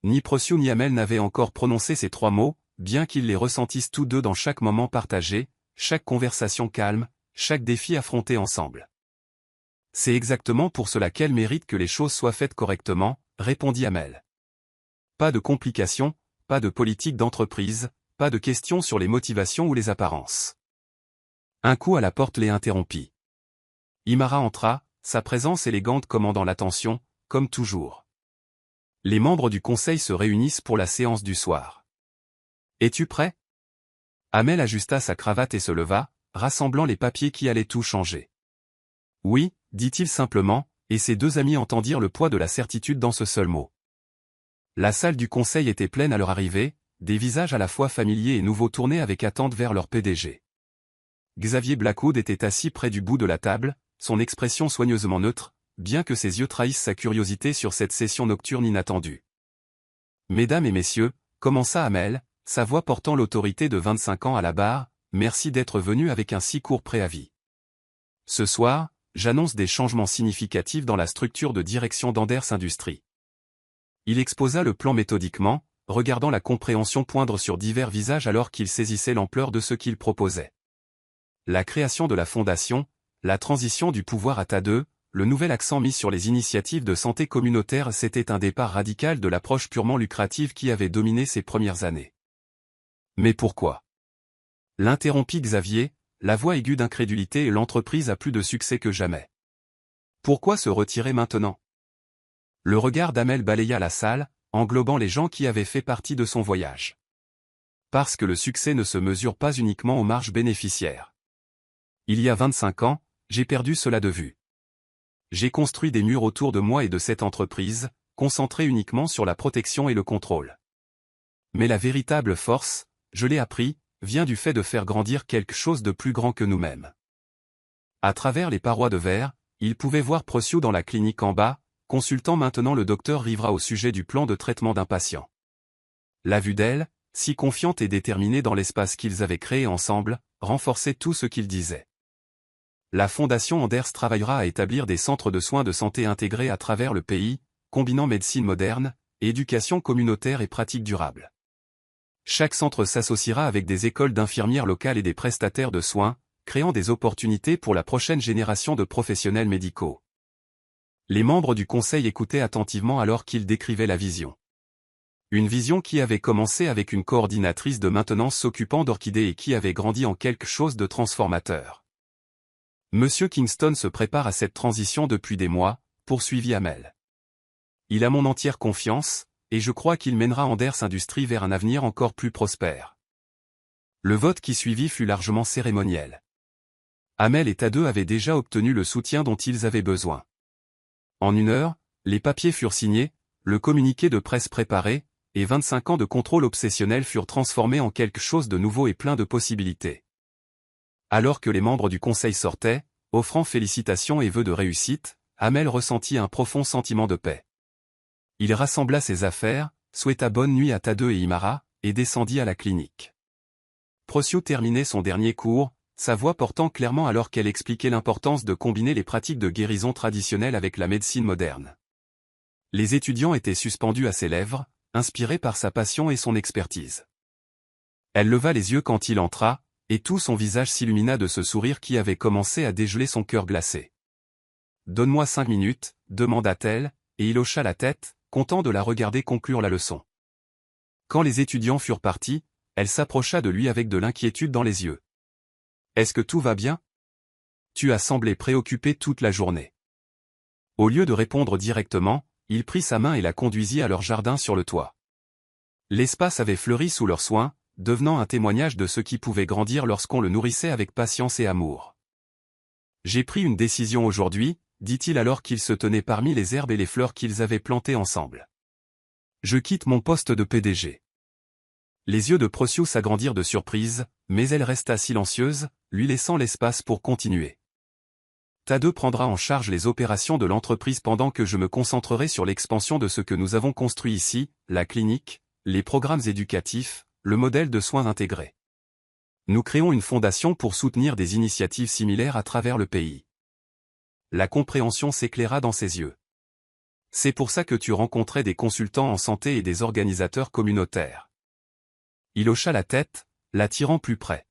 Ni Procyo ni Amel n'avaient encore prononcé ces 3 mots, bien qu'ils les ressentissent tous deux dans chaque moment partagé, chaque conversation calme, chaque défi affronté ensemble. C'est exactement pour cela qu'elle mérite que les choses soient faites correctement, répondit Amel. Pas de complications, pas de politique d'entreprise, pas de questions sur les motivations ou les apparences. Un coup à la porte les interrompit. Imara entra, sa présence élégante commandant l'attention, comme toujours. Les membres du conseil se réunissent pour la séance du soir. Es-tu prêt? Amel ajusta sa cravate et se leva, rassemblant les papiers qui allaient tout changer. Oui, dit-il simplement, et ses 2 amis entendirent le poids de la certitude dans ce seul mot. La salle du conseil était pleine à leur arrivée, des visages à la fois familiers et nouveaux tournés avec attente vers leur PDG. Xavier Blackwood était assis près du bout de la table, son expression soigneusement neutre, bien que ses yeux trahissent sa curiosité sur cette session nocturne inattendue. Mesdames et messieurs, commença Amel, sa voix portant l'autorité de 25 ans à la barre, merci d'être venus avec un si court préavis. Ce soir, j'annonce des changements significatifs dans la structure de direction d'Anders Industries. Il exposa le plan méthodiquement, regardant la compréhension poindre sur divers visages alors qu'il saisissait l'ampleur de ce qu'il proposait. La création de la fondation, la transition du pouvoir à TAD, le nouvel accent mis sur les initiatives de santé communautaire, c'était un départ radical de l'approche purement lucrative qui avait dominé ces premières années. Mais pourquoi? L'interrompit Xavier, la voix aiguë d'incrédulité, et l'entreprise a plus de succès que jamais. Pourquoi se retirer maintenant? Le regard d'Amel balaya la salle, englobant les gens qui avaient fait partie de son voyage. Parce que le succès ne se mesure pas uniquement aux marges bénéficiaires. Il y a 25 ans, j'ai perdu cela de vue. J'ai construit des murs autour de moi et de cette entreprise, concentrés uniquement sur la protection et le contrôle. Mais la véritable force, je l'ai appris, vient du fait de faire grandir quelque chose de plus grand que nous-mêmes. À travers les parois de verre, il pouvait voir Procyon dans la clinique en bas, consultant maintenant le docteur Rivera au sujet du plan de traitement d'un patient. La vue d'elle, si confiante et déterminée dans l'espace qu'ils avaient créé ensemble, renforçait tout ce qu'il disait. La Fondation Anders travaillera à établir des centres de soins de santé intégrés à travers le pays, combinant médecine moderne, éducation communautaire et pratiques durables. Chaque centre s'associera avec des écoles d'infirmières locales et des prestataires de soins, créant des opportunités pour la prochaine génération de professionnels médicaux. Les membres du conseil écoutaient attentivement alors qu'il décrivait la vision. Une vision qui avait commencé avec une coordinatrice de maintenance s'occupant d'orchidées et qui avait grandi en quelque chose de transformateur. Monsieur Kingston se prépare à cette transition depuis des mois, poursuivit Amel. Il a mon entière confiance, et je crois qu'il mènera Anders Industries vers un avenir encore plus prospère. Le vote qui suivit fut largement cérémoniel. Amel et Tadeu avaient déjà obtenu le soutien dont ils avaient besoin. En 1 heure, les papiers furent signés, le communiqué de presse préparé, et 25 ans de contrôle obsessionnel furent transformés en quelque chose de nouveau et plein de possibilités. Alors que les membres du conseil sortaient, offrant félicitations et vœux de réussite, Amel ressentit un profond sentiment de paix. Il rassembla ses affaires, souhaita bonne nuit à Tadeu et Imara, et descendit à la clinique. Procyon terminait son dernier cours, sa voix portant clairement alors qu'elle expliquait l'importance de combiner les pratiques de guérison traditionnelles avec la médecine moderne. Les étudiants étaient suspendus à ses lèvres, inspirés par sa passion et son expertise. Elle leva les yeux quand il entra, et tout son visage s'illumina de ce sourire qui avait commencé à dégeler son cœur glacé. « Donne-moi 5 minutes, demanda-t-elle, et il hocha la tête, content de la regarder conclure la leçon. Quand les étudiants furent partis, elle s'approcha de lui avec de l'inquiétude dans les yeux. « Est-ce que tout va bien ? Tu as semblé préoccupé toute la journée. » Au lieu de répondre directement, il prit sa main et la conduisit à leur jardin sur le toit. L'espace avait fleuri sous leurs soins, devenant un témoignage de ce qui pouvait grandir lorsqu'on le nourrissait avec patience et amour. « J'ai pris une décision aujourd'hui, dit-il alors qu'ils se tenaient parmi les herbes et les fleurs qu'ils avaient plantées ensemble. Je quitte mon poste de PDG. Les yeux de Procyon s'agrandirent de surprise, mais elle resta silencieuse, lui laissant l'espace pour continuer. Tadeu prendra en charge les opérations de l'entreprise pendant que je me concentrerai sur l'expansion de ce que nous avons construit ici, la clinique, les programmes éducatifs, le modèle de soins intégrés. Nous créons une fondation pour soutenir des initiatives similaires à travers le pays. La compréhension s'éclaira dans ses yeux. C'est pour ça que tu rencontrais des consultants en santé et des organisateurs communautaires. Il hocha la tête, l'attirant plus près.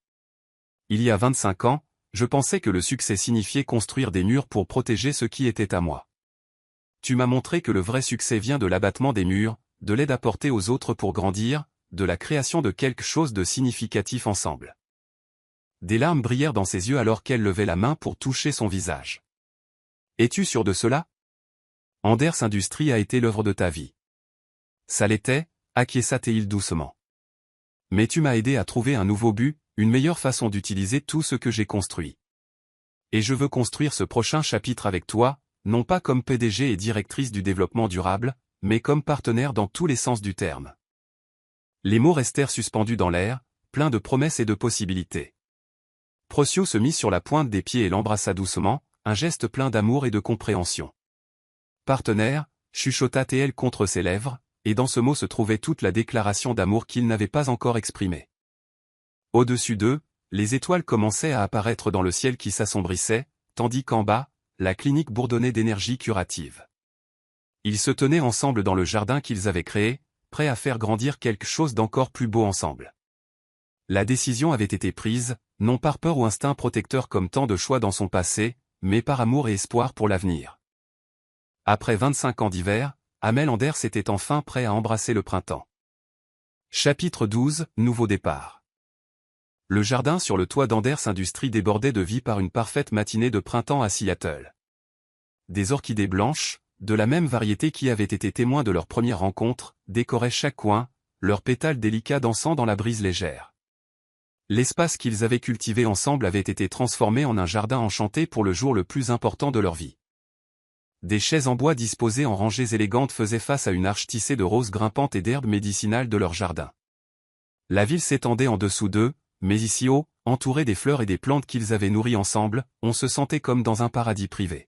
Il y a 25 ans, je pensais que le succès signifiait construire des murs pour protéger ce qui était à moi. Tu m'as montré que le vrai succès vient de l'abattement des murs, de l'aide apportée aux autres pour grandir, de la création de quelque chose de significatif ensemble. Des larmes brillèrent dans ses yeux alors qu'elle levait la main pour toucher son visage. Es-tu sûr de cela ? Anders Industries a été l'œuvre de ta vie. Ça l'était, acquiesça-t-il doucement. Mais tu m'as aidé à trouver un nouveau but, une meilleure façon d'utiliser tout ce que j'ai construit. Et je veux construire ce prochain chapitre avec toi, non pas comme PDG et directrice du développement durable, mais comme partenaire dans tous les sens du terme. Les mots restèrent suspendus dans l'air, pleins de promesses et de possibilités. Procyon se mit sur la pointe des pieds et l'embrassa doucement, un geste plein d'amour et de compréhension. Partenaire, chuchota-t-elle contre ses lèvres, et dans ce mot se trouvait toute la déclaration d'amour qu'il n'avait pas encore exprimée. Au-dessus d'eux, les étoiles commençaient à apparaître dans le ciel qui s'assombrissait, tandis qu'en bas, la clinique bourdonnait d'énergie curative. Ils se tenaient ensemble dans le jardin qu'ils avaient créé, prêts à faire grandir quelque chose d'encore plus beau ensemble. La décision avait été prise, non par peur ou instinct protecteur comme tant de choix dans son passé, mais par amour et espoir pour l'avenir. Après 25 ans d'hiver, Amel Anders était enfin prêt à embrasser le printemps. Chapitre 12, Nouveau départ. Le jardin sur le toit d'Anders Industries débordait de vie par une parfaite matinée de printemps à Seattle. Des orchidées blanches, de la même variété qui avaient été témoins de leur première rencontre, décoraient chaque coin, leurs pétales délicats dansant dans la brise légère. L'espace qu'ils avaient cultivé ensemble avait été transformé en un jardin enchanté pour le jour le plus important de leur vie. Des chaises en bois disposées en rangées élégantes faisaient face à une arche tissée de roses grimpantes et d'herbes médicinales de leur jardin. La ville s'étendait en dessous d'eux, mais ici haut, entourés des fleurs et des plantes qu'ils avaient nourries ensemble, on se sentait comme dans un paradis privé.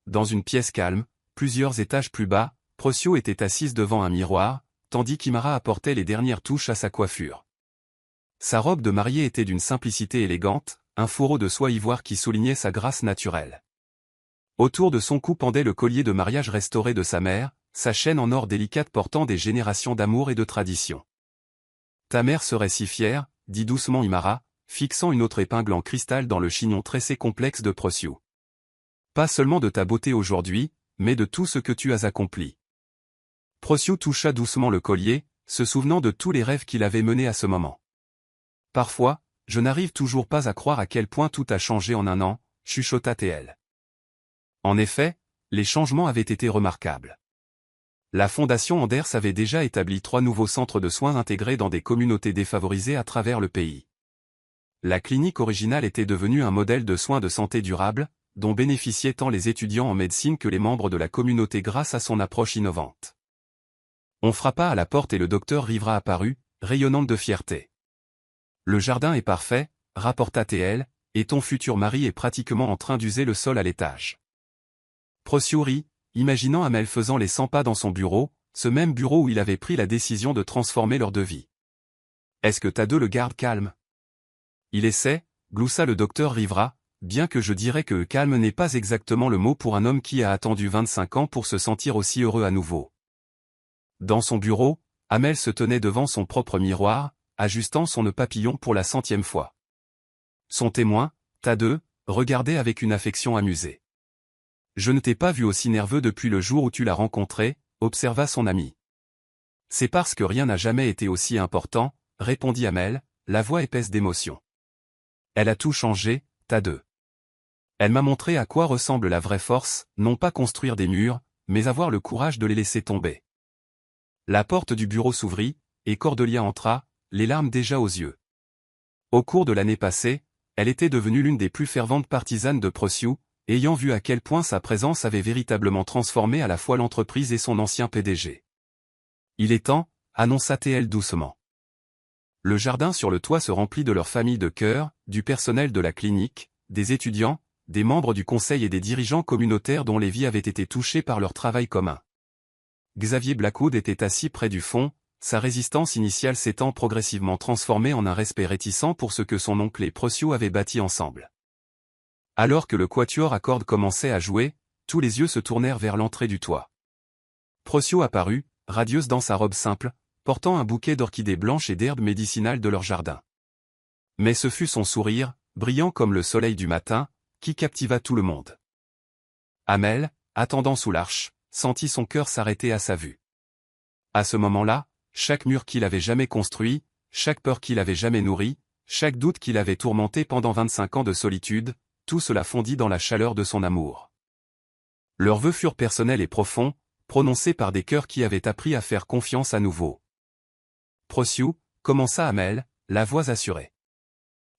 Dans une pièce calme, plusieurs étages plus bas, Procio était assise devant un miroir, tandis qu'Imara apportait les dernières touches à sa coiffure. Sa robe de mariée était d'une simplicité élégante, un fourreau de soie ivoire qui soulignait sa grâce naturelle. Autour de son cou pendait le collier de mariage restauré de sa mère, sa chaîne en or délicate portant des générations d'amour et de tradition. « Ta mère serait si fière », dit doucement Imara, fixant une autre épingle en cristal dans le chignon tressé complexe de Procio. « Pas seulement de ta beauté aujourd'hui, mais de tout ce que tu as accompli. » Procio toucha doucement le collier, se souvenant de tous les rêves qu'il avait menés à ce moment. « Parfois, je n'arrive toujours pas à croire à quel point tout a changé en un an, chuchota T.L. En effet, les changements avaient été remarquables. La Fondation Anders avait déjà établi 3 nouveaux centres de soins intégrés dans des communautés défavorisées à travers le pays. La clinique originale était devenue un modèle de soins de santé durable, dont bénéficiaient tant les étudiants en médecine que les membres de la communauté grâce à son approche innovante. On frappa à la porte et le docteur Rivera apparut, rayonnante de fierté. « Le jardin est parfait, » rapporta T.L., « et ton futur mari est pratiquement en train d'user le sol à l'étage. » Procio rit, imaginant Amel faisant les 100 pas dans son bureau, ce même bureau où il avait pris la décision de transformer leur devis. « Est-ce que t'as deux le garde calme ?» Il essaie, gloussa le docteur Rivera, bien que je dirais que calme n'est pas exactement le mot pour un homme qui a attendu 25 ans pour se sentir aussi heureux à nouveau. Dans son bureau, Amel se tenait devant son propre miroir, ajustant son nœud papillon pour la 100e fois. Son témoin, Tadeu, regardait avec une affection amusée. « Je ne t'ai pas vu aussi nerveux depuis le jour où tu l'as rencontré, » observa son ami. « C'est parce que rien n'a jamais été aussi important, » répondit Amel, la voix épaisse d'émotion. « Elle a tout changé, Tadeu. Elle m'a montré à quoi ressemble la vraie force, non pas construire des murs, mais avoir le courage de les laisser tomber. » La porte du bureau s'ouvrit, et Cordelia entra, les larmes déjà aux yeux. Au cours de l'année passée, elle était devenue l'une des plus ferventes partisanes de Procio, ayant vu à quel point sa présence avait véritablement transformé à la fois l'entreprise et son ancien PDG. « Il est temps », annonça T.L. doucement. Le jardin sur le toit se remplit de leur famille de cœur, du personnel de la clinique, des étudiants, des membres du conseil et des dirigeants communautaires dont les vies avaient été touchées par leur travail commun. Xavier Blackwood était assis près du fond, sa résistance initiale s'étant progressivement transformée en un respect réticent pour ce que son oncle et Procio avaient bâti ensemble. Alors que le quatuor à cordes commençait à jouer, tous les yeux se tournèrent vers l'entrée du toit. Procio apparut, radieuse dans sa robe simple, portant un bouquet d'orchidées blanches et d'herbes médicinales de leur jardin. Mais ce fut son sourire, brillant comme le soleil du matin, qui captiva tout le monde. Amel, attendant sous l'arche, sentit son cœur s'arrêter à sa vue. À ce moment-là, chaque mur qu'il avait jamais construit, chaque peur qu'il avait jamais nourrie, chaque doute qu'il avait tourmenté pendant 25 ans de solitude, tout cela fondit dans la chaleur de son amour. Leurs vœux furent personnels et profonds, prononcés par des cœurs qui avaient appris à faire confiance à nouveau. Procio, commença Amel, la voix assurée.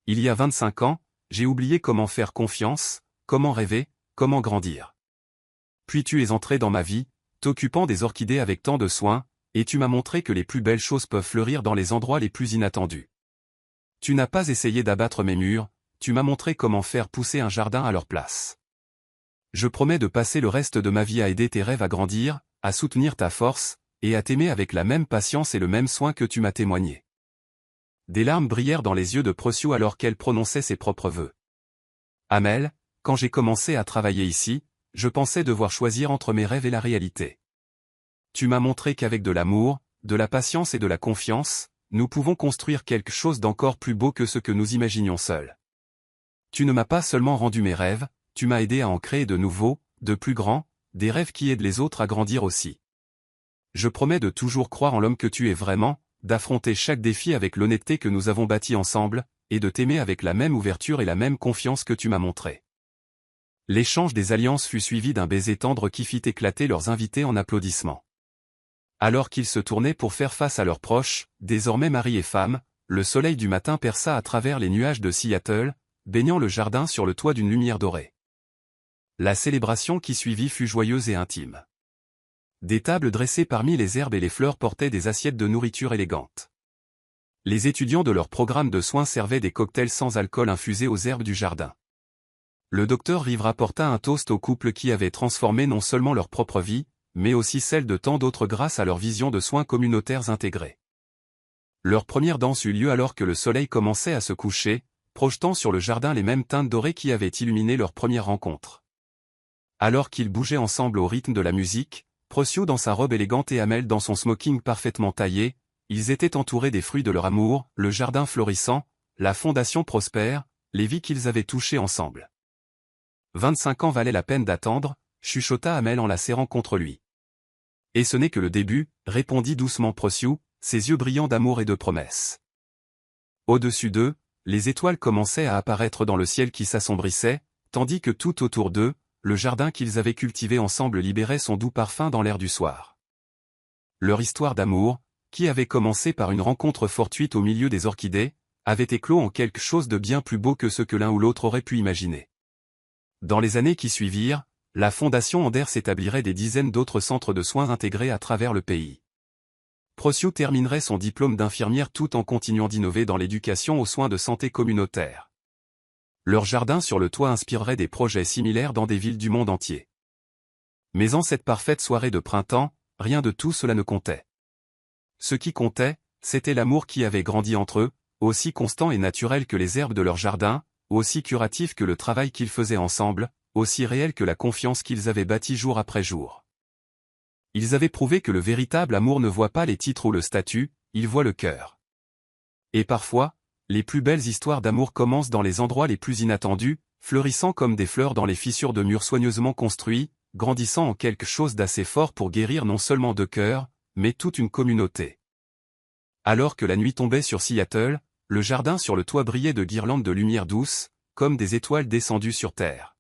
Il y a 25 ans, j'ai oublié comment faire confiance, comment rêver, comment grandir. Puis tu es entré dans ma vie, t'occupant des orchidées avec tant de soin, et tu m'as montré que les plus belles choses peuvent fleurir dans les endroits les plus inattendus. Tu n'as pas essayé d'abattre mes murs, tu m'as montré comment faire pousser un jardin à leur place. Je promets de passer le reste de ma vie à aider tes rêves à grandir, à soutenir ta force, et à t'aimer avec la même patience et le même soin que tu m'as témoigné. Des larmes brillèrent dans les yeux de Procio alors qu'elle prononçait ses propres vœux. Amel, quand j'ai commencé à travailler ici, je pensais devoir choisir entre mes rêves et la réalité. Tu m'as montré qu'avec de l'amour, de la patience et de la confiance, nous pouvons construire quelque chose d'encore plus beau que ce que nous imaginions seuls. Tu ne m'as pas seulement rendu mes rêves, tu m'as aidé à en créer de nouveaux, de plus grands, des rêves qui aident les autres à grandir aussi. Je promets de toujours croire en l'homme que tu es vraiment, d'affronter chaque défi avec l'honnêteté que nous avons bâtie ensemble, et de t'aimer avec la même ouverture et la même confiance que tu m'as montré. L'échange des alliances fut suivi d'un baiser tendre qui fit éclater leurs invités en applaudissements. Alors qu'ils se tournaient pour faire face à leurs proches, désormais mari et femme, le soleil du matin perça à travers les nuages de Seattle, baignant le jardin sur le toit d'une lumière dorée. La célébration qui suivit fut joyeuse et intime. Des tables dressées parmi les herbes et les fleurs portaient des assiettes de nourriture élégantes. Les étudiants de leur programme de soins servaient des cocktails sans alcool infusés aux herbes du jardin. Le docteur Rive rapporta un toast au couple qui avait transformé non seulement leur propre vie, mais aussi celle de tant d'autres grâce à leur vision de soins communautaires intégrés. Leur première danse eut lieu alors que le soleil commençait à se coucher, projetant sur le jardin les mêmes teintes dorées qui avaient illuminé leur première rencontre. Alors qu'ils bougeaient ensemble au rythme de la musique, Procyo dans sa robe élégante et Amel dans son smoking parfaitement taillé, ils étaient entourés des fruits de leur amour, le jardin florissant, la fondation prospère, les vies qu'ils avaient touchées ensemble. 25 ans valait la peine d'attendre, chuchota Amel en la serrant contre lui. Et ce n'est que le début, répondit doucement Procyo, ses yeux brillants d'amour et de promesse. Au-dessus d'eux, les étoiles commençaient à apparaître dans le ciel qui s'assombrissait, tandis que tout autour d'eux, le jardin qu'ils avaient cultivé ensemble libérait son doux parfum dans l'air du soir. Leur histoire d'amour, qui avait commencé par une rencontre fortuite au milieu des orchidées, avait éclos en quelque chose de bien plus beau que ce que l'un ou l'autre aurait pu imaginer. Dans les années qui suivirent, la Fondation Anders établirait des dizaines d'autres centres de soins intégrés à travers le pays. Procyo terminerait son diplôme d'infirmière tout en continuant d'innover dans l'éducation aux soins de santé communautaire. Leur jardin sur le toit inspirerait des projets similaires dans des villes du monde entier. Mais en cette parfaite soirée de printemps, rien de tout cela ne comptait. Ce qui comptait, c'était l'amour qui avait grandi entre eux, aussi constant et naturel que les herbes de leur jardin, aussi curatif que le travail qu'ils faisaient ensemble, aussi réel que la confiance qu'ils avaient bâtie jour après jour. Ils avaient prouvé que le véritable amour ne voit pas les titres ou le statut, il voit le cœur. Et parfois, les plus belles histoires d'amour commencent dans les endroits les plus inattendus, fleurissant comme des fleurs dans les fissures de murs soigneusement construits, grandissant en quelque chose d'assez fort pour guérir non seulement deux cœurs, mais toute une communauté. Alors que la nuit tombait sur Seattle, le jardin sur le toit brillait de guirlandes de lumière douce, comme des étoiles descendues sur terre.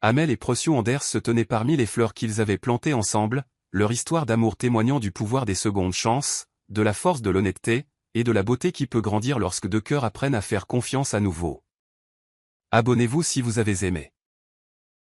Amel et Procyo Anders se tenaient parmi les fleurs qu'ils avaient plantées ensemble, leur histoire d'amour témoignant du pouvoir des secondes chances, de la force de l'honnêteté, et de la beauté qui peut grandir lorsque deux cœurs apprennent à faire confiance à nouveau. Abonnez-vous si vous avez aimé.